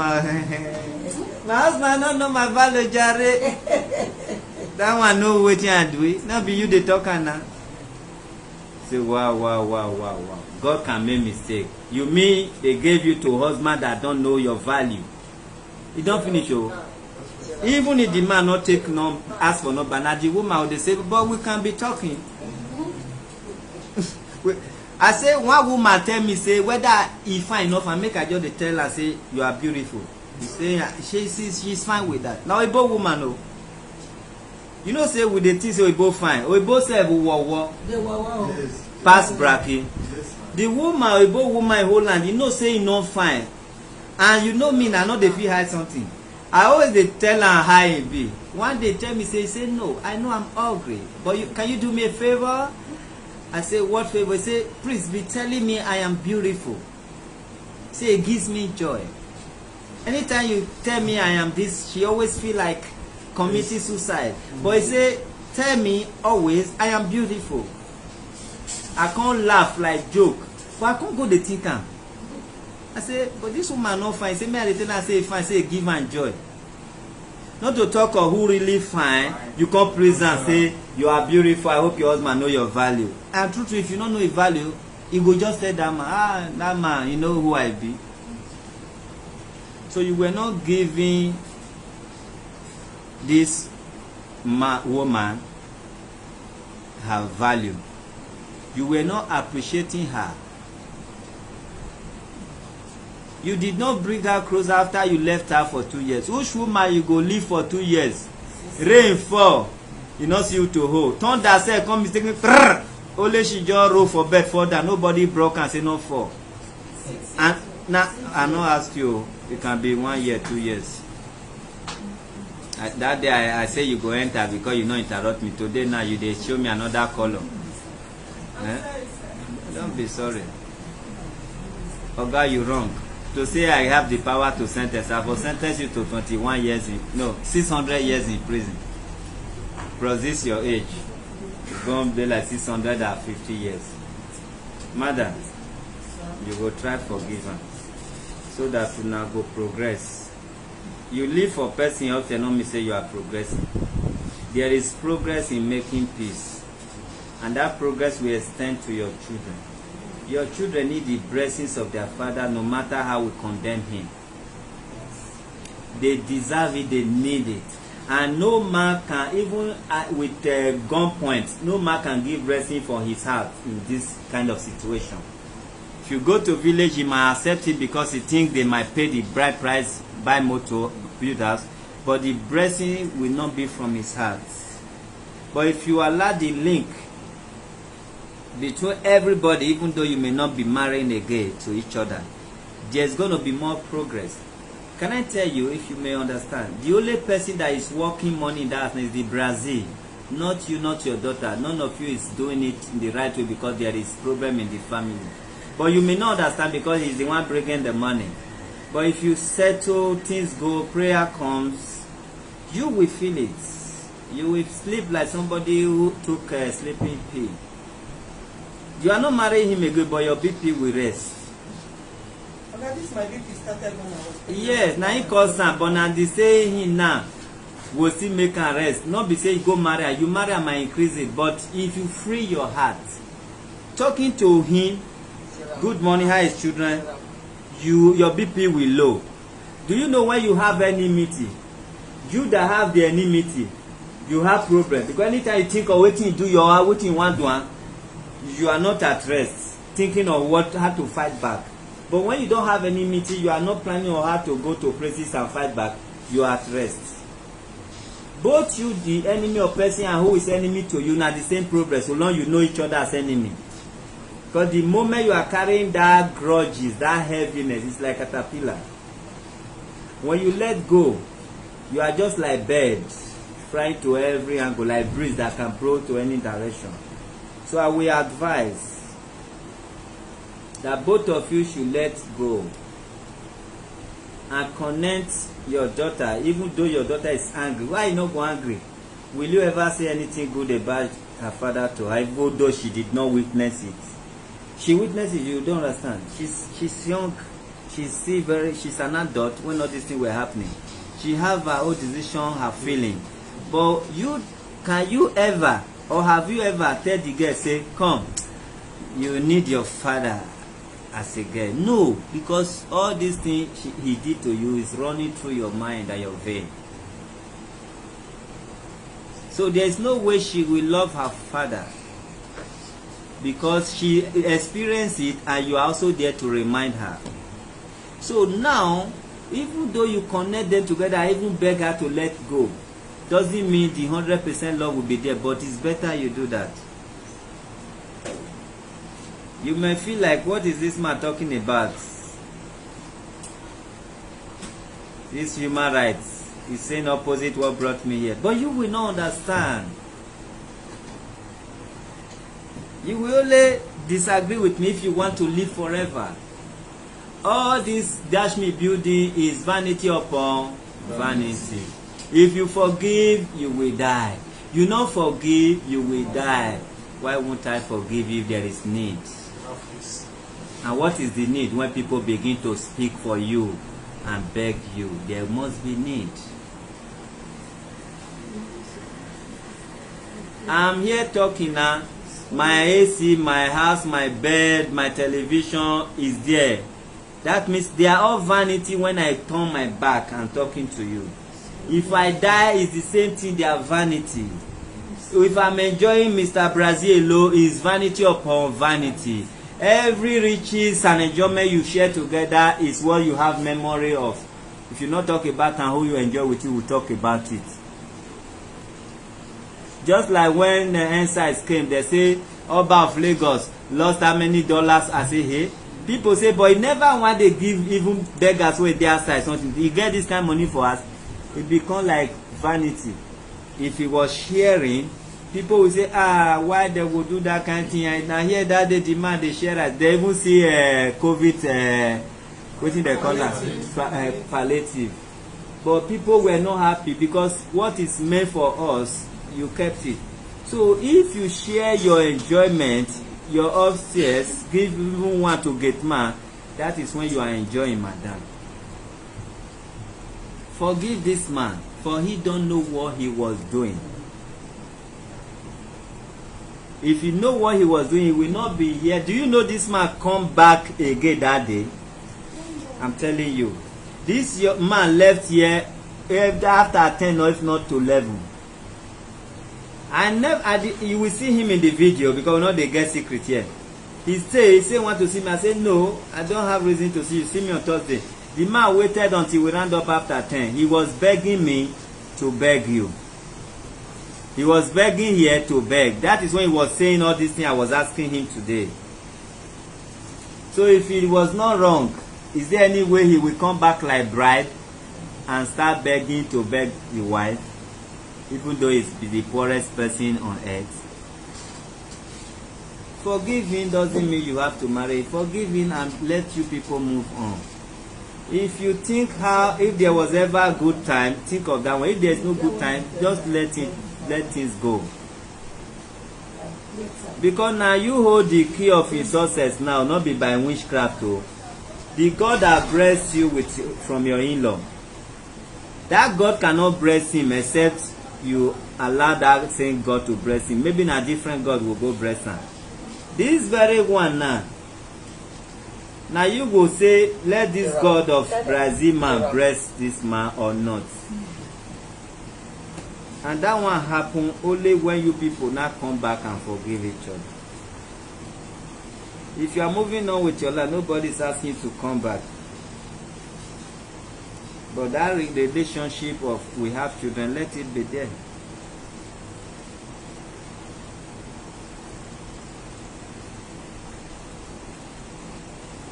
my husband don't know my value, Jare. That one know what you do it. Now be you the talker now. Say wow. God can make mistake. You mean they gave you to a husband that don't know your value? You don't finish oh. Even if the man not take no ask for no banana, the woman will say, but we can be talking. I say one woman tell me say whether he fine enough and make I just tell her say you are beautiful. You say she's fine with that. Now a both woman no. You know say with the things we both fine. We both say war. Yes. Pass bracket. The woman, we both woman in Holland, you know say you not fine. And you know me, I know they feel hide something. I always they tell her how it be. One day tell me say no, I know I'm ugly, but can you do me a favor? I say what favor? He say please be telling me I am beautiful. Say it gives me joy. Anytime you tell me I am this, she always feel like committing suicide. But he say tell me always I am beautiful. I can't laugh like joke, but I can't go the think am. I say, but this woman not fine. Say me I tell her say fine, say give her joy. Not to talk of who really fine, you come praise and say you are beautiful. I hope your husband know your value. And truth, if you don't know your value, you go just tell that man, that man, you know who I be. So you were not giving this woman her value. You were not appreciating her. You did not bring her close after you left her for 2 years. Which woman you go live for 2 years? Rain fall, you not see you to hold. Thunder say come mistakenly. Only she just roll for bed for that. Nobody broke and say no fall. And now I not ask you. It can be 1 year, 2 years. That day I say you go enter because you not interrupt me. Today now you they show me another color. Don't be sorry. Oga, you wrong. To say I have the power to sentence, I will sentence you to 21 years in, no, 600 years in prison. Plus this your age. It's going to be like 650 years. Madam, you will try forgive so that you now go progress. You live for person else and not me say you are progressing. There is progress in making peace. And that progress will extend to your children. Your children need the blessings of their father no matter how we condemn him. They deserve it, they need it. And no man can, even with gunpoint, no man can give blessing for his heart in this kind of situation. If you go to village, he might accept it because he thinks they might pay the bride price, buy motor, build house, but the blessing will not be from his heart. But if you allow the link between everybody, even though you may not be marrying again to each other, there's going to be more progress. Can I tell you, if you may understand, the only person that is working money in that is the Brazil. Not you, not your daughter. None of you is doing it in the right way because there is problem in the family. But you may not understand because he's the one bringing the money. But if you settle, things go, prayer comes, you will feel it. You will sleep like somebody who took a sleeping pill. You are not marrying him again, but your BP will rest. Okay, this my BP started when I was pregnant. Yes, now he calls am, but now they say him now will still make her rest. Not be say you go marry her, you marry her might increase it. But if you free your heart, talking to him, good morning, how is children, your BP will low. Do you know when you have enmity? You that have the enmity, you have problem. Because anytime you think of what you do, what you want to, you are not at rest, thinking of how to fight back. But when you don't have enmity, you are not planning on how to go to places and fight back, you are at rest. Both you, the enemy of person, and who is enemy to you, now the same progress, so long you know each other as enemy. Because Because the moment you are carrying that grudges, that heaviness, it's like a caterpillar. When you let go, you are just like birds, flying to every angle, like breeze that can blow to any direction. So I will advise that both of you should let go and connect your daughter, even though your daughter is angry. Why you not go angry? Will you ever say anything good about her father to her, even though she did not witness it? She witnessed it, you don't understand. She's young, she's an adult when all these things were happening. She have her own decision, her feeling. But can you ever, or have you ever tell the girl, say, come, you need your father as a girl? No, because all these things he did to you is running through your mind and your vein. So there is no way she will love her father, because she experienced it and you are also there to remind her. So now, even though you connect them together, I even beg her to let go. Doesn't mean the 100% love will be there, but it's better you do that. You may feel like, what is this man talking about? This human rights is saying opposite what brought me here. But you will not understand. You will only disagree with me if you want to live forever. All this dash me building is vanity upon vanity. If you forgive, you will die. You not forgive, you will die. Why won't I forgive if there is need? And what is the need? When people begin to speak for you and beg you, there must be need. I'm here talking now. My AC, my house, my bed, my television is there. That means they are all vanity when I turn my back and talking to you. If I die, it's the same thing, they are vanity. If I'm enjoying Mr. Brazil, it's vanity upon vanity. Every riches and enjoyment you share together is what you have memory of. If you not talk about and who you enjoy with, you will talk about it. Just like when the Ensides came, they say, Oba of Lagos lost how many dollars? I say, hey. People say, but he never want to give even beggars with their side something. He get this kind of money for us. It become like vanity. If he was sharing, people will say, why they would do that kind of thing? And I hear that they demand they share us. They even see COVID, what do they call that? Palliative. But people were not happy because what is meant for us, you kept it. So if you share your enjoyment, your upstairs, give even one to get man, that is when you are enjoying, madam. Forgive this man, for he don't know what he was doing. If you know what he was doing, he will not be here. Do you know this man come back again that day? I'm telling you. This man left here after 10 or if not to 11. You will see him in the video because we know they get secret here. He say want to see me. I say no, I don't have reason to see you. See me on Thursday. The man waited until we round up after 10. He was begging me to beg you. He was begging here to beg. That is when he was saying all these things I was asking him today. So if it was not wrong, is there any way he will come back like bride and start begging to beg the wife, even though he's the poorest person on earth? Forgiving doesn't mean you have to marry. Forgiving and let you people move on. If you think if there was ever a good time, think of that one. If there's no good time, just let things go. Because now you hold the key of his success now, not be by witchcraft. The God that blessed you from your in-law, that God cannot bless him except you allow that same God to bless him. Maybe a different God will go bless him. This very one now you will say, let this God of Brazil man bless this man or not. And that one happen only when you people now come back and forgive each other. If you are moving on with your life, nobody is asking you to come back. But that relationship of we have children, let it be there.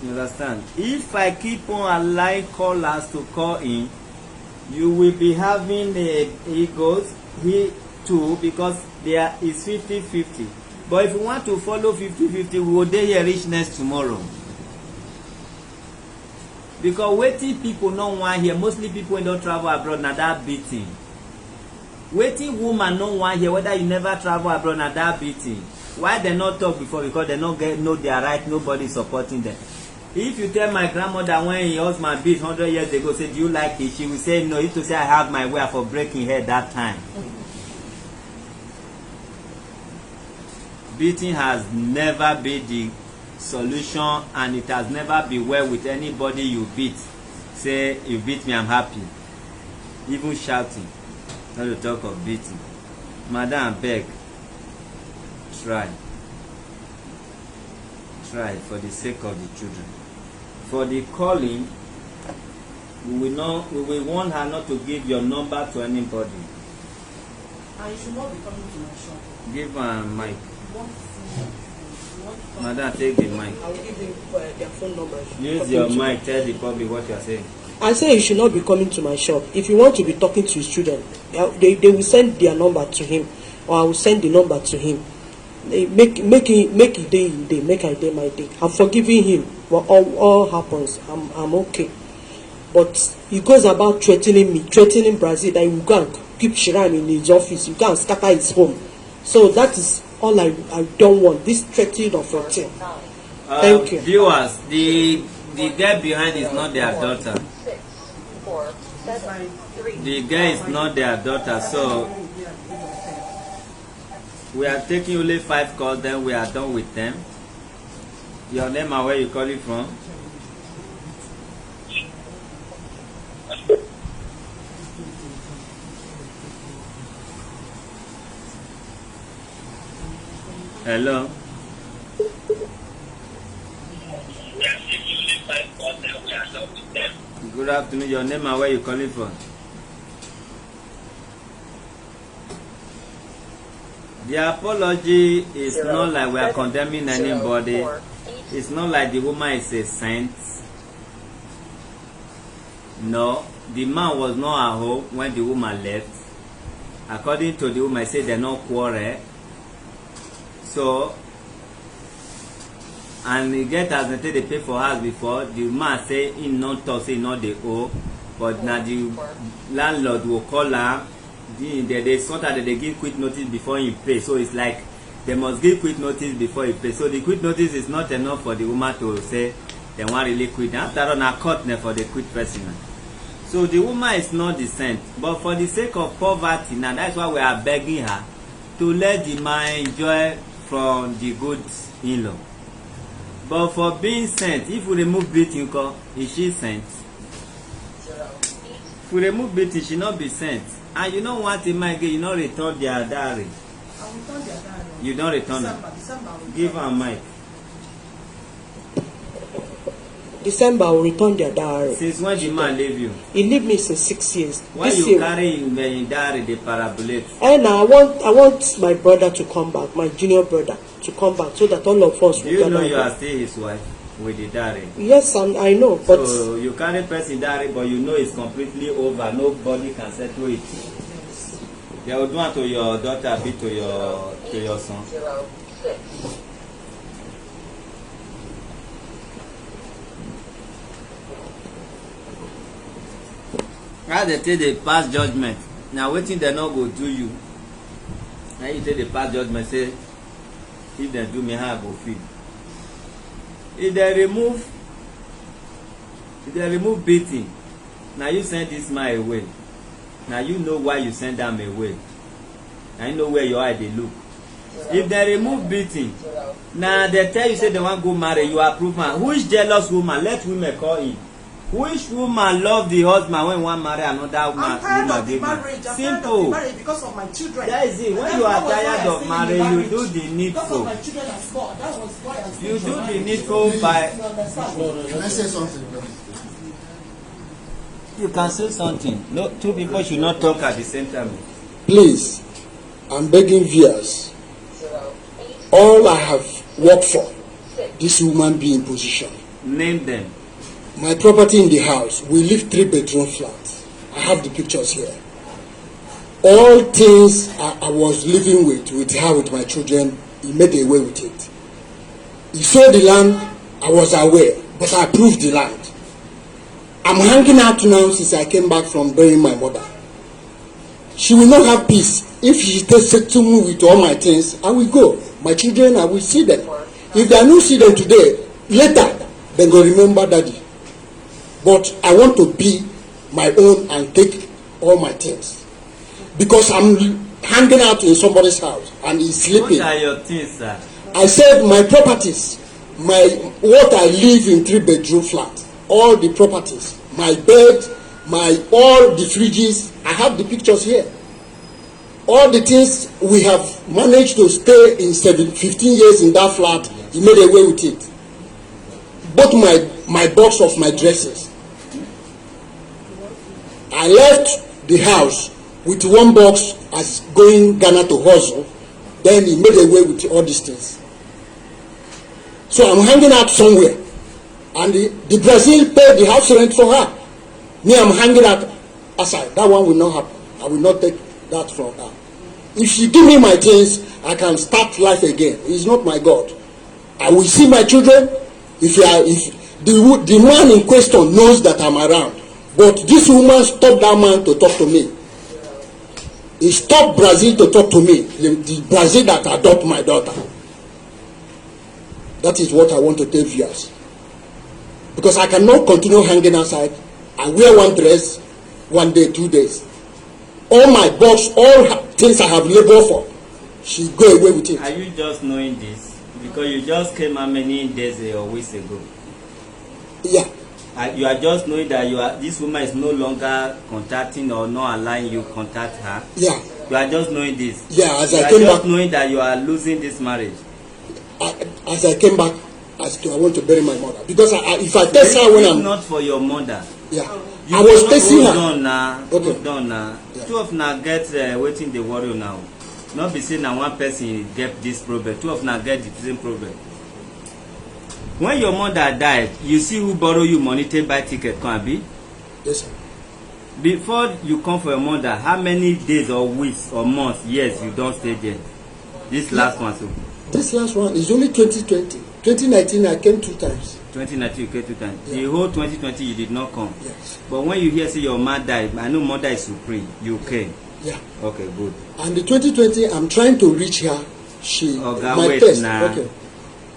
You understand? If I keep on allowing callers to call in, you will be having egos here too, because there is 50-50. But if you want to follow 50-50, we will dey here richness tomorrow. Because wetin people no wan hear, mostly people wey don travel abroad, na that beating. Wetin woman no wan hear, whether you never travel abroad, na that beating. Why dem no talk before? Because dem no know their right, nobody supporting them. If you tell my grandmother when her husband beat 100 years ago, say, do you like it? She will say no. If to say I have my way for breaking her that time. Beating has never been the solution, and it has never been well with anybody you beat. Say you beat me, I'm happy. Even shouting, not to talk of beating. Madam, beg, try for the sake of the children. For the calling, we will want her not to give your number to anybody. And you should not be coming to my shop. Give her a mic. Madam, take the mic. I will give you their phone number. Use your mic. Tell the public what you are saying. I say you should not be coming to my shop. If you want to be talking to his children, they will send their number to him, or I will send the number to him. They make it day, make a day my day. I'm forgiving him. What all happens, I'm okay. But he goes about threatening me, threatening Brazil that he will go and keep Shiran in his office. You can scatter his home. So that is all I don't want. This threatening of a thing. Thank you. Viewers, the girl behind is not their daughter. The girl is not their daughter, so we are taking only 5 calls, then we are done with them. Your name and where you calling from? Hello. Good afternoon. Your name and where you calling from? The apology is not like we are condemning anybody. It's not like the woman is a saint. No, the man was not at home when the woman left. According to the woman, I said they no quarrel. So, and he get as they pay for house before. The man say he not talk, say not the owe, but now the landlord will call her. They sort out that they give quick notice before he pay. So it's like they must give quick notice before he pay. So the quick notice is not enough for the woman to say they want really quit. After all, na court for the quit person. So the woman is not the saint, but for the sake of poverty, now that's why we are begging her to let the man enjoy from the good in-law. But for being sent, if we remove beating, is she sent? If we remove beating, she not be sent. And you don't want a man again, you don't return their diary. I will return their diary. You don't return it. Give her a mic. December I will return their diary. Since when the man leave you? He leave me since 6 years. Why this you year, carry in diary the parabolate? And I want my brother to come back, my junior brother to come back, so that all of us will Do you know you back. are still his wife with the diary? Yes, and I know, but so you carry person diary, but you know it's completely over. Nobody can settle it. They will do it to your daughter, be to your son. How they take the pass judgment? Now waiting they not go do you. Now you take the pass judgment, say if they do me, how I go feel. If they remove beating, now you send this man away. Now you know why you send them away. Now you know where your eye they look. If they remove beating, now they tell you say they want to go marry, you approve man. Who is jealous woman? Let women call in. Which woman love the husband when one marry another woman? I'm tired of the marriage. I'm tired of the marriage because of my children. That is it. When you are tired of marriage, you do the Because needful. of my children as well. That was why I You do the needful by. Can I say something? You can say something. No, two people should not talk at the same time. Please, I'm begging viewers. All I have worked for, this woman be in position. Name them. My property in the house, we live 3-bedroom flats. I have the pictures here. All things I was living with her, with my children, he made away with it. He sold the land, I was aware, but I approved the land. I'm hanging out now since I came back from burying my mother. She will not have peace. If she takes it to me with all my things, I will go. My children, I will see them. If I don't see them today, later, they go remember daddy. But I want to be my own and take all my things. Because I'm hanging out in somebody's house and he's sleeping. What are your things, sir? I said my properties, what I live in 3-bedroom flat, all the properties, my bed, all the fridges, I have the pictures here. All the things we have managed to stay in 15 years in that flat, he made away with it. Both my box of my dresses. I left the house with one box as going Ghana to hustle. Then he made away with all these things. So I'm hanging out somewhere. And the Brazil paid the house rent for her. Me, I'm hanging out outside. That one will not happen. I will not take that from her. If she give me my things, I can start life again. He's not my God. I will see my children. If the man in question knows that I'm around. But this woman stopped that man to talk to me. He stopped Brazil to talk to me. The Brazil that adopted my daughter. That is what I want to tell viewers. Because I cannot continue hanging outside. I wear one dress, 1 day, 2 days. All my box, all things I have labored for, she go away with it. Are you just knowing this? Because you just came how many days or weeks ago? Yeah. You are just knowing that this woman is no longer contacting or not allowing you contact her? Yeah. You are just knowing this? Yeah, as you I came back. You are just knowing that you are losing this marriage? As I came back, I want to bury my mother. Because if I test her when I'm... not for your mother. Yeah. You I was testing her. Hold on now. Okay. Hold on now. Yeah. Two of now get waiting the worry now. Not be saying that one person get this problem. Two of now get the same problem. When your mother died, you see who borrow you money to buy ticket, can be? Yes, sir. Before you come for your mother, how many days or weeks or months, years you don't stay there? This last one, so. This last one is only 2020. 2019, I came 2 times. 2019, you came 2 times. Yeah. The whole 2020, you did not come. Yes. But when you hear say your mother died, I know mother is supreme. You came. Yeah. Okay, good. And the 2020, I'm trying to reach her. My wait, test. nah. Okay.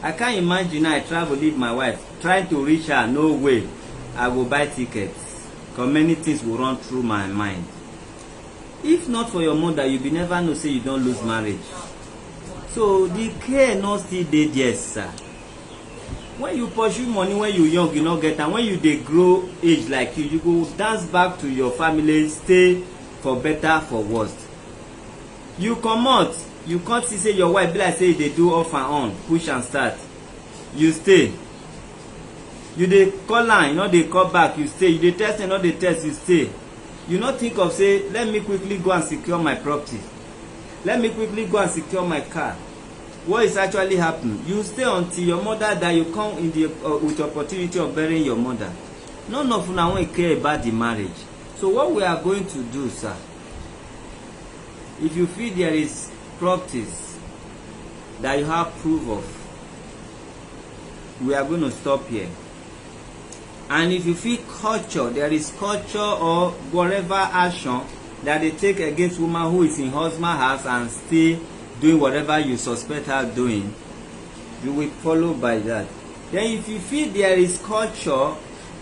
I can't imagine I travel leave my wife trying to reach her. No way. I will buy tickets. Because many things will run through my mind. If not for your mother, you be never know say you don't lose marriage. So the care not still dey there, sir. When you pursue money when you young, you not get, and when you dey grow age like you go dance back to your family, stay for better for worse. You comot, you can't see say your wife be like say they do off and on, push and start. You stay. You dey call am, you no dey call back, you stay. You dey test, you no dey test, you stay. You no think of say, let me quickly go and secure my property. Let me quickly go and secure my car. What is actually happening? You stay until your mother die. You come in the with the opportunity of burying your mother. None of una wan care about the marriage. So what we are going to do, sir? If you feel there is properties that you have proof of, we are going to stop here. And if you feel culture, there is culture or whatever action that they take against woman who is in husband house and still doing whatever you suspect her doing, you will follow by that. Then if you feel there is culture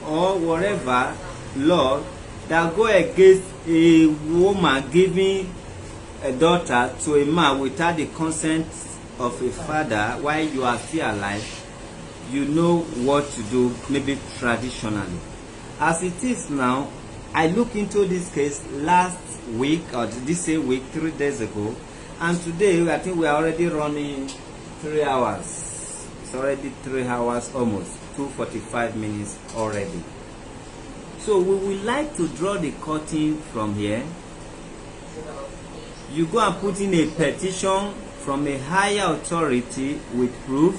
or whatever law that go against a woman giving a daughter to a man without the consent of a father while you are still alive, you know what to do, maybe traditionally. As it is now, I looked into this case last week or this same week, 3 days ago, and today I think we are already running 3 hours. It's already 3 hours almost, 2:45 minutes already. So we would like to draw the curtain from here. You go and put in a petition from a higher authority with proof.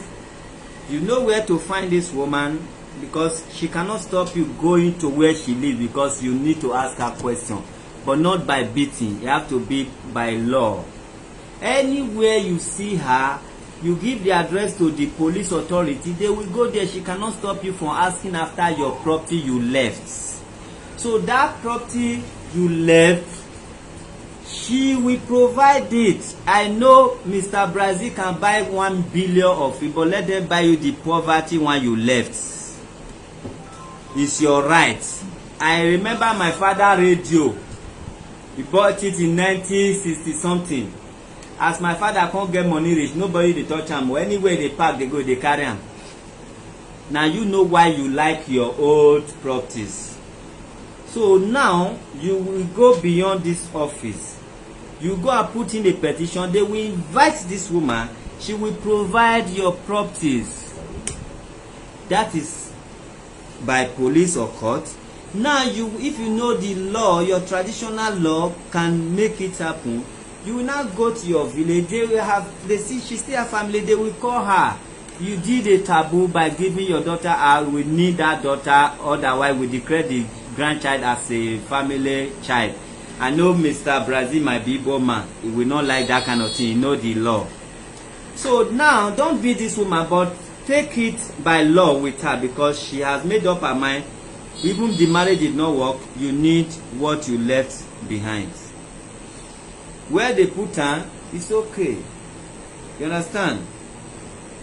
You know where to find this woman. because she cannot stop you going to where she lives, because you need to ask her question, but not by beating. You have to be by law. Anywhere you see her, you give the address to the police authority, they will go there. She cannot stop you from asking after your property you left. So that property you left, she will provide it. I know Mr. Brazil can buy 1 billion of it, but let them buy you the poverty one you left. It's your right. I remember my father radio. He bought it in 1960 something. As my father can't get money rich, nobody dey touch am. Anywhere they park, they go, they carry am. Now you know why you like your old properties. So now you will go beyond this office. You go and put in a petition. They will invite this woman. She will provide your properties. That is by police or court. Now you, if you know the law, your traditional law can make it happen. You will now go to your village. They will have, they see she still have family. They will call her. You did a taboo by giving your daughter out. We need that daughter, otherwise we declare the grandchild as a family child. I know Mr. Brazil might be Igbo man. He will not like that kind of thing. He know the law. So now, don't beat this woman, but take it by law with her, because she has made up her mind. Even the marriage did not work, you need what you left behind. Where they put her, it's okay. You understand?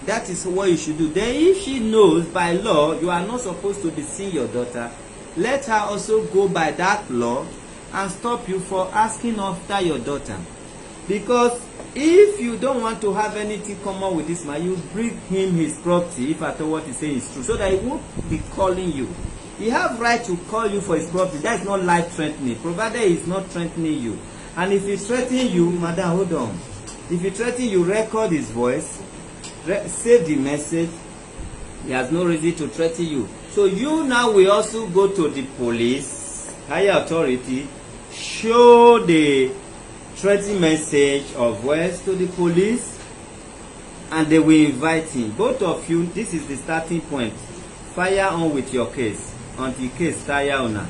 That is what you should do. Then if she knows by law you are not supposed to be seeing your daughter, let her also go by that law and stop you for asking after your daughter. Because if you don't want to have anything common with this man, you bring him his property, if at all what he's saying is true, so that he won't be calling you. He have right to call you for his property. That is not life threatening, provided he is not threatening you. And if he threaten you, madam, hold on. If he threaten you, record his voice, save the message. He has no reason to threaten you. So you now will also go to the police, higher authority, show the threatening message or voice to the police, and they will invite him. Both of you, this is the starting point. Fire on with your case until case fire on her.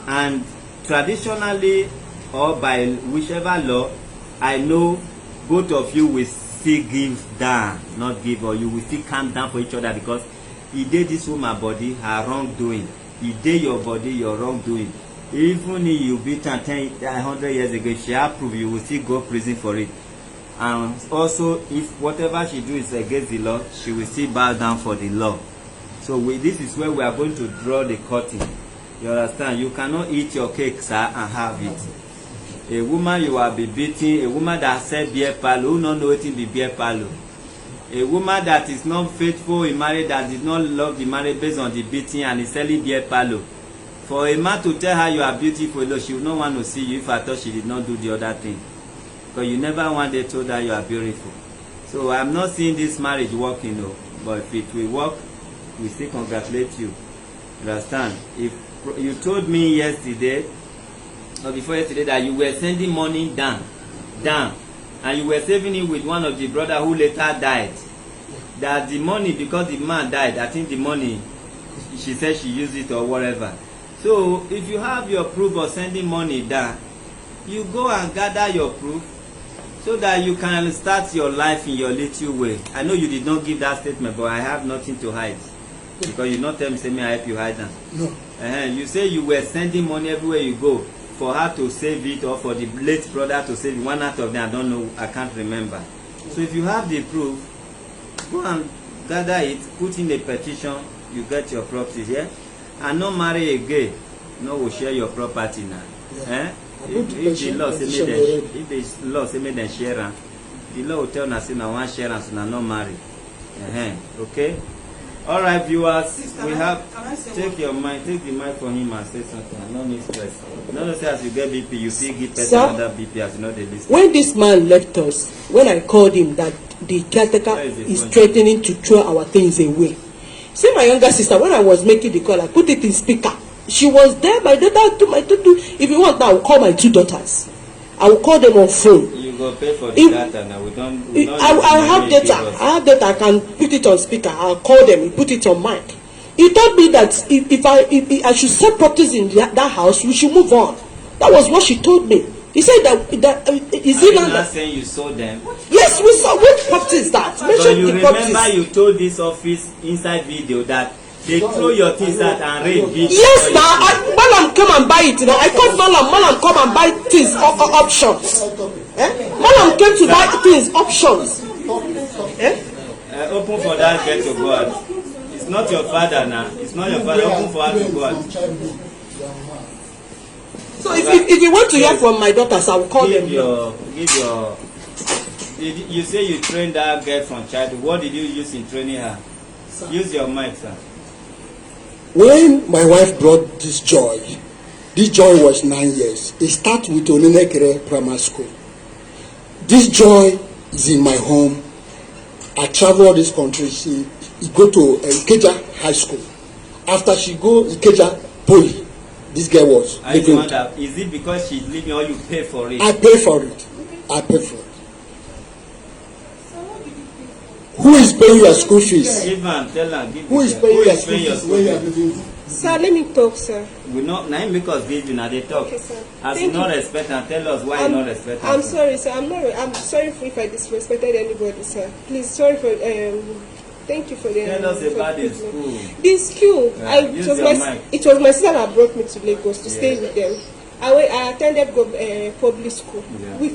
And traditionally, or by whichever law, I know both of you will still give down, not give, or you will still calm down for each other, because he did this woman body her wrongdoing. He did your body your wrongdoing. Even if you beat her 100 years ago, she approve, you will still go prison for it. And also, if whatever she do is against the law, she will still bow down for the law. So this is where we are going to draw the curtain. You understand? You cannot eat your cake, sir, and have it. A woman you will be beating, a woman that said beer parlor, who not know what be beer parlor. A woman that is not faithful in marriage, that did not love the marriage based on the beating and is selling beer parlor. For a man to tell her you are beautiful, she would not want to see you if I thought she did not do the other thing. Because you never one day told her you are beautiful. So I'm not seeing this marriage working, no. But if it will work, we still congratulate you. You understand? If you told me yesterday, or before yesterday, that you were sending money down, and you were saving it with one of the brother who later died, that the money, because the man died, I think the money, she said she used it or whatever. So if you have your proof of sending money down, you go and gather your proof so that you can start your life in your little way. I know you did not give that statement, but I have nothing to hide. Because you not tell me, say me I help you hide them. No. You say you were sending money everywhere you go for her to save it, or for the late brother to save it. One out of them, I don't know, I can't remember. So if you have the proof, go and gather it, put in a petition, you get your property here, and not marry again. No, will share your property now. Yeah. If the law say make them share, the law will tell us now one share and so not marry. Okay. All right, viewers, Sister, we have take your mic, take the mic from him and say something. No need stress. No say as you get BP, you see give person Sir, another BP as you know the list. When this man left us, when I called him that the caretaker is threatening to throw our things away. See, my younger sister, when I was making the call, I put it in speaker. She was there, my daughter, to my daughter. If you want, I will call my 2 daughters. I will call them on phone. You go pay for the data now. We don't I have data. I have data. I can put it on speaker. I'll call them, put it on mic. He told me that if I should sell properties in that house, we should move on. That was what she told me. He said that is it not that saying you sold them? Yes, we saw. Which property is that? But you remember you told this office inside video that they throw your things out and raid big. Yes, now Malam come and buy it. You know, I called Malam come and buy things options. Malam came to buy things options. Open for that get to God. It's not your father now. It's not your father. Open for her to God. So if you want to hear from my daughters, I will call them. You say you trained that girl from childhood. What did you use in training her? Use your mic, sir. When my wife brought this joy was 9 years. It started with Onenekere Primary School. This joy is in my home. I travel all this country. She go to Ikeja High School. After she go Ikeja Poly, this girl was living. Is it because she's living or you pay for it? I pay for it. Who is paying your school fees? Give her, tell her. Who is paying your school fees when you are living? Sir, let me talk, sir. We not now make us give you now they talk. Okay, sir. As you not respect and tell us why you not respect. I'm sorry, sir. I'm sorry if I disrespected anybody, sir. Please, sorry for thank you for the. Tell us about the school. The school. Yeah, it was my sister that brought me to Lagos to stay with them. I attended public school,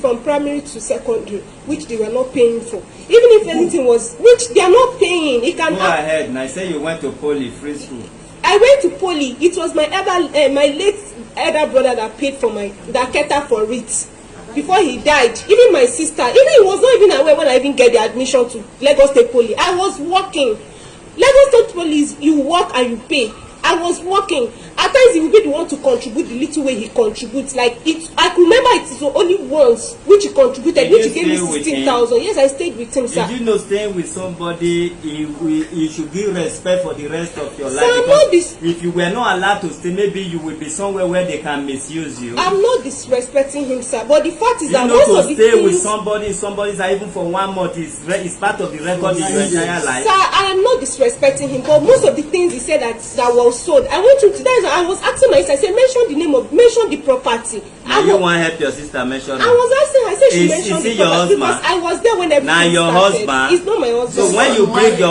from primary to secondary, which they were not paying for. Even if anything was, which they are not paying, it can. Go ahead. And I say you went to Poly free school. I went to Poly. It was my late elder brother that paid for that catered for it before he died. Even my sister, he was not even aware when I even get the admission to Lagos State Poly. I was working. Lagos State Poly is you work and you pay. I was working. At times he would be the one to contribute the little way he contributes. Like it, I could remember it is only once which he contributed, which he gave me 16,000. Yes, I stayed with him, sir. Did you know staying with somebody, you should give respect for the rest of your life? Sir, because if you were not allowed to stay, maybe you will be somewhere where they can misuse you. I'm not disrespecting him, sir. But the fact is that most of the stay things, with somebody's even for 1 month is part of the record in your entire life. Sir, I am not disrespecting him, but most of the things he said that was sold. I went to that. I was asking my sister. I said, mention the property. Now you want to help your sister mention it. I was asking. I said she mentioned the property because I was there when everything started. Now your husband. It's not my husband. So when you bring your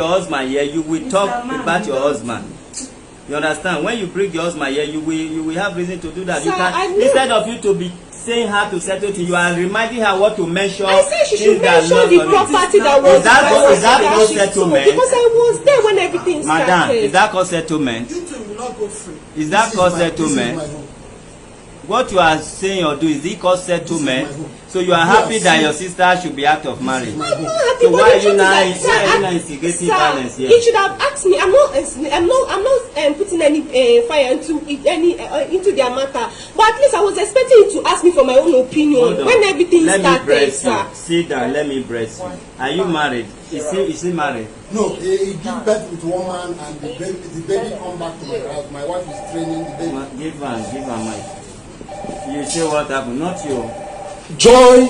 husband here, you will talk about your husband. You understand? When you bring your husband here, you will have reason to do that. Sir, you can, instead of you to be saying how to settle to you are reminding her what to mention. I said she should mention the property that was. Is that called settlement? Because I was there when everything started. Madam, is that called settlement? You two will not go free. Is that called settlement? What you are saying or do is it called settlement? So you are happy that your sister should be out of marriage. I'm not happy. So why are you now instigating violence here? He should have asked me. I'm not putting any fire into their matter. But at least I was expecting him to ask me for my own opinion when everything started. Sir, sit down. Let me breast you. Are you married? Is he married? No, he gave birth with one man and the baby come back to my house. My wife is training the baby. Give her mic. You say what happened, not you. Joy,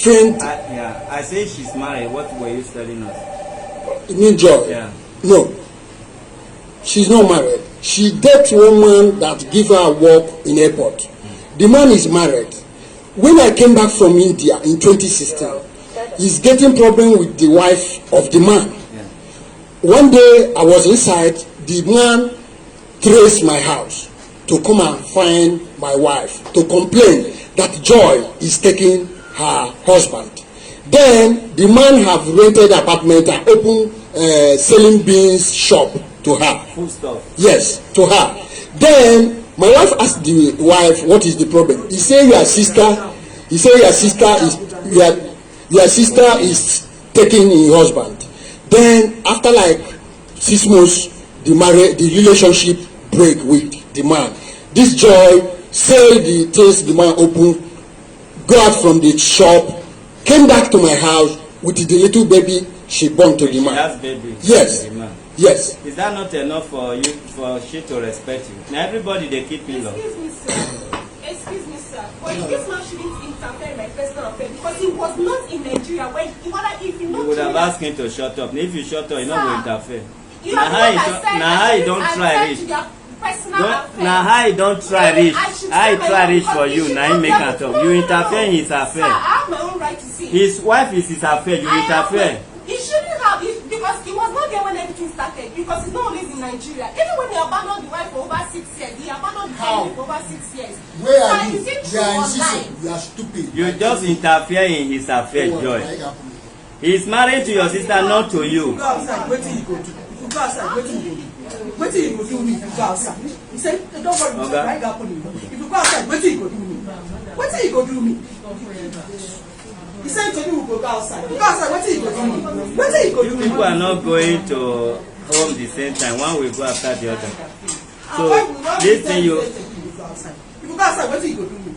friend. I say she's married. What were you telling us? You mean Joy? Yeah. No, she's not married. She dates one man that give her work in airport. The man is married. When I came back from India in 2016, he's getting problem with the wife of the man. Yeah. One day I was inside. The man traced my house to come and find my wife to complain that Joy is taking her husband. Then the man have rented apartment and open selling beans shop to her. Full stuff. Yes, to her. Then my wife asked the wife, what is the problem? He say your sister is taking her husband. Then after like 6 months, the relationship break with the man. This Joy sell the things the man open, go out from the shop, came back to my house with the little baby she born to the man. She has baby. Yes. The man. Yes. Is that not enough for she to respect you? Now everybody they keep in love. Excuse me, sir. But this man shouldn't interfere in my personal affairs because he was not in Nigeria when if you know. have asked him to shut up. If you shut up, you're not going to interfere. You are the one that said Now how you don't try reach. Now how you don't try reach. How you try reach for you. Now he make a talk. You interfere in his affair. Sir, I have my own right to see. His wife is his affair. You interfere. He shouldn't have it because he was not there when everything started. Because he's not always in Nigeria. Even when he abandoned the wife for over 6 years, he abandoned the family for over 6 years. Where are you? Is it You true are or insisting. lie? You are stupid. You just interfere in his affair, Joy. He's married to your sister, not to you. Go outside, wetin you go do? If you go outside, wetin you go do? Wetin you go do if you go outside? He said, don't worry, Okay. right happen. If you go outside, wetin you go do me? Wetin you go do me? He said to you, go outside. Go outside, wetin you go do me? Wetin you go You do me? people are not going to home the same time. One will go after the other. So this thing you. If you go outside, wetin you go do me?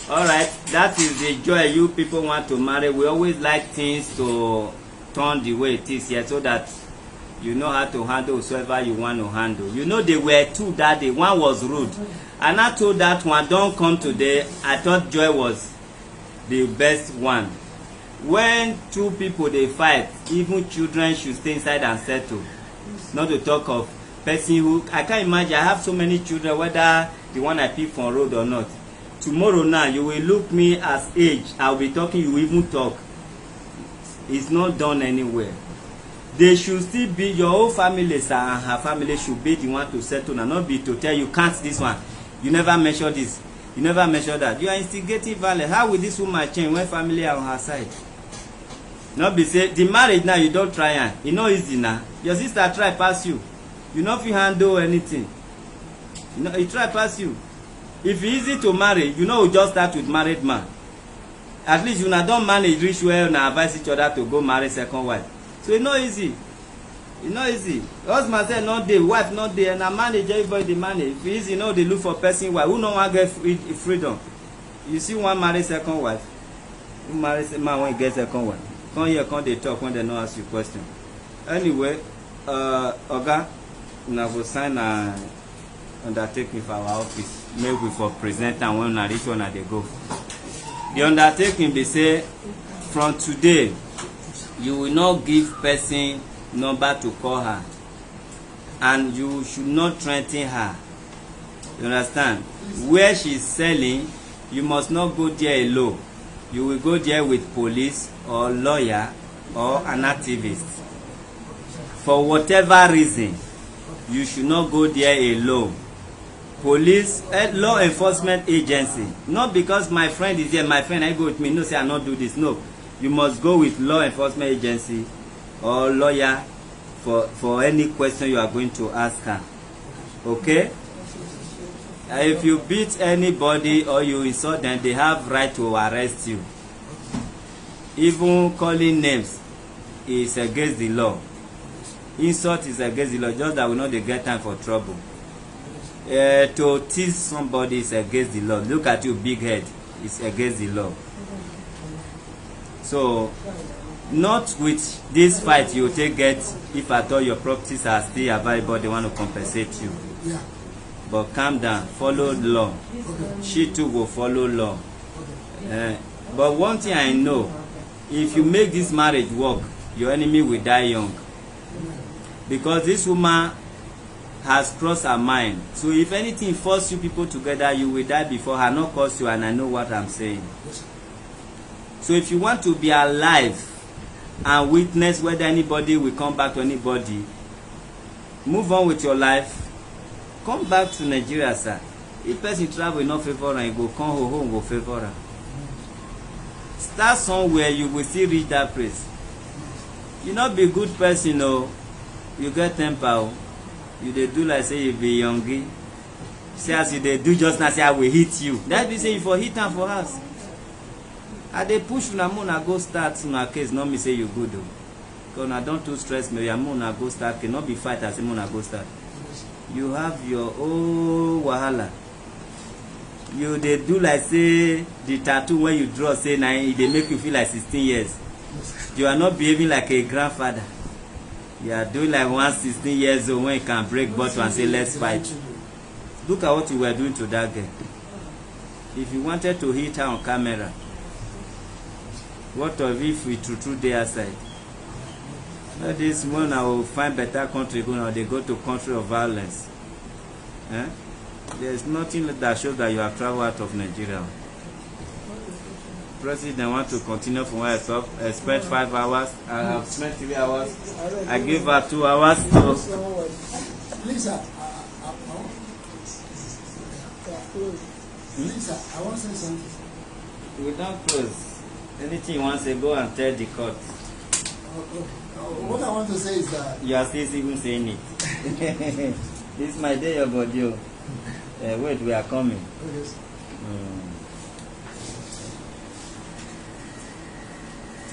Alright, that is the joy you people want to marry. We always like things to turn the way it is here so that you know how to handle whoever you want to handle. You know they were two that day. One was rude. And I told that one, don't come today. I thought Joy was the best one. When two people they fight, even children should stay inside and settle. Not to talk of person who, I can't imagine, I have so many children, whether the one I pick from road or not. Tomorrow now, you will look me as age. I'll be talking, you will even talk. It's not done anywhere. They should still be, your whole family, sir, and her family should be the one to settle and not be to tell you, can't this one. You never measure this. You never measure that. You are instigating violence. How will this woman change when family are on her side? Not be say, the marriage now, you don't try and. It's not easy now. Your sister try pass you. You not fit handle anything. You know, he try pass you. If it's easy to marry, you know, we just start with married man. At least you not don't manage reach well and advise each other to go marry second wife. So it's not easy. It's not easy. Husband say not there, wife not there, and I manage everybody they manage. If it's easy, you know, they look for person wife. Who no want get freedom? You see one marry second wife. Who marry man when get second wife? Come here, come they talk when they not ask you question. Anyway, Oga, una go sign a undertaking for our office. Make we for present and when una reach one they go. The undertaking be say from today you will not give person number to call her and you should not threaten her. You understand? Where she is selling, you must not go there alone. You will go there with police or lawyer or an activist. For whatever reason, you should not go there alone. Police, law enforcement agency, not because my friend is here, my friend I go with me, no say I not do this. No, you must go with law enforcement agency or lawyer for any question you are going to ask her. Okay? If you beat anybody or you insult them, they have right to arrest you. Even calling names is against the law. Insult is against the law, just that we know they get time for trouble. To tease somebody is against the law. Look at you, big head, it's against the law. So, not with this fight you take get if at all your properties are still available, they want to compensate you. Yeah. But calm down, follow law. She too will follow law. But one thing I know, if you make this marriage work, your enemy will die young. Because this woman has crossed her mind. So if anything force you people together, you will die before her, not cause you, and I know what I'm saying. So if you want to be alive and witness whether anybody will come back to anybody, move on with your life. Come back to Nigeria, sir. If person travel not favor and go come home go favor her. Start somewhere, you will still reach that place. You not be good person, no. You get temper. You dey do like say you be youngie. Say as you dey do just now, say I will hit you. That be say you for hit am for house. I dey push una una go start una case, not me say you good o. Because una don too stress me, una go start case, not be fight as una go start. You have your own wahala. You dey do like say the tattoo when you draw say na e dey make you feel like 16 years. You are not behaving like a grandfather. You are doing like 16 years old when you can break bottle and say let's fight. Look at what you were doing to that girl. If you wanted to hit her on camera, what of if we true dey outside? This one I will find better country go now. They go to country of violence. Eh? There's nothing that shows that you have traveled out of Nigeria. President want to continue from where I stop. I spent 5 hours. I have spent 3 hours. I give her 2 hours to. Lisa, Lisa, I want to say something. We don't close. Anything you want to say, go and tell the court. What I want to say is that You are still even saying it. This is my day, your body. Wait, we are coming.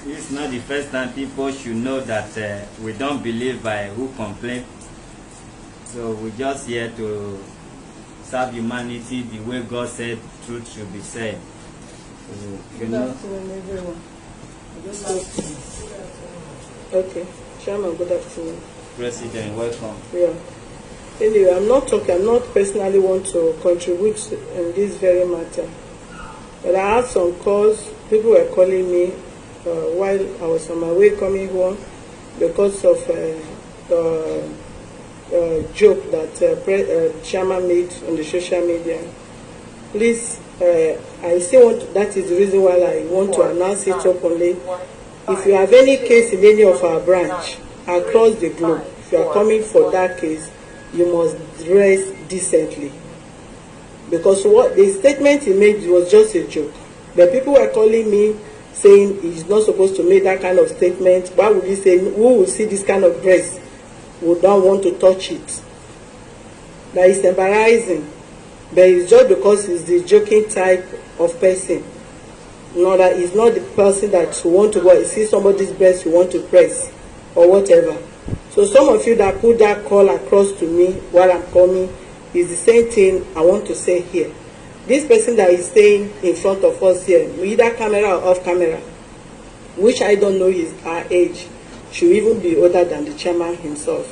It's not the first time people should know that we don't believe by who complain. So we're just here to serve humanity the way God said truth should be said. Good afternoon, everyone. Okay, Chairman, good afternoon. President, welcome. Yeah. Anyway, I'm not personally want to contribute in this very matter. But I had some calls, people were calling me while I was on my way coming home because of joke that Chairman made on the social media. Please, I still want, that is the reason why I want to announce it openly. If you have any case in any of our branch across the globe, if you are coming for that case, you must dress decently. Because what the statement he made was just a joke. The people were calling me saying he's not supposed to make that kind of statement. Why would he say, who will see this kind of dress would not want to touch it? That is embarrassing. But it's just because he's the joking type of person. No, that is not the person that you want to go and see somebody's breast you want to press or whatever. So some of you that put that call across to me while I'm coming is the same thing I want to say here. This person that is staying in front of us here, either camera or off camera, which I don't know his age, should even be older than the chairman himself.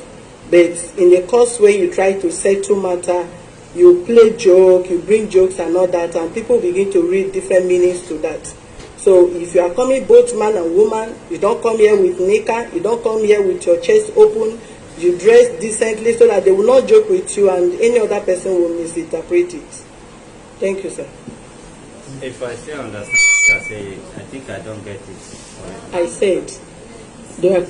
But in the course where you try to settle matter, you play joke, you bring jokes and all that, and people begin to read different meanings to that. So if you are coming both man and woman, you don't come here with knicker, you don't come here with your chest open, you dress decently so that they will not joke with you and any other person will misinterpret it. Thank you, sir. If I still understand, I say, I think I don't get it. I said, they are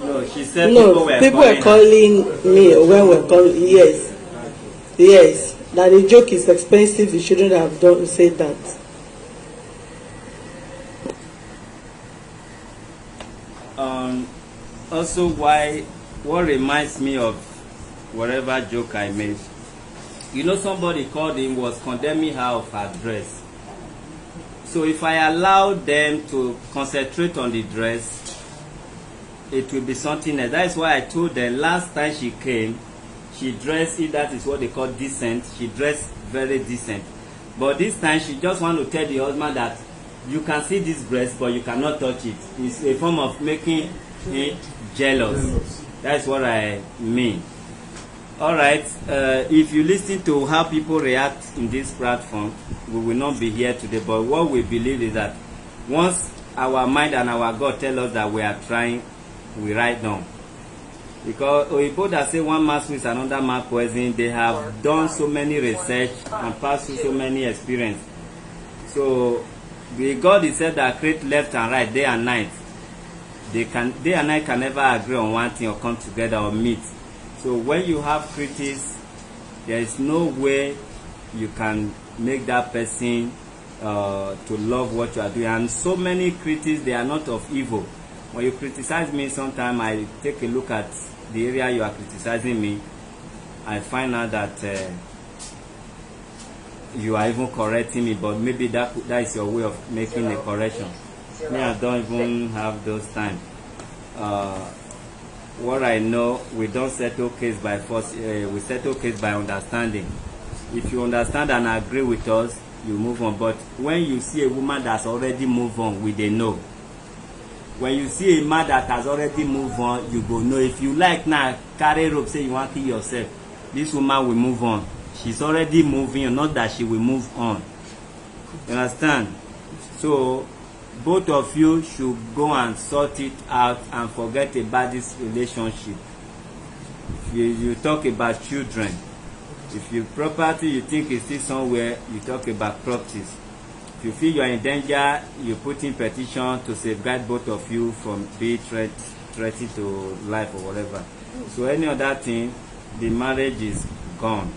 No, she said no, people were calling me when we're calling. Yes, yes. That the joke is expensive. You shouldn't have done said that. Also, what reminds me of whatever joke I made. You know, somebody called him was condemning her of her dress. So if I allow them to concentrate on the dress, it will be something else. That is why I told them last time she came, she dressed, if that is what they call decent, she dressed very decent. But this time she just want to tell the husband that you can see this breast but you cannot touch it. It's a form of making him jealous. That's what I mean. Alright, if you listen to how people react in this platform, we will not be here today. But what we believe is that once our mind and our God tell us that we are trying, we write down. Because Oyibo that say one man is another man poison, they have done so many research and passed through so many experience. So the God is said that create left and right, day and night. Day and night can never agree on one thing or come together or meet. So when you have critics, there is no way you can make that person to love what you are doing. And so many critics, they are not of evil. When you criticize me, sometimes I take a look at the area you are criticizing me. I find out that you are even correcting me, but maybe that is your way of making a correction. Me, I don't even have those time. What I know, we don't settle case by force. We settle case by understanding. If you understand and agree with us, you move on. But when you see a woman that's already moved on, we they know. When you see a man that has already moved on, you go know. If you like now, carry rope, say you want to kill yourself. this woman will move on. She's already moving on, not that she will move on. You understand? So both of you should go and sort it out and forget about this relationship. You talk about children. If your property you think is still somewhere, you talk about properties. If you feel you are in danger, you put in petition to safeguard both of you from being threatened to life or whatever. So any other thing, the marriage is gone.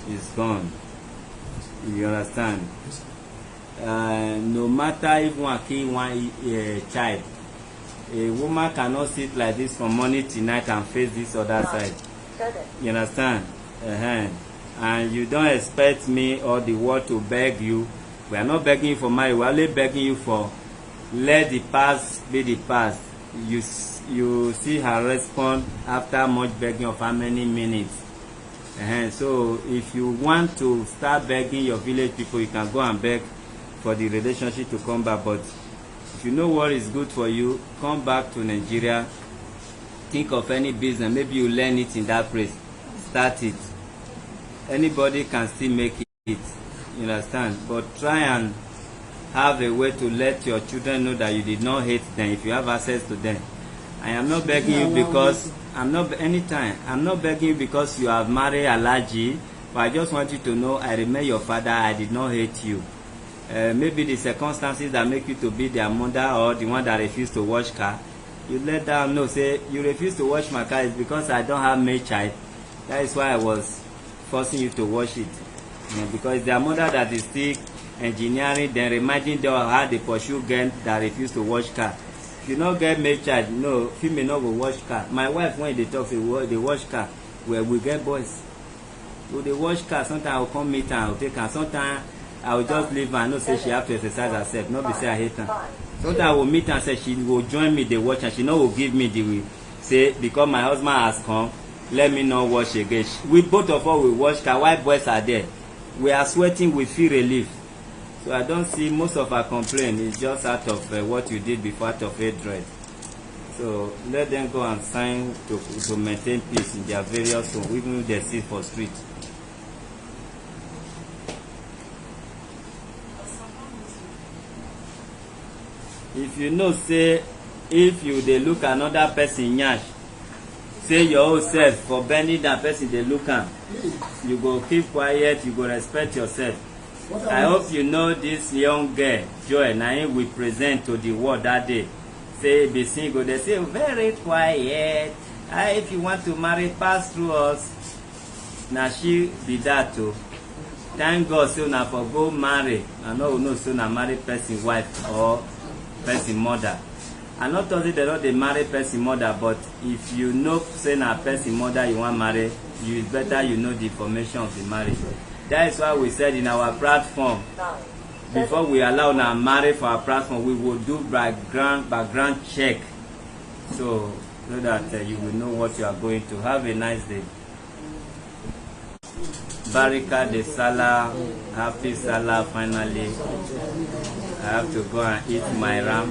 It's gone. You understand? No matter if one kill one child, a woman cannot sit like this from morning till night and face this other side. You understand? And you don't expect me or the world to beg you. We are not begging you for marriage. We are only begging you for let the past be the past. You see her respond after much begging of how many minutes. So if you want to start begging your village people, you can go and beg for the relationship to come back. But if you know what is good for you, come back to Nigeria. Think of any business. Maybe you learn it in that place. Start it. Anybody can still make it. You understand? But try and have a way to let your children know that you did not hate them if you have access to them. I am not begging you because I'm not begging you because you have married Alhaji, but I just want you to know I remain your father. I did not hate you. Maybe the circumstances that make you to be their mother or the one that refused to wash car, you let them know, say you refuse to wash my car is because I don't have male child. That is why I was forcing you to wash it. Because their mother that is still engineering, then reminding them how they pursue girl that refuse to wash car. If you not get male child, no, female not go wash car. My wife, when they talk, they wash car. Where we get boys, so they wash car. Sometimes I will come meet her, I will take her. Sometimes I will just leave her. I know say she have to exercise herself. Not be say I hate her. Sometimes I will meet her and say she will join me. They watch and she not will give me the way. Say because my husband has come, let me not wash again. We both of us will wash car. While boys are there, we are sweating. We feel relief. So I don't see most of our complaint is just out of what you did before, out of hatred. So let them go and sign to maintain peace in their various homes, even if they sit for street. If you know, say, if you they look another person nyash, say your own self for bending that person they look at, you go keep quiet, you go respect yourself. I hope you know this young girl, Joy, now we present to the world that day. Say be single, they say very quiet. If you want to marry, pass through us. Now she be that too. Thank God, so now for go marry. I know no so now marry person wife or person mother. I'm not telling they don't they marry person mother, but if you know say na person mother you want marry, you is better you know the information of the marriage. That is why we said in our platform, before we allow now marry for our platform, we will do background check, so that you will know what you are going to. Have a nice day. Barika de Salah, happy Salah finally. I have to go and eat my ram.